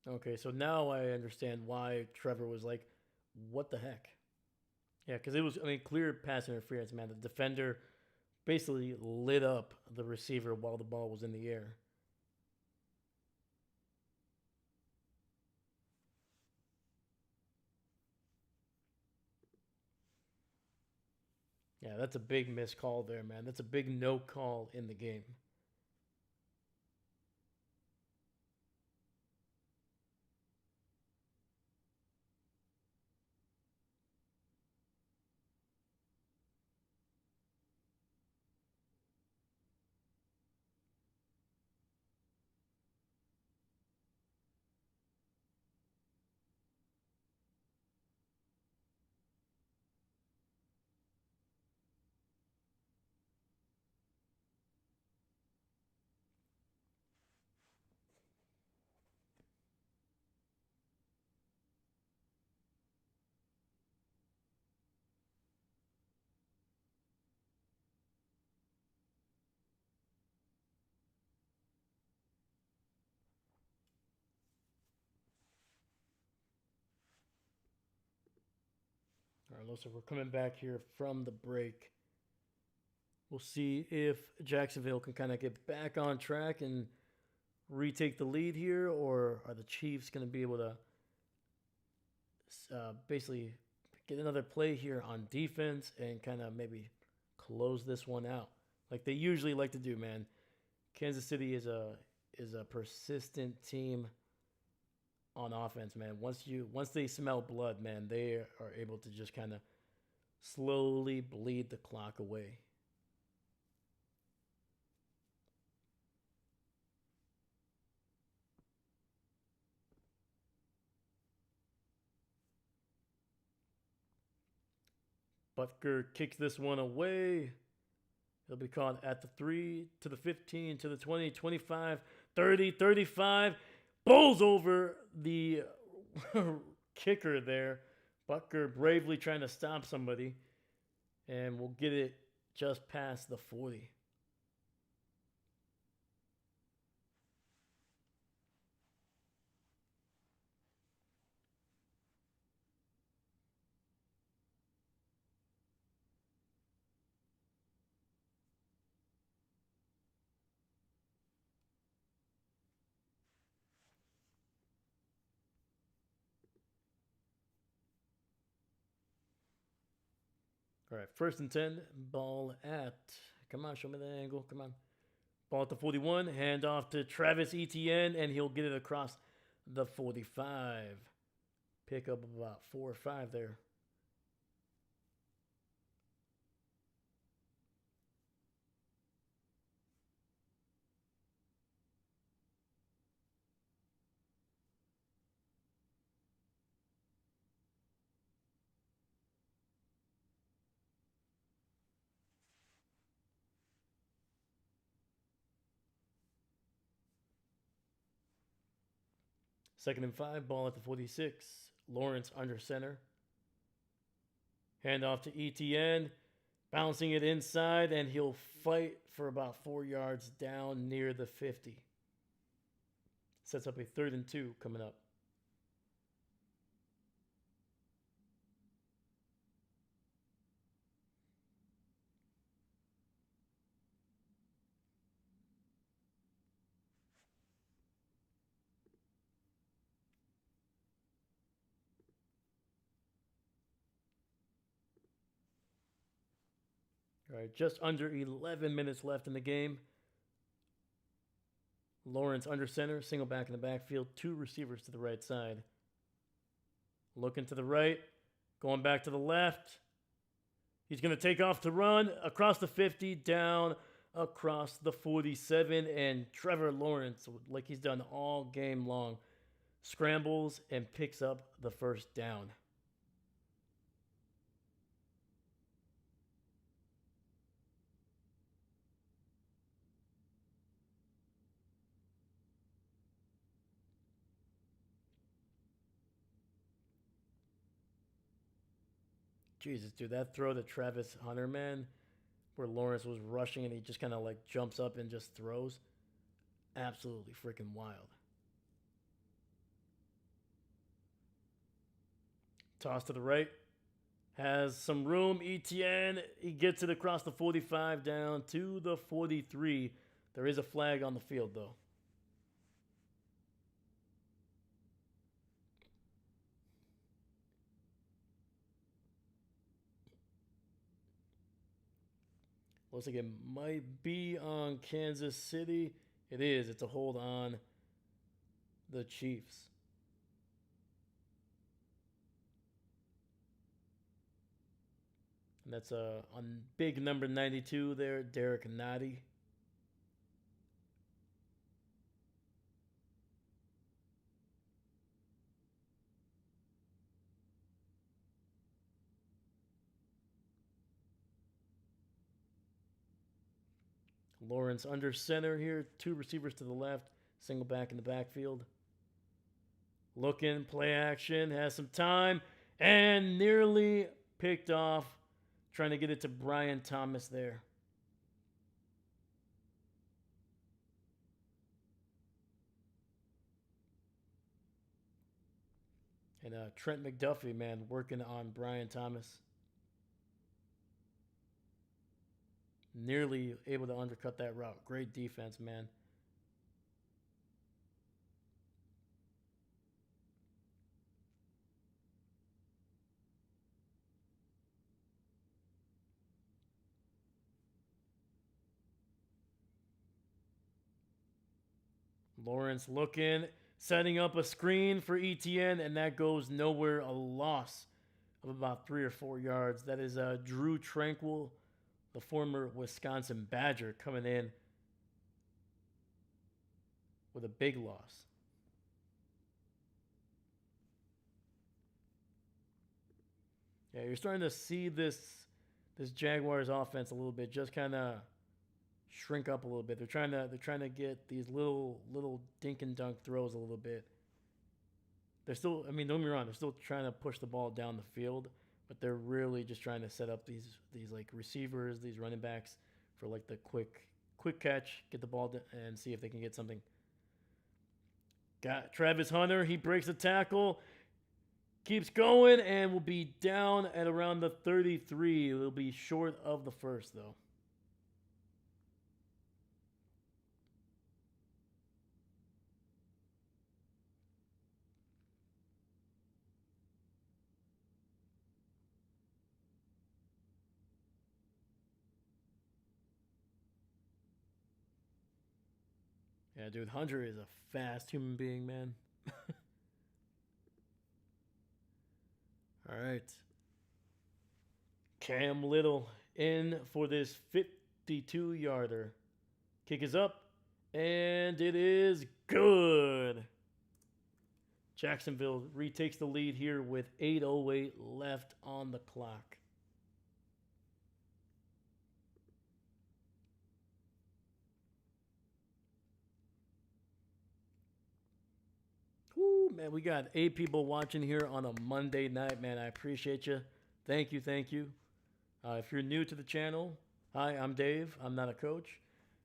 Speaker 1: Okay, so now I understand why Trevor was like, "What the heck?" Yeah, because it was, I mean, clear pass interference, man. The defender basically lit up the receiver while the ball was in the air. Yeah, that's a big missed call there, man. That's a big no call in the game. All right, so we're coming back here from the break. We'll see if Jacksonville can kind of get back on track and retake the lead here, or are the Chiefs going to be able to basically get another play here on defense and kind of maybe close this one out like they usually like to do, man. Kansas City is a persistent team on offense, man. Once they smell blood, man, they are able to just kind of slowly bleed the clock away. Butker kicks this one away. He'll be caught at the 3, to the 15, to the 20, 25, 30, 35. Bowls over the kicker there. Butker bravely trying to stop somebody. And we'll get it just past the 40. All right, 1st and 10, ball at, come on, show me the angle, come on. Ball at the 41, hand off to Travis Etienne, and he'll get it across the 45. Pick up about 4 or 5 there. Second and 5, ball at the 46. Lawrence under center. Hand off to Etienne, bouncing it inside, and he'll fight for about 4 yards down near the 50. Sets up a 3rd and 2 coming up. All right, just under 11 minutes left in the game. Lawrence under center, single back in the backfield, 2 receivers to the right side. Looking to the right, going back to the left. He's going to take off to run across the 50, down across the 47, and Trevor Lawrence, like he's done all game long, scrambles and picks up the 1st down. Jesus, dude, that throw to Travis Hunter, man, where Lawrence was rushing and he just kind of like jumps up and just throws. Absolutely freaking wild. Toss to the right. Has some room. Etienne, he gets it across the 45 down to the 43. There is a flag on the field, though. Looks like it might be on Kansas City. It is. It's a hold on the Chiefs. And that's on big number 92 there, Derek Nottie. Lawrence under center here, 2 receivers to the left, single back in the backfield. Looking, play action, has some time, and nearly picked off, trying to get it to Brian Thomas there. And Trent McDuffie, man, working on Brian Thomas. Nearly able to undercut that route. Great defense, man. Lawrence looking, setting up a screen for ETN, and that goes nowhere. A loss of about 3 or 4 yards. That is Drew Tranquil, the former Wisconsin Badger, coming in with a big loss. Yeah, you're starting to see this Jaguars offense a little bit just kind of shrink up a little bit. They're trying to get these little dink and dunk throws a little bit. They're still, I mean, don't get me wrong, they're still trying to push the ball down the field, but they're really just trying to set up these like receivers, these running backs for like the quick catch, get the ball and see if they can get something. Got Travis Hunter, he breaks the tackle, keeps going, and will be down at around the 33. It'll be short of the first, though. Yeah, dude, Hunter is a fast human being, man. All right. Cam Little in for this 52-yarder. Kick is up, and it is good. Jacksonville retakes the lead here with 8:08 left on the clock. Woo, man, we got 8 people watching here on a Monday night, man. I appreciate you. Thank you, thank you. If you're new to the channel, hi, I'm Dave. I'm not a coach.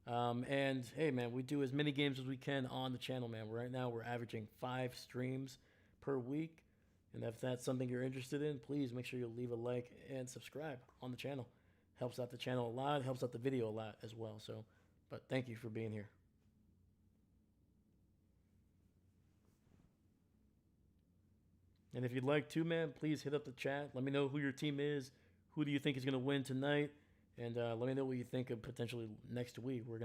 Speaker 1: And hey, man, we do as many games as we can on the channel, man. Right now, we're averaging 5 streams per week. And if that's something you're interested in, please make sure you leave a like and subscribe on the channel. Helps out the channel a lot, helps out the video a lot as well. So, but thank you for being here. And if you'd like to, man, please hit up the chat. Let me know who your team is. Who do you think is going to win tonight? And let me know what you think of potentially next week. We'll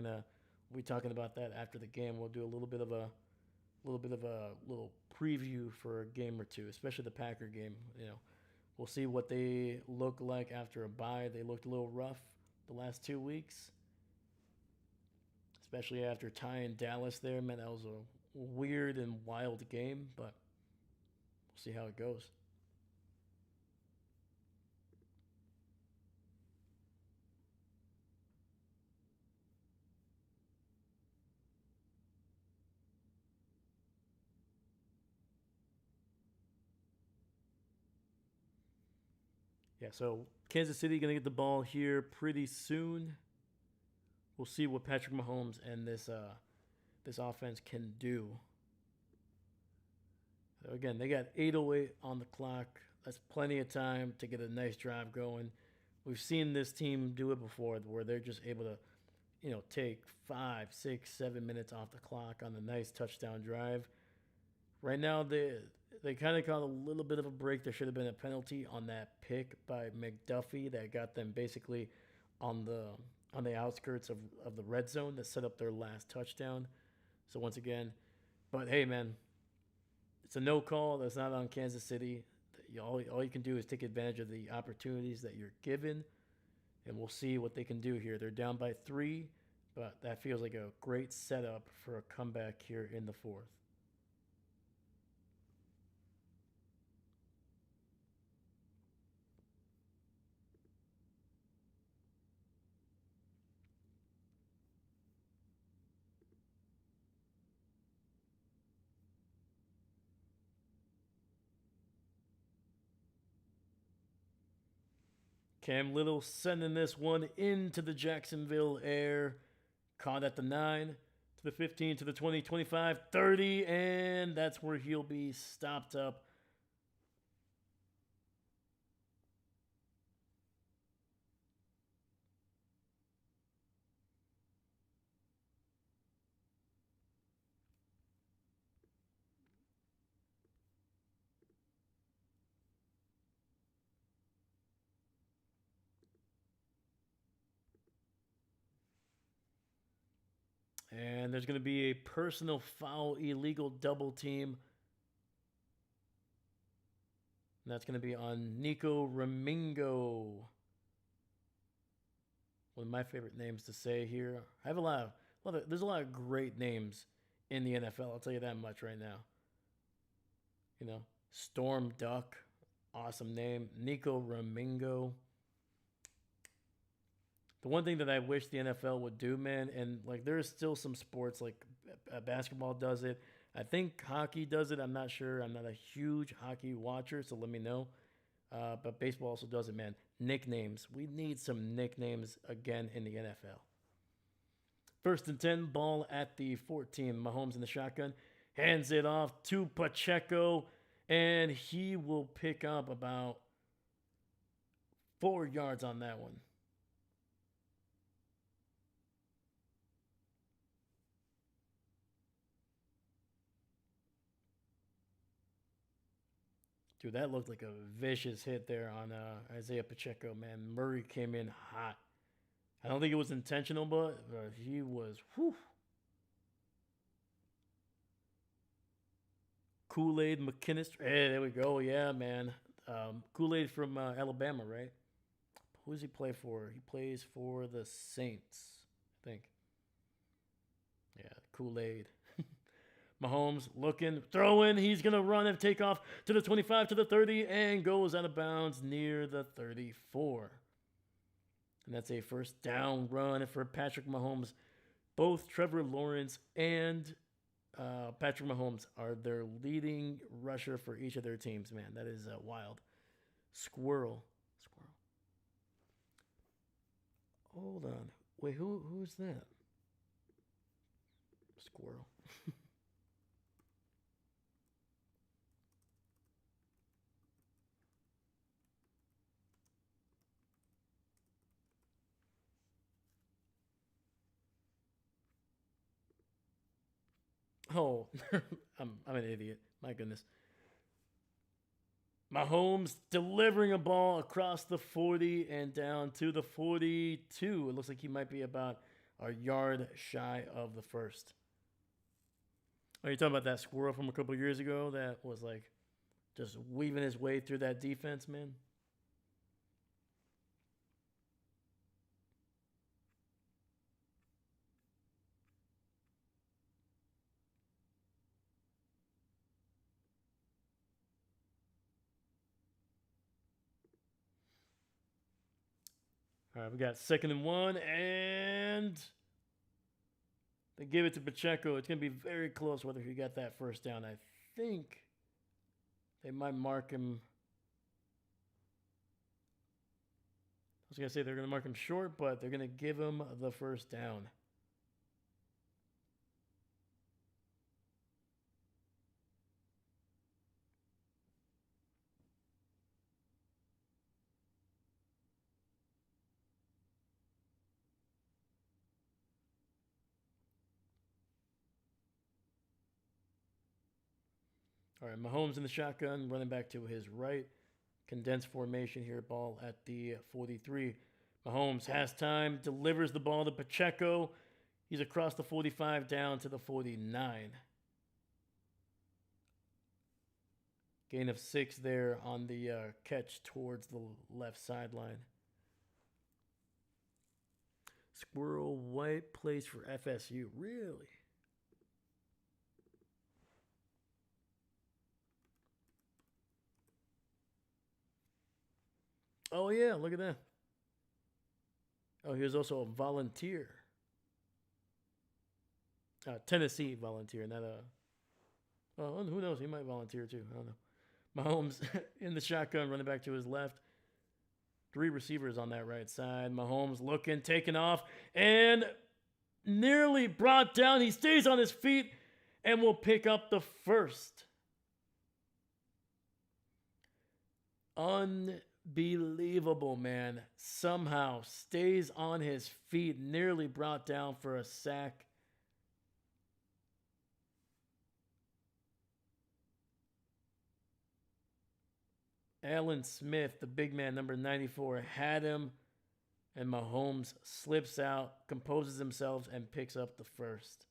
Speaker 1: be talking about that after the game. We'll do a little bit of a little preview for a game or two, especially the Packer game. You know, we'll see what they look like after a bye. They looked a little rough the last 2 weeks, especially after tying Dallas there. Man, that was a weird and wild game, but we'll see how it goes. Yeah, so Kansas City going to get the ball here pretty soon. We'll see what Patrick Mahomes and this offense can do. So again, they got 8:08 on the clock. That's plenty of time to get a nice drive going. We've seen this team do it before where they're just able to, take 5, 6, 7 minutes off the clock on a nice touchdown drive. Right now, they kind of caught a little bit of a break. There should have been a penalty on that pick by McDuffie that got them basically on the outskirts of the red zone that set up their last touchdown. So once again, but hey, man, it's a no call. That's not on Kansas City. All you can do is take advantage of the opportunities that you're given, and we'll see what they can do here. They're down by 3, but that feels like a great setup for a comeback here in the 4th. Cam Little sending this one into the Jacksonville air. Caught at the 9, to the 15, to the 20, 25, 30, and that's where he'll be stopped up. And there's going to be a personal foul illegal double team. And that's going to be on Nico Ramingo. One of my favorite names to say here. I have there's a lot of great names in the NFL. I'll tell you that much right now. You know, Storm Duck, awesome name. Nico Ramingo. The one thing that I wish the NFL would do, man, and like there's still some sports like basketball does it. I think hockey does it. I'm not sure. I'm not a huge hockey watcher, so let me know. But baseball also does it, man. Nicknames. We need some nicknames again in the NFL. 1st and 10, ball at the 14. Mahomes in the shotgun. Hands it off to Pacheco, and he will pick up about 4 yards on that one. Dude, that looked like a vicious hit there on Isaiah Pacheco, man. Murray came in hot. I don't think it was intentional, but he was, whew. Kool-Aid McKinnis. Hey, there we go. Yeah, man. Kool-Aid from Alabama, right? Who does he play for? He plays for the Saints, I think. Yeah, Kool-Aid. Mahomes looking, throwing. He's going to run and take off to the 25, to the 30, and goes out of bounds near the 34. And that's a first down run for Patrick Mahomes. Both Trevor Lawrence and Patrick Mahomes are their leading rusher for each of their teams, man. That is wild. Squirrel. Hold on. Wait, who's that? Squirrel. Oh, I'm an idiot. My goodness. Mahomes delivering a ball across the 40 and down to the 42. It looks like he might be about a yard shy of the first. Are you talking about that squirrel from a couple years ago that was like just weaving his way through that defense, man? All right, we got 2nd and 1, and they give it to Pacheco. It's going to be very close whether he got that first down. I think they might mark him. I was going to say they're going to mark him short, but they're going to give him the first down. All right, Mahomes in the shotgun, running back to his right. Condensed formation here, ball at the 43. Mahomes has time, delivers the ball to Pacheco. He's across the 45 down to the 49. Gain of 6 there on the catch towards the left sideline. Squirrel White plays for FSU. Really? Oh, yeah, look at that. Oh, he was also a volunteer. Tennessee volunteer, not a... Well, who knows? He might volunteer too. I don't know. Mahomes in the shotgun, running back to his left. 3 receivers on that right side. Mahomes looking, taking off, and nearly brought down. He stays on his feet and will pick up the first. Unbelievable, man. Somehow stays on his feet, nearly brought down for a sack. Alan Smith, the big man, number 94, had him And Mahomes slips out, composes himself, and picks up the first.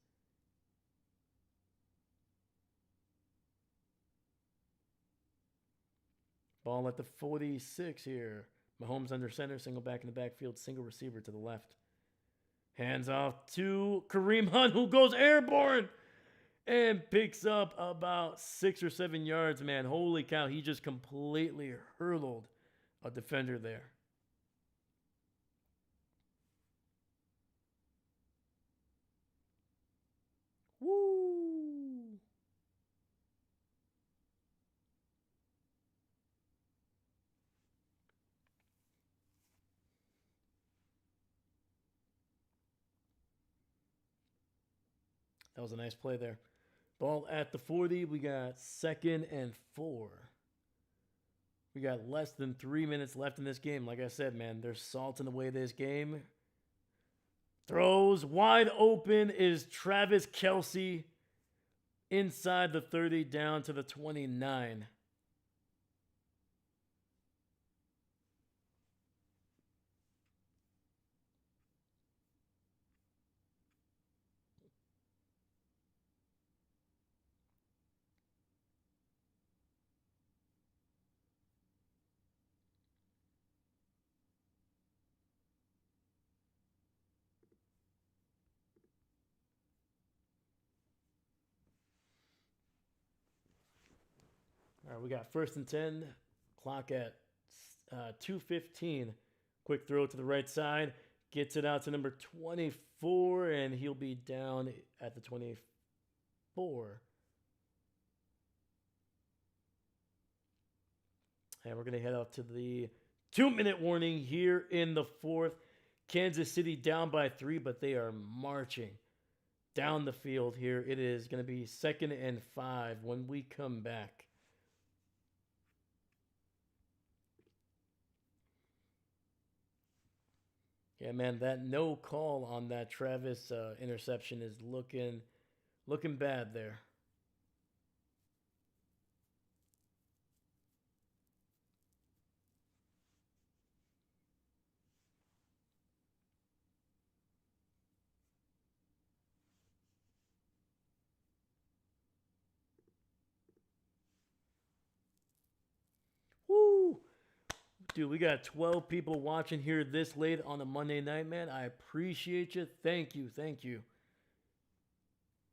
Speaker 1: Ball at the 46 here. Mahomes under center, single back in the backfield, single receiver to the left. Hands off to Kareem Hunt, who goes airborne and picks up about 6 or 7 yards, man. Holy cow, he just completely hurled a defender there. Woo! That was a nice play there. Ball at the 40. We got 2nd and 4. We got less than 3 minutes left in this game. Like I said, man, there's salt in the way of this game. Throws wide open is Travis Kelce inside the 30 down to the 29. All right, we got 1st and 10. Clock at 2:15. Quick throw to the right side. Gets it out to number 24, and he'll be down at the 24. And we're going to head up to the 2-minute warning here in the 4th. Kansas City down by 3, but they are marching down the field here. It is going to be 2nd and 5 when we come back. Yeah, man, that no call on that Travis interception is looking bad there. Woo! Dude, we got 12 people watching here this late on a Monday night, man. I appreciate you. Thank you. Thank you.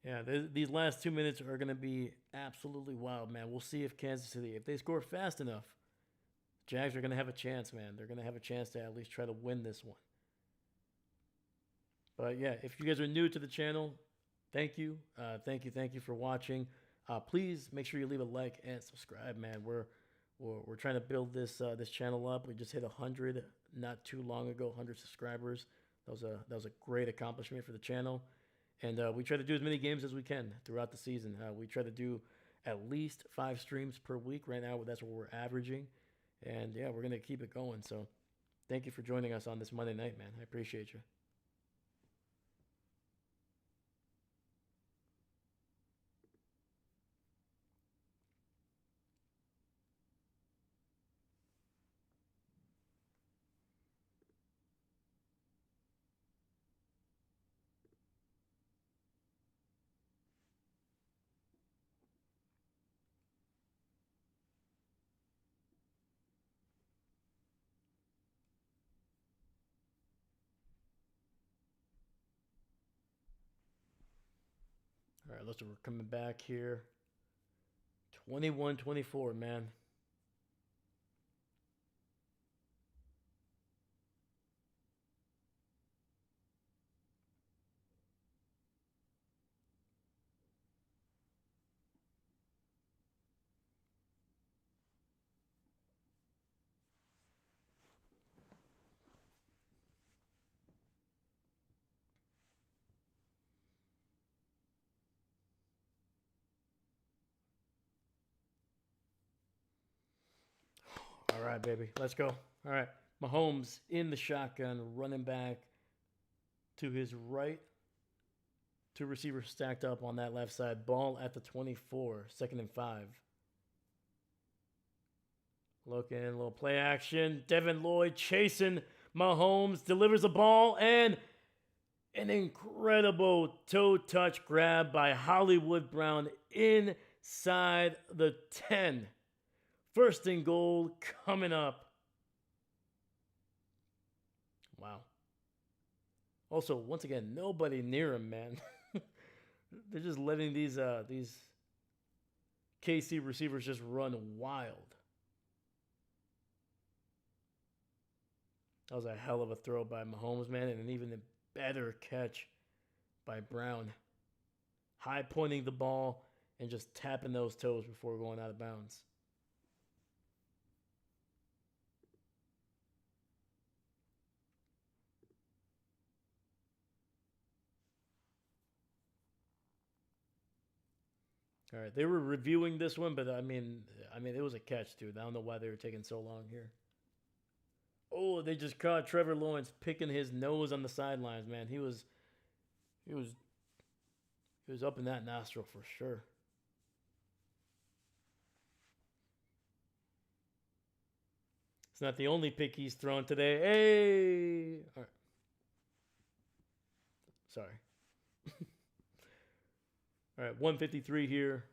Speaker 1: Yeah, these last 2 minutes are going to be absolutely wild, man. We'll see if Kansas City, if they score fast enough, Jags are going to have a chance, man. They're going to have a chance to at least try to win this one. But yeah, if you guys are new to the channel, thank you. Thank you for watching. Please make sure you leave a like and subscribe, man. We're trying to build this channel up. We just hit 100 not too long ago, 100 subscribers. That was a great accomplishment for the channel. And we try to do as many games as we can throughout the season. We try to do at least 5 streams per week. Right now, that's what we're averaging. And yeah, we're going to keep it going. So thank you for joining us on this Monday night, man. I appreciate you. All right, we're coming back here. 21-24, man. All right, baby. Let's go. All right. Mahomes in the shotgun, running back to his right. 2 receivers stacked up on that left side. Ball at the 24. 2nd and 5. Looking, a little play action. Devin Lloyd chasing Mahomes delivers a ball and an incredible toe touch grab by Hollywood Brown inside the 10. First and goal coming up. Wow. Also, once again, nobody near him, man. They're just letting these KC receivers just run wild. That was a hell of a throw by Mahomes, man, and an even better catch by Brown. High pointing the ball and just tapping those toes before going out of bounds. All right, they were reviewing this one, but I mean, it was a catch, dude. I don't know why they were taking so long here. Oh, they just caught Trevor Lawrence picking his nose on the sidelines, man. He was up in that nostril for sure. It's not the only pick he's thrown today. Hey! All right. Sorry. All right, 153 here.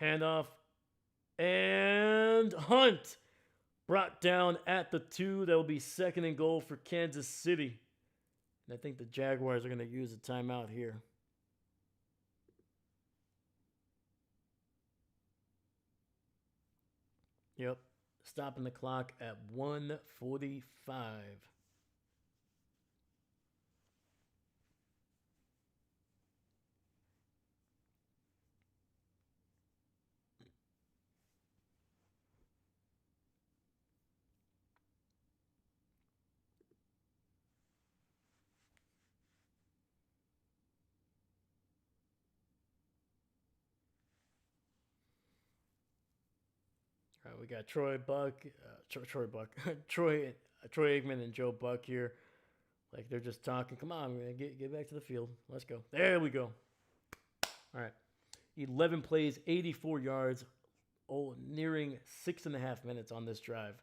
Speaker 1: Handoff. And Hunt brought down at the 2. That will be second and goal for Kansas City. And I think the Jaguars are going to use a timeout here. Yep. Stopping the clock at 1:45. All right, we got Troy Aikman and Joe Buck here. Like they're just talking. Come on, man, get back to the field. Let's go. There we go. All right, 11 plays, 84 yards. Oh, nearing 6.5 minutes on this drive.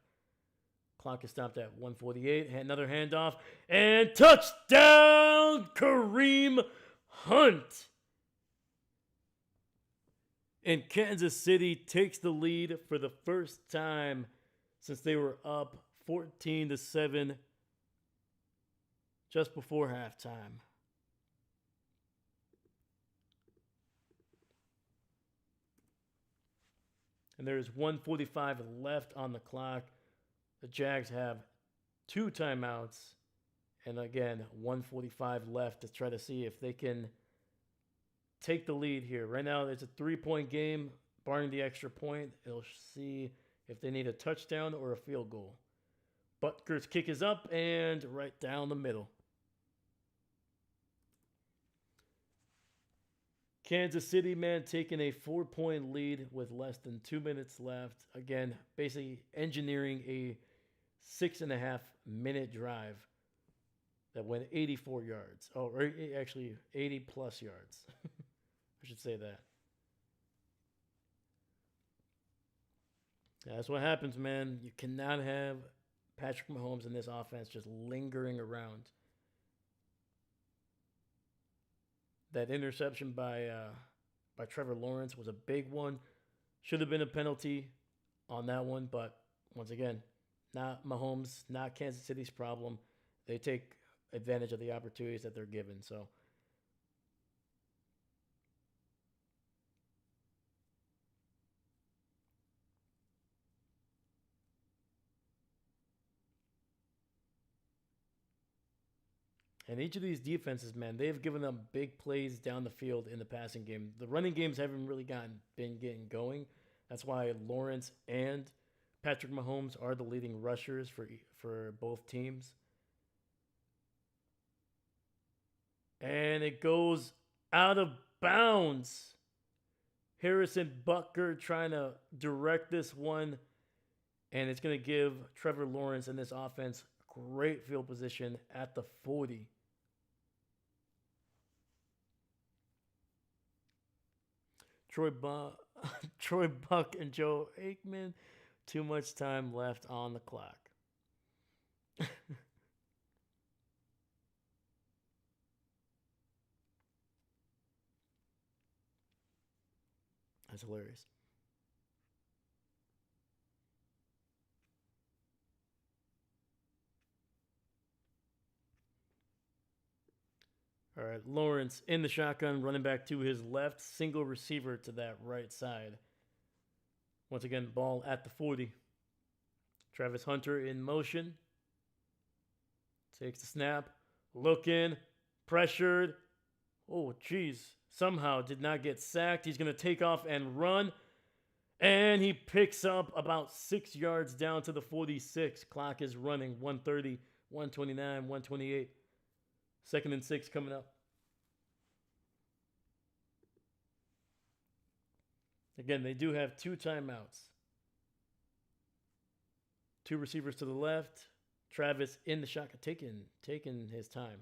Speaker 1: Clock is stopped at 1:48. Another handoff and touchdown, Kareem Hunt. And Kansas City takes the lead for the first time since they were up 14-7 just before halftime. And there is 1:45 left on the clock. The Jags have 2 timeouts. And again, 1:45 left to try to see if they can take the lead here. Right now, it's a 3-point game, barring the extra point. It'll see if they need a touchdown or a field goal. Butker's kick is up and right down the middle. Kansas City, man, taking a 4-point lead with less than 2 minutes left. Again, basically engineering a 6.5-minute drive that went 84 yards. Oh, or actually 80-plus yards. I should say that. That's what happens, man. You cannot have Patrick Mahomes in this offense just lingering around. That interception by Trevor Lawrence was a big one. Should have been a penalty on that one, but once again, not Mahomes, not Kansas City's problem. They take advantage of the opportunities that they're given. So and each of these defenses, man, they've given them big plays down the field in the passing game. The running games haven't really been getting going. That's why Lawrence and Patrick Mahomes are the leading rushers for both teams. And it goes out of bounds. Harrison Butker trying to direct this one. And it's going to give Trevor Lawrence and this offense great field position at the 40. Troy Buck and Joe Aikman. Too much time left on the clock. That's hilarious. All right, Lawrence in the shotgun, running back to his left, single receiver to that right side. Once again, ball at the 40. Travis Hunter in motion. Takes the snap. Looking. Pressured. Oh, jeez. Somehow did not get sacked. He's going to take off and run. And he picks up about 6 yards down to the 46. Clock is running. 130, 129, 128. 2nd and 6 coming up. Again, they do have 2 timeouts. 2 receivers to the left. Travis in the shotgun, taking his time.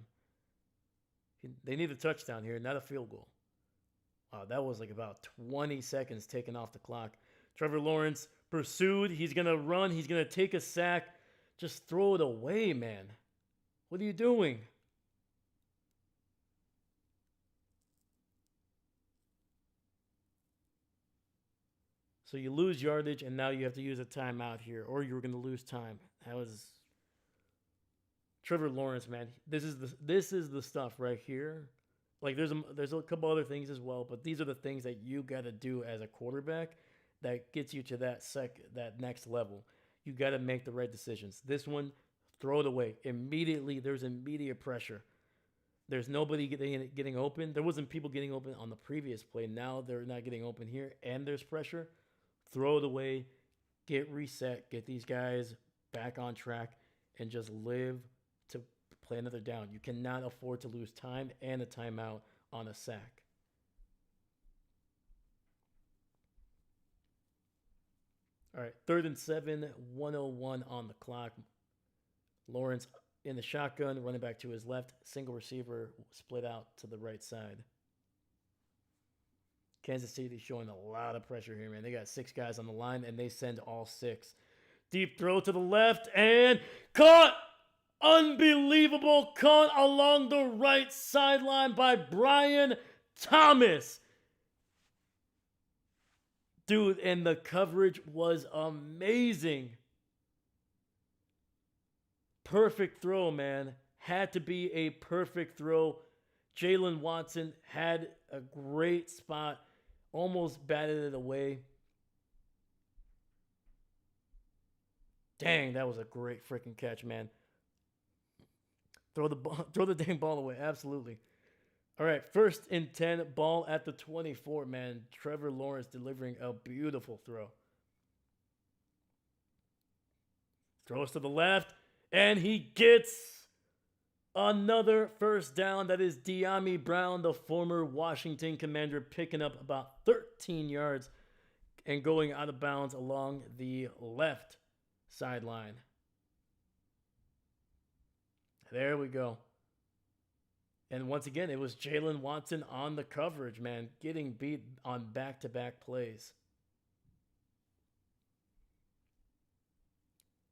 Speaker 1: They need a touchdown here, not a field goal. Wow, that was like about 20 seconds taken off the clock. Trevor Lawrence pursued. He's going to run. He's going to take a sack. Just throw it away, man. What are you doing? So you lose yardage, and now you have to use a timeout here, or you're going to lose time. That was Trevor Lawrence, man. This is the stuff right here. Like there's a couple other things as well, but these are the things that you got to do as a quarterback that gets you to that next level. You got to make the right decisions. This one, throw it away immediately. There's immediate pressure. There's nobody getting open. There wasn't people getting open on the previous play. Now they're not getting open here, and there's pressure. Throw it away, get reset, get these guys back on track, and just live to play another down. You cannot afford to lose time and a timeout on a sack. All right, 3rd and 7, 1:01 on the clock. Lawrence in the shotgun, running back to his left, single receiver split out to the right side. Kansas City showing a lot of pressure here, man. They got 6 guys on the line, and they send all 6. Deep throw to the left, and caught! Unbelievable! Caught along the right sideline by Brian Thomas. Dude, and the coverage was amazing. Perfect throw, man. Had to be a perfect throw. Jalen Watson had a great spot. Almost batted it away. Dang, that was a great freaking catch, man. Throw the dang ball away. Absolutely. All right, 1st and 10, ball at the 24, man. Trevor Lawrence delivering a beautiful throw. Throws to the left, and he gets another first down. That is De'Ami Brown, the former Washington Commander, picking up about 13 yards and going out of bounds along the left sideline. There we go. And once again, it was Jalen Watson on the coverage, man, getting beat on back-to-back plays.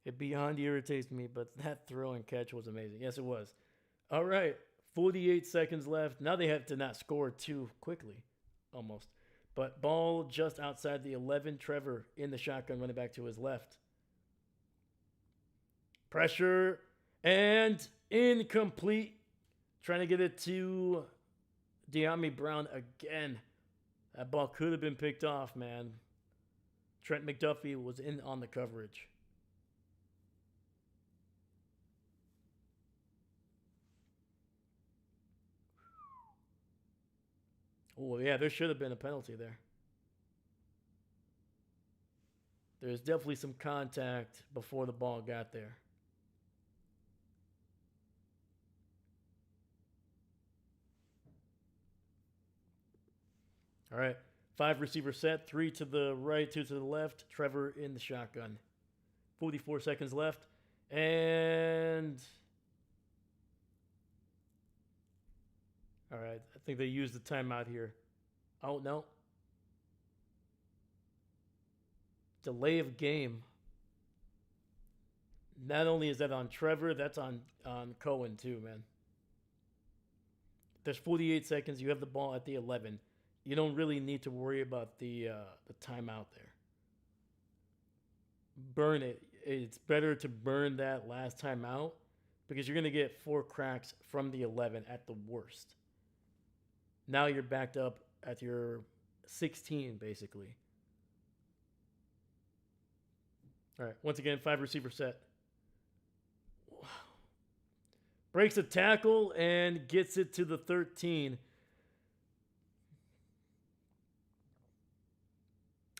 Speaker 1: It beyond irritates me, but that throw and catch was amazing. Yes, it was. All right, 48 seconds left. Now they have to not score too quickly, almost. But ball just outside the 11. Trevor in the shotgun, running back to his left. Pressure and incomplete. Trying to get it to De'Ami Brown again. That ball could have been picked off, man. Trent McDuffie was in on the coverage. Oh, yeah, there should have been a penalty there. There's definitely some contact before the ball got there. All right, 5 receiver set, 3 to the right, 2 to the left. Trevor in the shotgun. 44 seconds left. And all right, I think they used the timeout here. Oh, no. Delay of game. Not only is that on Trevor, that's on Cohen too, man. There's 48 seconds. You have the ball at the 11. You don't really need to worry about the timeout there. Burn it. It's better to burn that last timeout because you're going to get 4 cracks from the 11 at the worst. Now you're backed up at your 16, basically. All right. Once again, 5 receiver set. Wow. Breaks a tackle and gets it to the 13.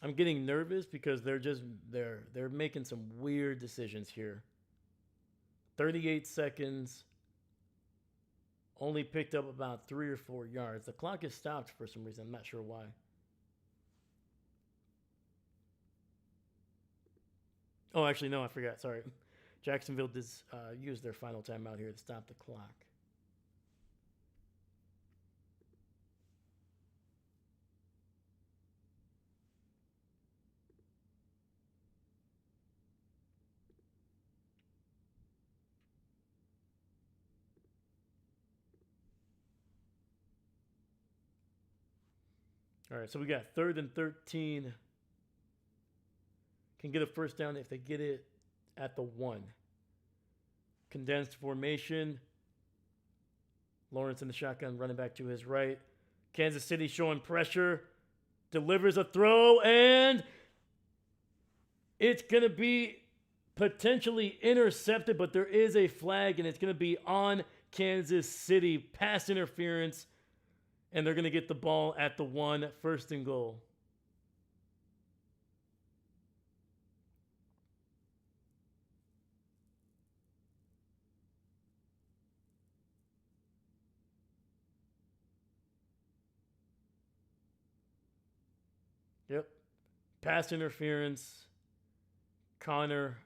Speaker 1: I'm getting nervous because they're making some weird decisions here. 38 seconds. Only picked up about 3 or 4 yards. The clock is stopped for some reason. I'm not sure why. Oh, actually, no, I forgot. Sorry. Jacksonville did use their final timeout here to stop the clock. All right, so we got 3rd and 13. Can get a first down if they get it at the 1. Condensed formation. Lawrence in the shotgun, running back to his right. Kansas City showing pressure. Delivers a throw, and it's going to be potentially intercepted, but there is a flag, and it's going to be on Kansas City. Pass interference, and they're going to get the ball at the 1, 1st and goal. Yep. Pass interference. Connor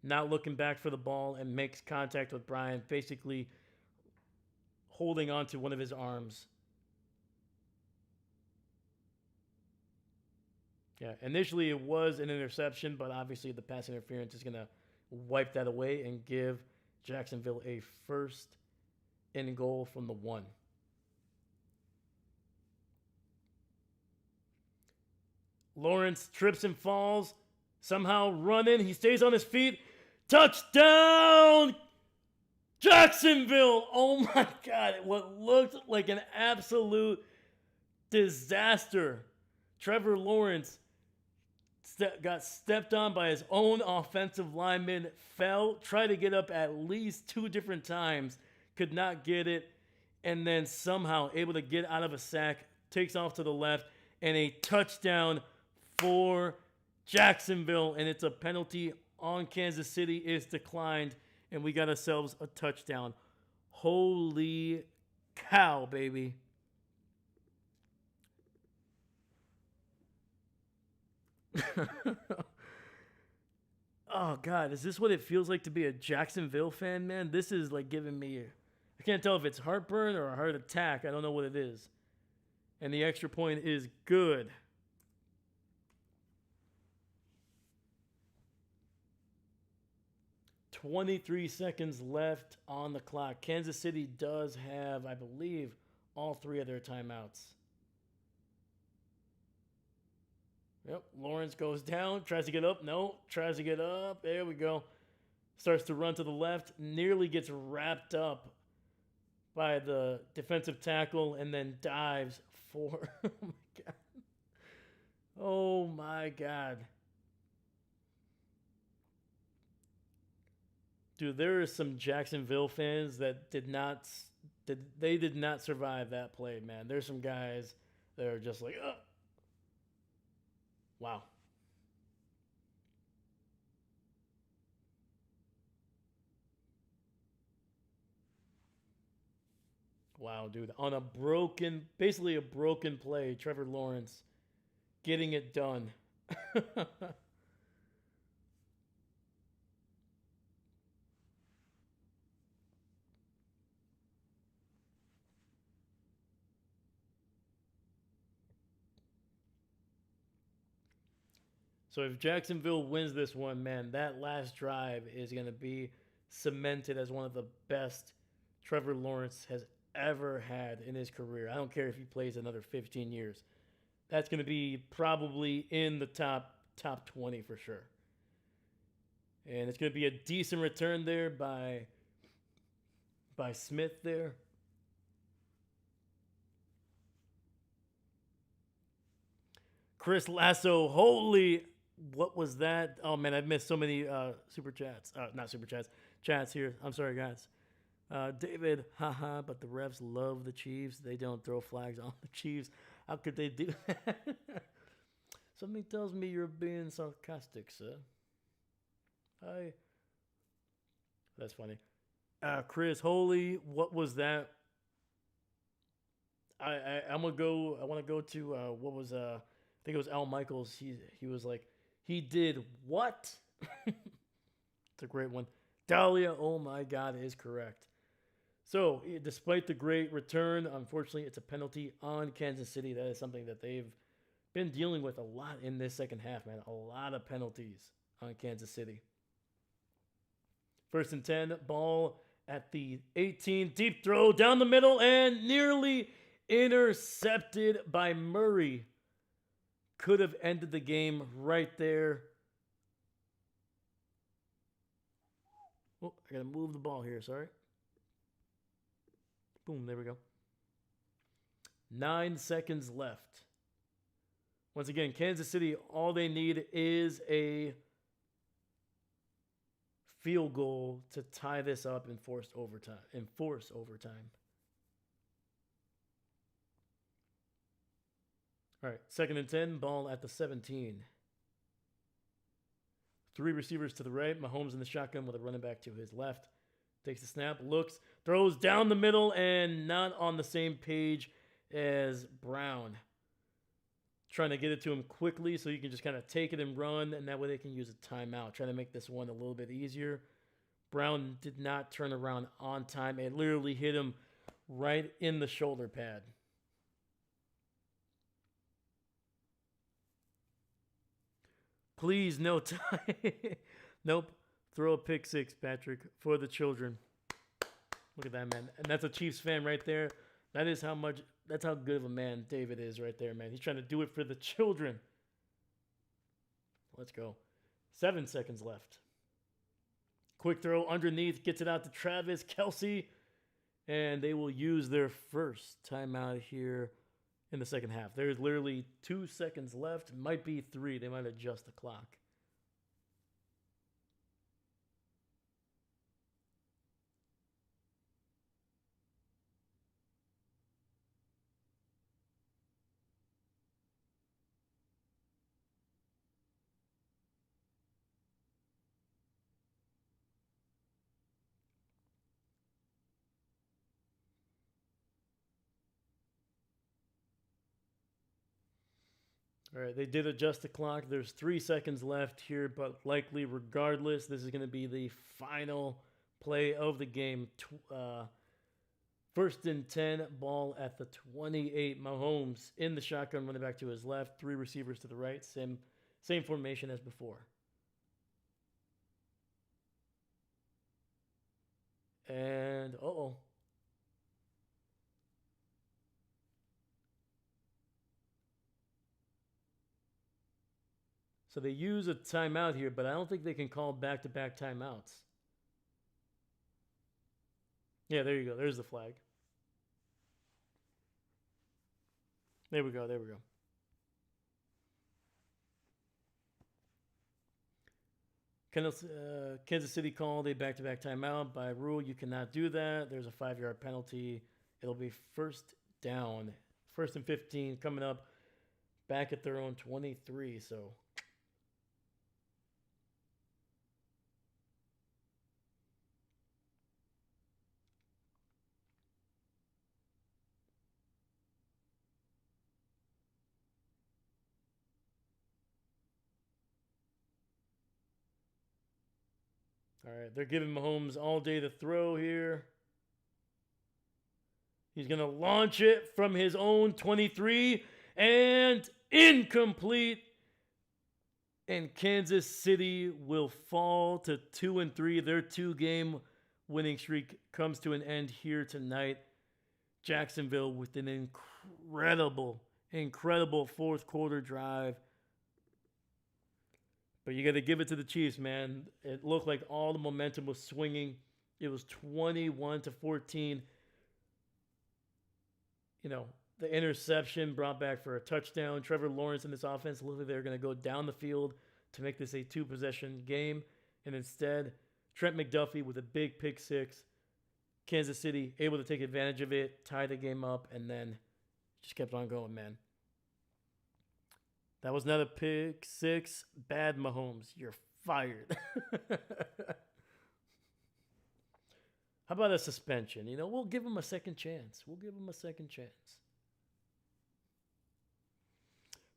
Speaker 1: not looking back for the ball and makes contact with Bryant, basically holding on to one of his arms. Yeah, initially it was an interception, but obviously the pass interference is going to wipe that away and give Jacksonville a 1st and goal from the 1. Lawrence trips and falls, somehow running. He stays on his feet. Touchdown! Jacksonville! Oh my God. What looked like an absolute disaster. Trevor Lawrence got stepped on by his own offensive lineman, fell, tried to get up at least 2 different times, could not get it, and then somehow able to get out of a sack, takes off to the left, and a touchdown for Jacksonville, and it's a penalty on Kansas City is declined, and we got ourselves a touchdown. Holy cow, baby. Oh, God, is this what it feels like to be a Jacksonville fan, man? This is like giving me, I can't tell if it's heartburn or a heart attack. I don't know what it is. And the extra point is good. .23 seconds left on the clock. Kansas City does have, I believe, all 3 of their timeouts. Yep, Lawrence goes down, tries to get up. No, tries to get up. There we go. Starts to run to the left, nearly gets wrapped up by the defensive tackle, and then dives for. Oh my God. Oh my God. Dude, there are some Jacksonville fans that did not survive that play, man. There's some guys that are just like, oh. Wow. Wow, dude. On basically a broken play, Trevor Lawrence getting it done. So if Jacksonville wins this one, man, that last drive is going to be cemented as one of the best Trevor Lawrence has ever had in his career. I don't care if he plays another 15 years. That's going to be probably in the top 20 for sure. And it's going to be a decent return there by Smith there. Chris Lasso, holy, what was that? Oh man, I've missed so many super chats. Not super chats, chats here. I'm sorry, guys. David, haha, but the refs love the Chiefs. They don't throw flags on the Chiefs. How could they do that? Something tells me you're being sarcastic, sir. That's funny. Chris, holy, what was that? I'm gonna go. I want to go to what was I think it was Al Michaels. He was like, he did what? It's a great one. Dahlia, oh my God, is correct. So, despite the great return, unfortunately, it's a penalty on Kansas City. That is something that they've been dealing with a lot in this second half, man. A lot of penalties on Kansas City. 1st and 10, ball at the 18. Deep throw down the middle and nearly intercepted by Murray. Could have ended the game right there. Oh, I got to move the ball here, sorry. Boom, there we go. 9 seconds left. Once again, Kansas City, all they need is a field goal to tie this up and force overtime. All right, 2nd and 10, ball at the 17. 3 receivers to the right. Mahomes in the shotgun with a running back to his left. Takes the snap, looks, throws down the middle, and not on the same page as Brown. Trying to get it to him quickly so you can just kind of take it and run, and that way they can use a timeout. Trying to make this one a little bit easier. Brown did not turn around on time. It literally hit him right in the shoulder pad. Please, no time. Nope. Throw a pick 6, Patrick, for the children. Look at that, man. And that's a Chiefs fan right there. That's how good of a man David is right there, man. He's trying to do it for the children. Let's go. 7 seconds left. Quick throw underneath, gets it out to Travis Kelce. And they will use their first timeout here in the second half. There's literally 2 seconds left. Might be 3. They might adjust the clock. All right, they did adjust the clock. There's 3 seconds left here, but likely, regardless, this is going to be the final play of the game. 1st and 10, ball at the 28. Mahomes in the shotgun, running back to his left. 3 receivers to the right. Same formation as before. And, uh-oh. So they use a timeout here, but I don't think they can call back-to-back timeouts. Yeah, there you go. There's the flag. There we go. Kansas City called a back-to-back timeout. By rule, you cannot do that. There's a 5-yard penalty. It'll be 1st down. 1st and 15 coming up back at their own 23, so... All right, they're giving Mahomes all day to throw here. He's going to launch it from his own 23 and incomplete. And Kansas City will fall to 2-3. Their 2-game winning streak comes to an end here tonight. Jacksonville with an incredible fourth quarter drive. But you got to give it to the Chiefs, man. It looked like all the momentum was swinging. It was 21-14. You know, the interception brought back for a touchdown. Trevor Lawrence in this offense looked like they were going to go down the field to make this a 2-possession game. And instead, Trent McDuffie with a big pick six. Kansas City able to take advantage of it, tie the game up, and then just kept on going, man. That was not a pick six. Bad Mahomes. You're fired. How about a suspension? You know, we'll give him a second chance.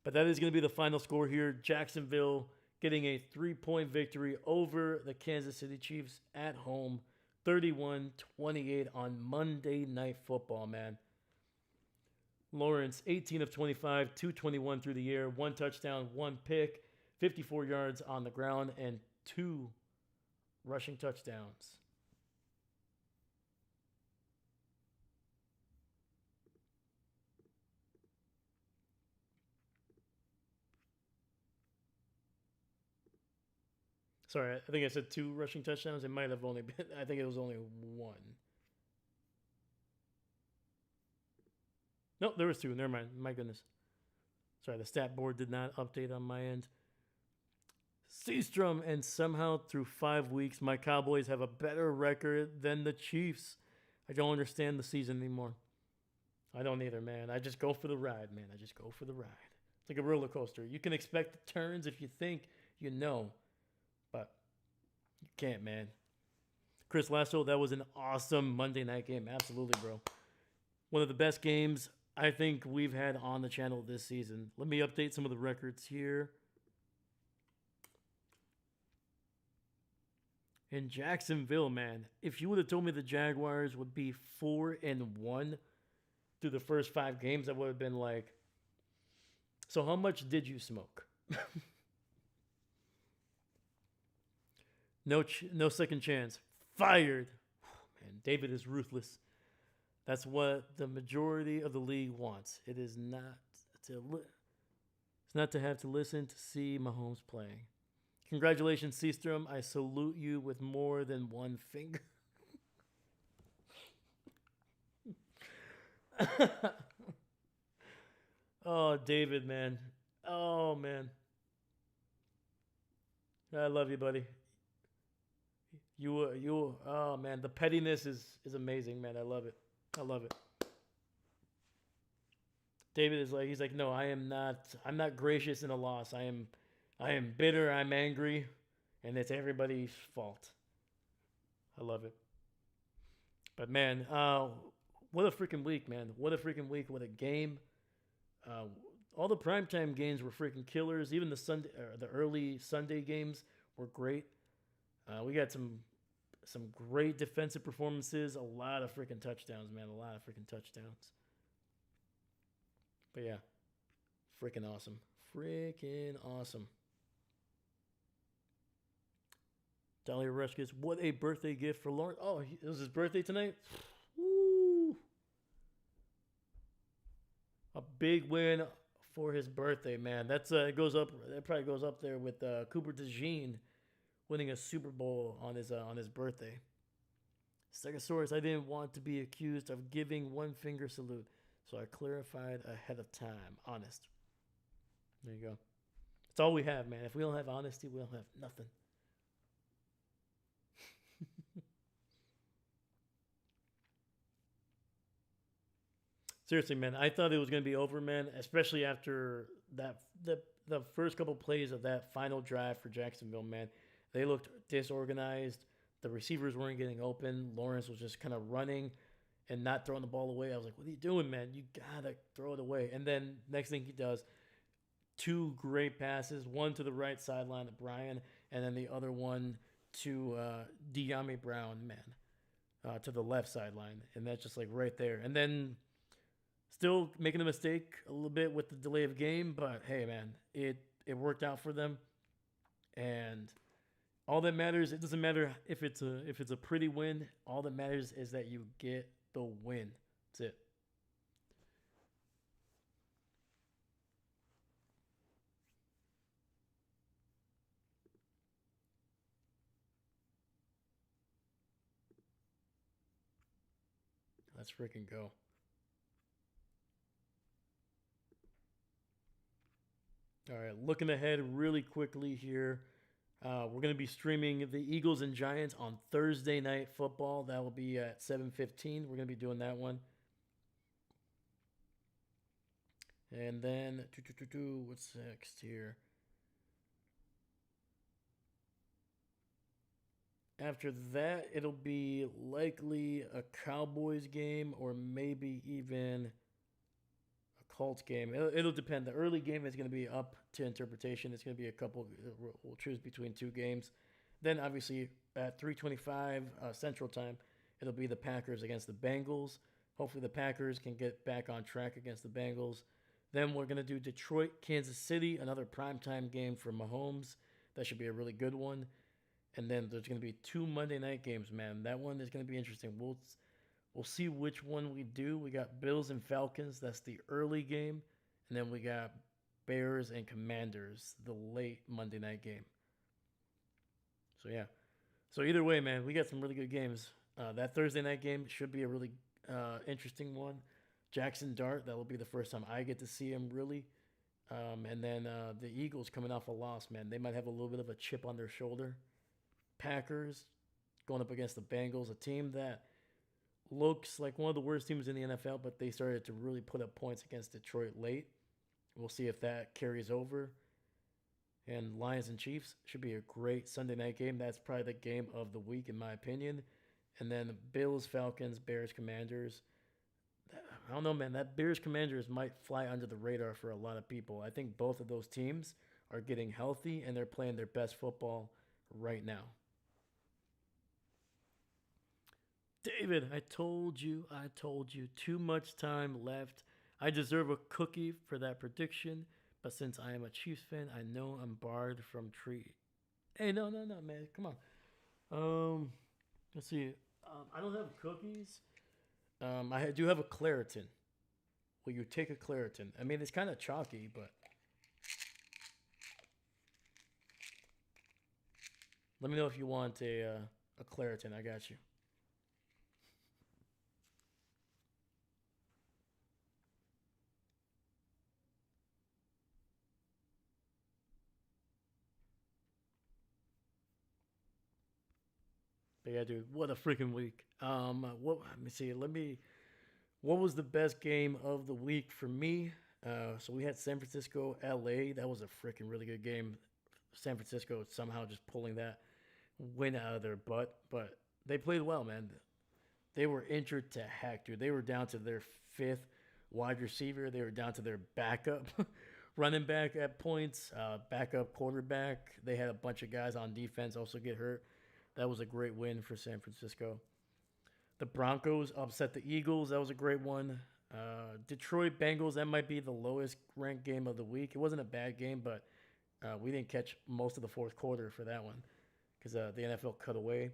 Speaker 1: But that is going to be the final score here. Jacksonville getting a 3-point victory over the Kansas City Chiefs at home. 31-28 on Monday Night Football, man. Lawrence, 18 of 25, 221 through the air, 1 touchdown, 1 pick, 54 yards on the ground, and 2 rushing touchdowns. Sorry, I think I said 2 rushing touchdowns. It might have only been, I think it was only 1. Nope, there was 2. Never mind. My goodness. Sorry, the stat board did not update on my end. Seastrom, and somehow through 5 weeks, my Cowboys have a better record than the Chiefs. I don't understand the season anymore. I don't either, man. I just go for the ride, man. It's like a roller coaster. You can expect the turns if you think you know. But you can't, man. Chris Lasso, that was an awesome Monday night game. Absolutely, bro. One of the best games I think we've had on the channel this season. Let me update some of the records here. In Jacksonville, man, if you would have told me the Jaguars would be 4-1 through the first 5 games, I would have been like, so how much did you smoke? No second chance. Fired. Man, David is ruthless. That's what the majority of the league wants. It is not to have to listen to see Mahomes playing. Congratulations, Seastrom. I salute you with more than 1 finger. Oh, David, man. Oh, man. I love you, buddy. Oh, man. The pettiness is amazing, man. I love it. David is like, he's like, no, I'm not gracious in a loss. I am bitter, I'm angry, and it's everybody's fault. I love it. But man, what a freaking week, man. What a game. All the primetime games were freaking killers. Even the early Sunday games were great. We got some great defensive performances. A lot of freaking touchdowns, man. But yeah, freaking awesome. Dahlia Rushkis, what a birthday gift for Lawrence. Oh, it was his birthday tonight? Woo! A big win for his birthday, man. That probably goes up there with Cooper DeJean winning a Super Bowl on his birthday. Stegosaurus, I didn't want to be accused of giving 1 finger salute, so I clarified ahead of time. Honest. There you go. That's all we have, man. If we don't have honesty, we don't have nothing. Seriously, man, I thought it was going to be over, man, especially after the first couple plays of that final drive for Jacksonville, man. They looked disorganized. The receivers weren't getting open. Lawrence was just kind of running and not throwing the ball away. I was like, what are you doing, man? You got to throw it away. And then next thing he does, 2 great passes, one to the right sideline to Brian, and then the other one to De'Ami Brown, man, to the left sideline. And that's just like right there. And then still making a mistake a little bit with the delay of game, but hey, man, it worked out for them. And all that matters, it doesn't matter if it's a pretty win. All that matters is that you get the win. That's it. Let's freaking go. All right, looking ahead really quickly here. We're going to be streaming the Eagles and Giants on Thursday Night Football. That will be at 7:15. We're going to be doing that one. And then, what's next here? After that, it'll be likely a Cowboys game or maybe even a Colts game. It'll depend. The early game is going to be up to interpretation. It's going to be a couple. We'll choose between two games. Then, obviously, at 3:25 Central Time, it'll be the Packers against the Bengals. Hopefully, the Packers can get back on track against the Bengals. Then we're going to do Detroit, Kansas City, another primetime game for Mahomes. That should be a really good one. And then there's going to be two Monday night games, man. That one is going to be interesting. We'll see which one we do. We got Bills and Falcons. That's the early game. And then we got Bears and Commanders, the late Monday night game. So, yeah. So, either way, man, we got some really good games. That Thursday night game should be a really interesting one. Jackson Dart, that will be the first time I get to see him, really. And then the Eagles coming off a loss, man. They might have a little bit of a chip on their shoulder. Packers going up against the Bengals, a team that looks like one of the worst teams in the NFL, but they started to really put up points against Detroit late. We'll see if that carries over. And Lions and Chiefs should be a great Sunday night game. That's probably the game of the week, in my opinion. And then Bills, Falcons, Bears, Commanders. I don't know, man. That Bears Commanders might fly under the radar for a lot of people. I think both of those teams are getting healthy and they're playing their best football right now. David, I told you, too much time left. I deserve a cookie for that prediction, but since I am a Chiefs fan, I know I'm barred from treat. Hey, no, man, come on. Let's see. I don't have cookies. I do have a Claritin. Will you take a Claritin? I mean, it's kind of chalky, but let me know if you want a Claritin. I got you. But yeah, dude, what a freaking week. What? Let me see. What was the best game of the week for me? So we had San Francisco, LA. That was a freaking really good game. San Francisco somehow just pulling that win out of their butt, but they played well, man. They were injured to heck, dude. They were down to their fifth wide receiver. They were down to their backup running back at points, backup quarterback. They had a bunch of guys on defense also get hurt. That was a great win for San Francisco. The Broncos upset the Eagles. That was a great one. Detroit Bengals, that might be the lowest ranked game of the week. It wasn't a bad game, but we didn't catch most of the fourth quarter for that one because the NFL cut away.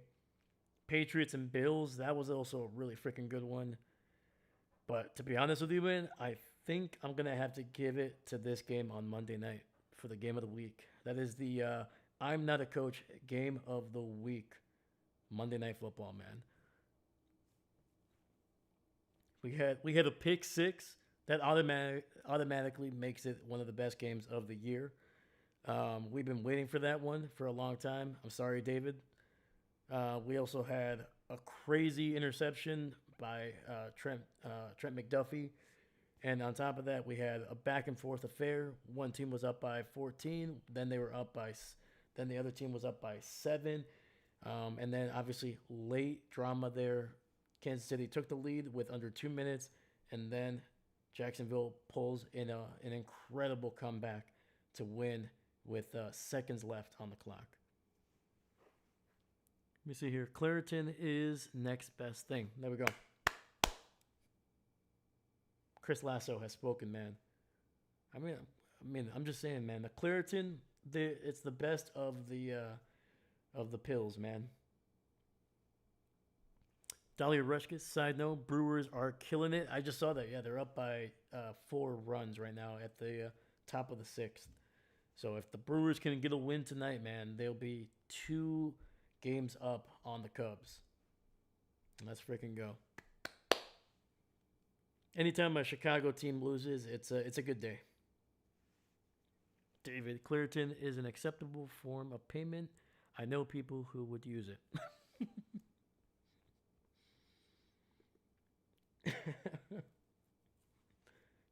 Speaker 1: Patriots and Bills, that was also a really freaking good one. But to be honest with you, man, I think I'm going to have to give it to this game on Monday night for the game of the week. That is the I'm Not a Coach game of the week. Monday Night Football, man. We had a pick six that automatically makes it one of the best games of the year. We've been waiting for that one for a long time. I'm sorry, David. We also had a crazy interception by Trent McDuffie. And on top of that, we had a back and forth affair. One team was up by 14, then then the other team was up by 7. And then obviously late drama there. Kansas City took the lead with under 2 minutes, and then Jacksonville pulls in an incredible comeback to win with seconds left on the clock. Let me see here. Claritin is next best thing. There we go. Chris Lasso has spoken, man. I mean, I'm just saying, man. The Claritin it's the best of the pills, man. Dahlia Rushkis, side note, Brewers are killing it. I just saw that. Yeah, they're up by 4 runs right now at the top of the sixth. So if the Brewers can get a win tonight, man, they'll be 2 games up on the Cubs. Let's freaking go. Anytime a Chicago team loses, it's a good day. David Clearton is an acceptable form of payment. I know people who would use it.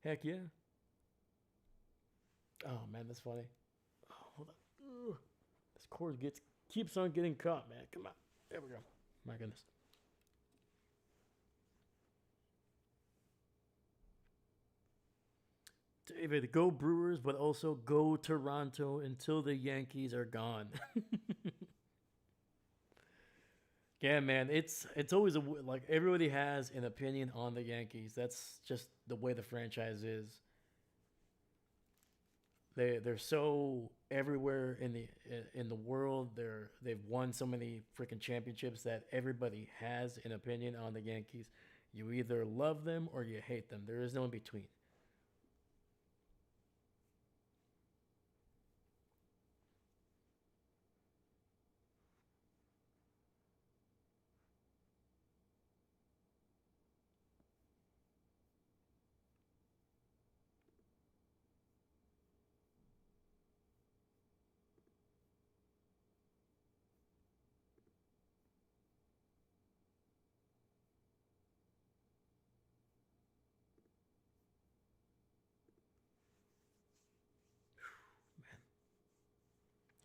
Speaker 1: Heck yeah. Oh man, that's funny. Oh, hold on. Ugh. This cord keeps on getting caught, man. Come on. There we go. My goodness. David, go Brewers, but also go Toronto until the Yankees are gone. Yeah, man, it's always like everybody has an opinion on the Yankees. That's just the way the franchise is. They're so everywhere in the world. They've won so many freaking championships that everybody has an opinion on the Yankees. You either love them or you hate them. There is no in between.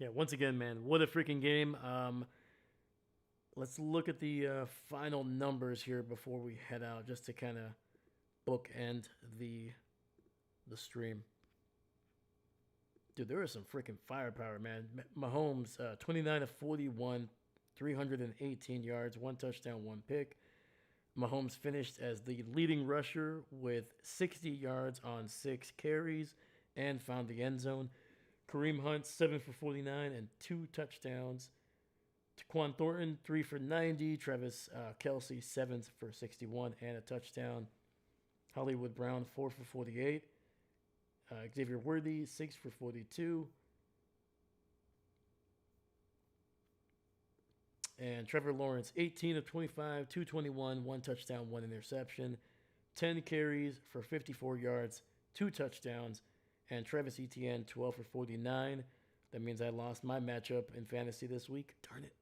Speaker 1: Yeah, once again, man, what a freaking game. Let's look at the final numbers here before we head out, just to kind of bookend the stream. Dude, there is some freaking firepower, man. Mahomes, 29 of 41, 318 yards, 1 touchdown, 1 pick. Mahomes finished as the leading rusher with 60 yards on 6 carries and found the end zone. Kareem Hunt, 7 for 49 and 2 touchdowns. Taquan Thornton, 3 for 90. Travis Kelsey, 7 for 61 and a touchdown. Hollywood Brown, 4 for 48. Xavier Worthy, 6 for 42. And Trevor Lawrence, 18 of 25, 221, 1 touchdown, 1 interception. 10 carries for 54 yards, 2 touchdowns. And Travis Etienne, 12 for 49. That means I lost my matchup in fantasy this week. Darn it.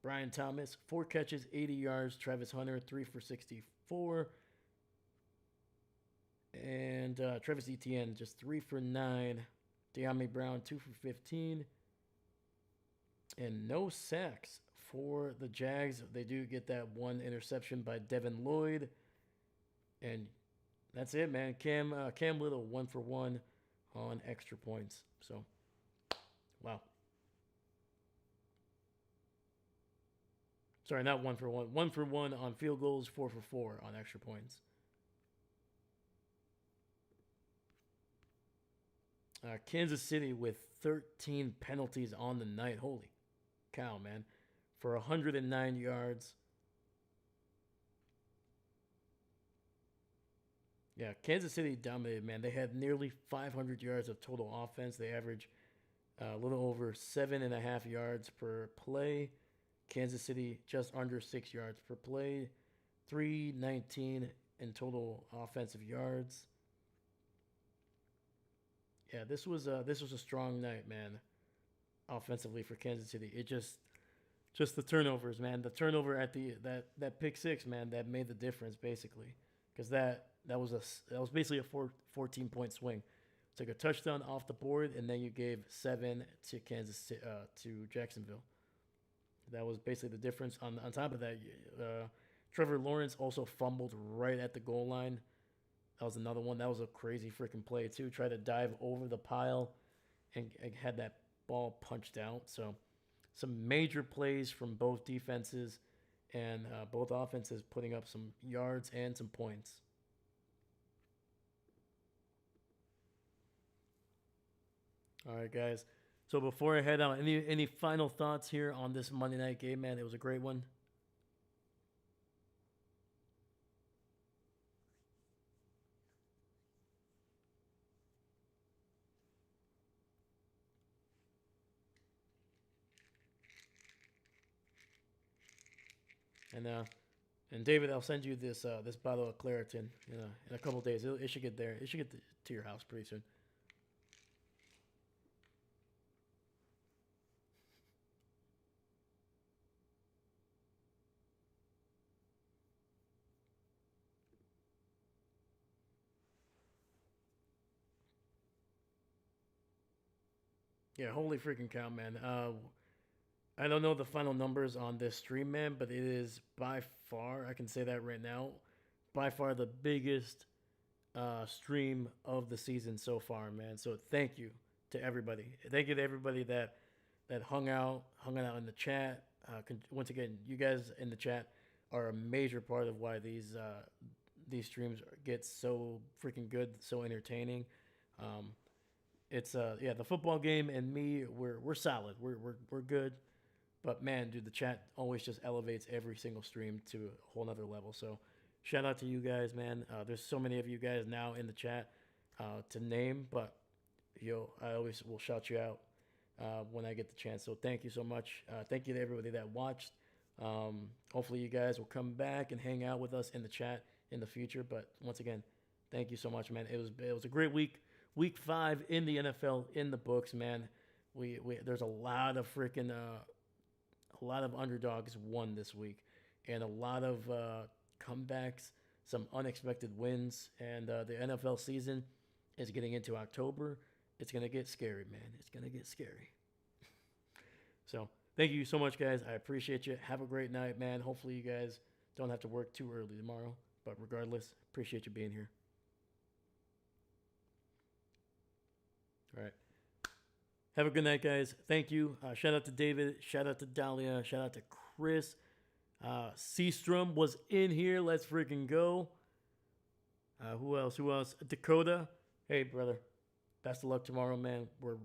Speaker 1: Brian Thomas, 4 catches, 80 yards. Travis Hunter, 3 for 64. And Travis Etienne, just 3 for 9. De'Ami Brown, 2 for 15. And no sacks for the Jags. They do get that 1 interception by Devin Lloyd. And that's it, man. Cam Little, 1 for 1 on extra points. So, wow. Sorry, not 1 for 1. 1 for 1 on field goals, 4 for 4 on extra points. Kansas City with 13 penalties on the night. Holy cow, man. For 109 yards. Yeah, Kansas City dominated, man. They had nearly 500 yards of total offense. They average a little over 7.5 yards per play. Kansas City just under 6 yards per play. 319 in total offensive yards. Yeah, this was a strong night, man. Offensively for Kansas City, it just the turnovers, man. The turnover at that pick six, man, that made the difference basically, because that was basically a 14-point swing. Took a touchdown off the board, and then you gave 7 to to Jacksonville. That was basically the difference. On top of that, Trevor Lawrence also fumbled right at the goal line. That was another one. That was a crazy freaking play too. Tried to dive over the pile and had that ball punched out. So some major plays from both defenses and both offenses putting up some yards and some points. All right, guys. So before I head out, any final thoughts here on this Monday night game, man? It was a great one. And and David, I'll send you this bottle of Claritin. In a couple days, it should get there. It should get to your house pretty soon. Yeah, holy freaking cow, man. I don't know the final numbers on this stream, man, but it is by far, I can say that right now, by far the biggest stream of the season so far, man. So thank you to everybody. Thank you to everybody that hung out in the chat. Once again, you guys in the chat are a major part of why these streams get so freaking good, so entertaining. Um, it's yeah, the football game and me, we're solid. We're good. But man, dude, the chat always just elevates every single stream to a whole nother level. So shout out to you guys, man. There's so many of you guys now in the chat to name, but I always will shout you out when I get the chance. So thank you so much. Thank you to everybody that watched. Hopefully you guys will come back and hang out with us in the chat in the future. But once again, thank you so much, man. It was a great week. Week 5 in the NFL in the books, man. We there's a lot of freaking a lot of underdogs won this week, and a lot of comebacks, some unexpected wins, and the NFL season is getting into October. It's gonna get scary, man. It's gonna get scary. So thank you so much, guys. I appreciate you. Have a great night, man. Hopefully you guys don't have to work too early tomorrow. But regardless, appreciate you being here. All right. Have a good night, guys. Thank you. Shout out to David. Shout out to Dahlia. Shout out to Chris. Seastrom was in here. Let's freaking go. Who else? Who else? Dakota. Hey, brother. Best of luck tomorrow, man. We're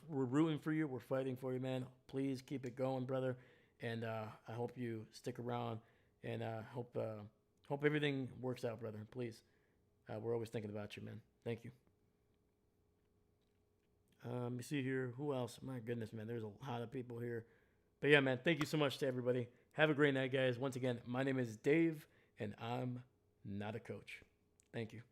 Speaker 1: rooting for you. We're fighting for you, man. Please keep it going, brother. And I hope you stick around. And hope everything works out, brother. Please. We're always thinking about you, man. Thank you. Let me see here. Who else? My goodness, man. There's a lot of people here. But yeah, man, thank you so much to everybody. Have a great night, guys. Once again, my name is Dave, and I'm not a coach. Thank you.